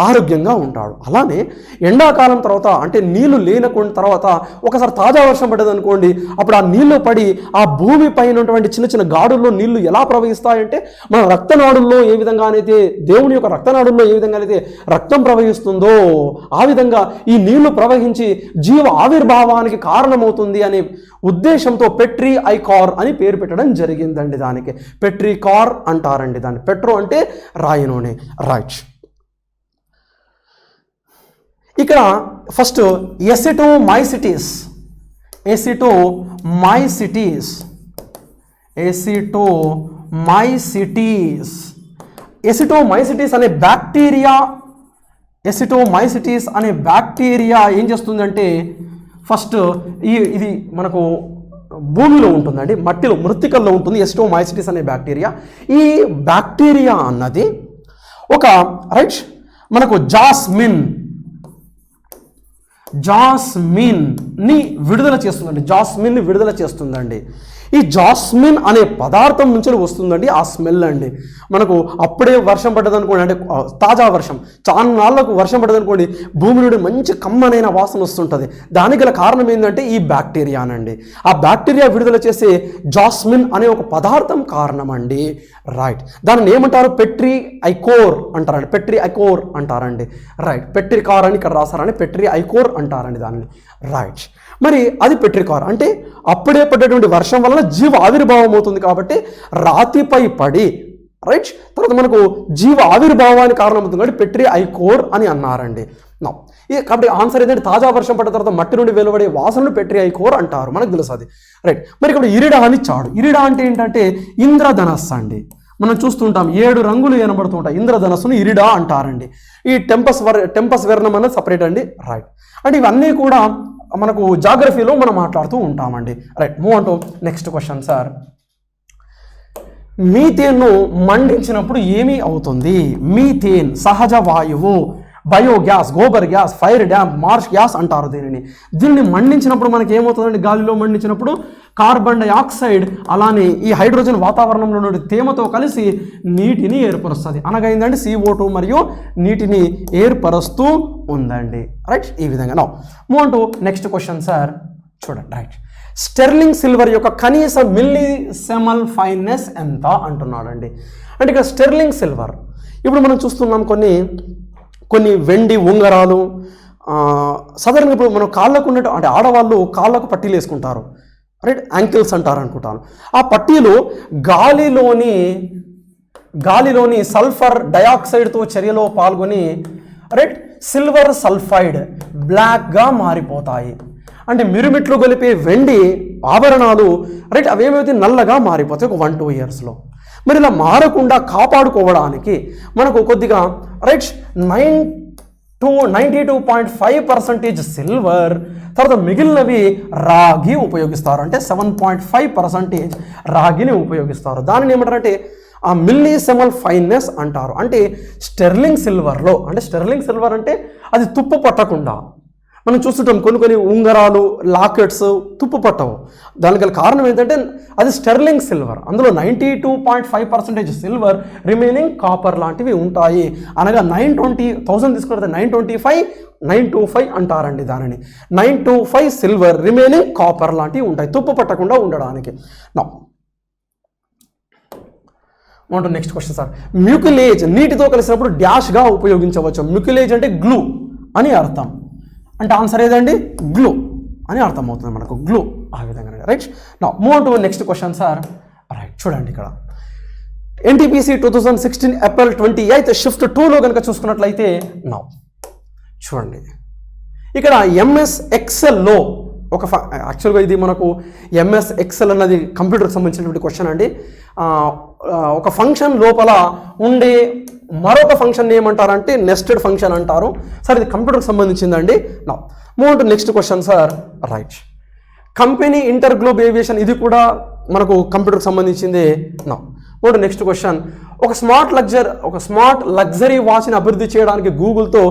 Speaker 1: ఆరోగ్యంగా ఉంటాడు. అలానే ఎండాకాలం తర్వాత అంటే నీళ్లు లేనకుండా తర్వాత ఒకసారి తాజా వర్షం పడ్డది అనుకోండి, అప్పుడు ఆ నీళ్లు పడి ఆ భూమి పైన ఉన్నటువంటి చిన్న చిన్న గాడుల్లో నీళ్లు ఎలా ప్రవహిస్తాయంటే మన రక్తనాడుల్లో ఏ విధంగానైతే దేవుని యొక్క రక్తనాడుల్లో ఏ విధంగానైతే రక్తం ప్రవహిస్తుందో ఆ విధంగా ఈ నీళ్లు ప్రవహించి జీవ ఆవిర్భావానికి కారణమవుతుంది అనే ఉద్దేశంతో పెట్రీ ఐకార్ అని పేరు పెట్టడం జరిగిందండి. దానికి పెట్రికార్ అంటారండి. దాన్ని పెట్రో అంటే రాయి నూనె, రైట్. ఇక్కడ ఫస్ట్ ఎసిటోమైసిటీస్ అనే బ్యాక్టీరియా ఏం చేస్తుందంటే ఫస్ట్ ఇది మనకు భూమిలో ఉంటుందండి, మట్టిలో మృత్తికల్లో ఉంటుంది ఎసిటోమైసిటీస్ అనే బ్యాక్టీరియా. ఈ బ్యాక్టీరియా అన్నది ఒక రైట్ మనకు జాస్మిన్ని విడుదల చేస్తుందండి. ఈ జాస్మిన్ అనే పదార్థం నుంచి వస్తుందండి ఆ స్మెల్ అండి. మనకు అప్పుడే వర్షం పడ్డదనుకోండి, అంటే తాజా వర్షం చాలా నాళ్ళకు వర్షం పడ్డదనుకోండి, భూమి నుండి మంచి కమ్మనైన వాసన వస్తుంటుంది. దానికి గల కారణం ఏంటంటే ఈ బ్యాక్టీరియానండి. ఆ బ్యాక్టీరియా విడుదల చేసే జాస్మిన్ అనే ఒక పదార్థం కారణం అండి, రైట్. దానిని ఏమంటారు? పెట్రీ ఐకోర్ అంటారండి, రైట్. పెట్రికార్ అని ఇక్కడ రాసారని పెట్రీ ఐకోర్ అంటారండి దాన్ని, రైట్. మరి అది పెట్రికార్ అంటే అప్పుడే పడ్డటువంటి వర్షం వలన జీవ ఆవిర్భావం అవుతుంది కాబట్టి రాతిపై పడి, రైట్, తర్వాత మనకు జీవ ఆవిర్భావానికి కారణమవుతుంది కాబట్టి పెట్రీ ఐకోర్ అని అన్నారండి. కాబట్టి ఆన్సర్ ఏంటంటే తాజా వర్షం పడ్డ తర్వాత మట్టి నుండి వెలువడే వాసనను పెట్రీ ఐకోర్ అంటారు, మనకు తెలుసు అది, రైట్. మరి ఇక్కడ ఇరిడా అని చాడు. ఇరిడా అంటే ఏంటంటే ఇంద్రధనస్సు అండి. మనం చూస్తుంటాం 7 రంగులు కనబడుతుంటాయి, ఇంద్రధనస్సును ఇరిడా అంటారండి. ఈ టెంపస్ వెర్నం అన్నది సపరేట్ అండి, రైట్. అంటే ఇవన్నీ కూడా మనకు జాగ్రఫీలో మనం మాట్లాడుతూ ఉంటామండి, right. Move on to next question sir. మీథేన్ను మండించినప్పుడు ఏమి అవుతుంది? మీథేన్ సహజ వాయువు, biogas, gobar gas, firedamp, marsh gas అంటారు దీనిని మండించినప్పుడు మనకి ఏమవుతుందండి? గాలిలో మండించినప్పుడు కార్బన్ డైఆక్సైడ్ అలానే ఈ హైడ్రోజన్ వాతావరణంలో నుండి తేమతో కలిసి నీటిని ఏర్పరుస్తుంది. అనగా ఏంటంటే CO2 మరియు నీటిని ఏర్పరుస్తూ ఉందండి, రైట్. ఈ విధంగా now move on to next question sir. చూడండి, రైట్. స్టెర్లింగ్ సిల్వర్ యొక్క కనీస మిల్లీసెమల్ ఫైన్నెస్ ఎంత అంటున్నాడండి. అంటే ఇక్కడ స్టెర్లింగ్ సిల్వర్ ఇప్పుడు మనం చూస్తున్నాం కొన్ని వెండి ఉంగరాలు సాధారణంగా ఇప్పుడు మనం కాళ్ళకు ఉన్నట్టు అంటే ఆడవాళ్ళు కాళ్ళకు పట్టీలు వేసుకుంటారు, రైట్, యాంకిల్స్ అంటారు అనుకుంటాను. ఆ పట్టీలు గాలిలోని సల్ఫర్ డయాక్సైడ్తో చర్యలో పాల్గొని రైట్ సిల్వర్ సల్ఫైడ్ బ్లాక్గా మారిపోతాయి. అంటే మిరుమిట్లు గొలిపే వెండి ఆభరణాలు రైట్ అవేమైతే నల్లగా మారిపోతాయి ఒక 1-2 ఇయర్స్లో. మరి ఇలా మారకుండా కాపాడుకోవడానికి మనకు కొద్దిగా రైట్ 92.5% సిల్వర్, తర్వాత మిగిలినవి రాగి ఉపయోగిస్తారు. అంటే 7.5% రాగిని ఉపయోగిస్తారు. దానిని ఏమంటారంటే ఆ మిల్లీసెమల్ ఫైన్నెస్ అంటారు. అంటే స్టెర్లింగ్ సిల్వర్ అంటే అది తుప్పు పట్టకుండా మనం చూస్తుంటాం. కొన్ని ఉంగరాలు, లాకెట్స్ తుప్పు పట్టవు. దానికి గల కారణం ఏంటంటే అది స్టెర్లింగ్ సిల్వర్. అందులో 92.5% సిల్వర్, రిమైనింగ్ కాపర్ లాంటివి ఉంటాయి. అనగా 920,000 తీసుకుంటే 925 అంటారండి దానిని. 925 సిల్వర్, రిమైనింగ్ కాపర్ లాంటివి ఉంటాయి తుప్పు పట్టకుండా ఉండడానికి. Next question sir. మ్యూకిలేజ్ నీటితో కలిసినప్పుడు డాష్గా ఉపయోగించవచ్చు. మ్యూకిలేజ్ అంటే గ్లూ అని అర్థం. అంటే ఆన్సర్ ఏదండి? గ్లూ అని అర్థం అవుతుంది మనకు, గ్లూ ఆ విధంగా, రైట్. నా move to next question sir, right. చూడండి ఇక్కడ NTPC 2016 April 28 షిఫ్ట్ 2లో కనుక చూసుకున్నట్లయితే నా చూడండి ఇక్కడ MS Excelలో యాక్చువల్గా ఇది మనకు MS Excel అన్నది కంప్యూటర్కి సంబంధించినటువంటి క్వశ్చన్ అండి. ఒక ఫంక్షన్ లోపల ఉండే మరొక ఫంక్షన్ ఏమంటారంటే నెస్టెడ్ ఫంక్షన్ అంటారు సార్. ఇది కంప్యూటర్కి సంబంధించిందండి. నా move to next question sir, right. Company inter globe aviation ఇది కూడా మనకు కంప్యూటర్కి సంబంధించిందే. నా మూవ్ టు నెక్స్ట్ క్వశ్చన్. ఒక స్మార్ట్ లగ్జరీ వాచ్ని అభివృద్ధి చేయడానికి గూగుల్తో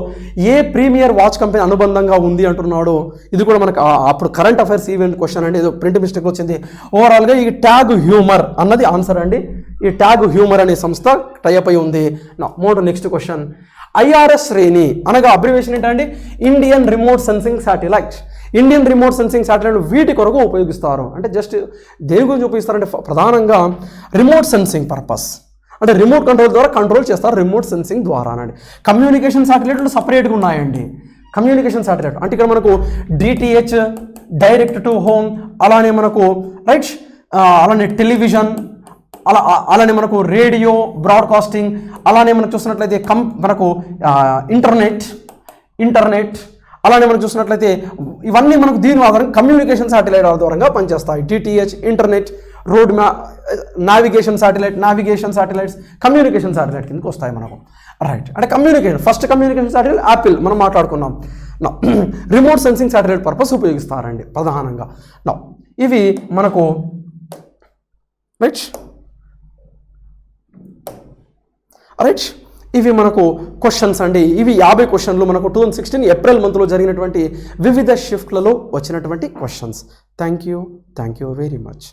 Speaker 1: ఏ ప్రీమియర్ వాచ్ కంపెనీ అనుబంధంగా ఉంది అంటున్నాడు. ఇది కూడా మనకు అప్పుడు కరెంట్ అఫైర్స్ ఈవెంట్ క్వశ్చన్ అండి, ఏదో ప్రింట్ మిస్టేక్ వచ్చింది. ఓవరాల్గా ఈ ట్యాగ్ హ్యూమర్ అన్నది ఆన్సర్ అండి. ఈ ట్యాగ్ హ్యూమర్ అనే సంస్థ టైప్ అయి ఉంది. Move to next question. IRS శ్రేణి అనగా అబ్రివేషన్ ఏంటంటే Indian remote sensing satellite. Indian remote sensing satellite వీటి కొరకు ఉపయోగిస్తారు. అంటే జస్ట్ దేని గురించి ఉపయోగిస్తారంటే ప్రధానంగా రిమోట్ సెన్సింగ్ పర్పస్, అంటే రిమోట్ కంట్రోల్ ద్వారా కంట్రోల్ చేస్తారు రిమోట్ సెన్సింగ్ ద్వారానండి. కమ్యూనికేషన్ శాటిలైట్లు సపరేట్గా ఉన్నాయండి. కమ్యూనికేషన్ శాటిలైట్ అంటే ఇక్కడ మనకు డిటిహెచ్, డైరెక్ట్ టు హోమ్, అలానే మనకు రైట్, అలానే టెలివిజన్, అలానే మనకు రేడియో బ్రాడ్కాస్టింగ్, అలానే మనకు చూసినట్లయితే మనకు ఇంటర్నెట్ అలానే మనం చూసినట్లయితే ఇవన్నీ మనకు దీని ఆధారంగా కమ్యూనికేషన్ శాటిలైట్ ఆధారంగా పనిచేస్తాయి. DTH, internet, road navigation satellites communication satellite కిందకి వస్తాయి మనకు. రైట్, అంటే ఫస్ట్ కమ్యూనికేషన్ శాటిలైట్ యాపిల్ మనం మాట్లాడుకున్నాం. రిమోట్ సెన్సింగ్ శాటిలైట్ పర్పస్ ఉపయోగిస్తారండి ప్రధానంగా. ఇవి మనకు రైట్ ఇవి మనకు క్వశ్చన్స్ అండి. ఇవి 50 క్వశ్చన్లు మనకు 2016 ఏప్రిల్ మంత్లో జరిగినటువంటి వివిధ షిఫ్ట్లలో వచ్చినటువంటి questions. Thank you very much.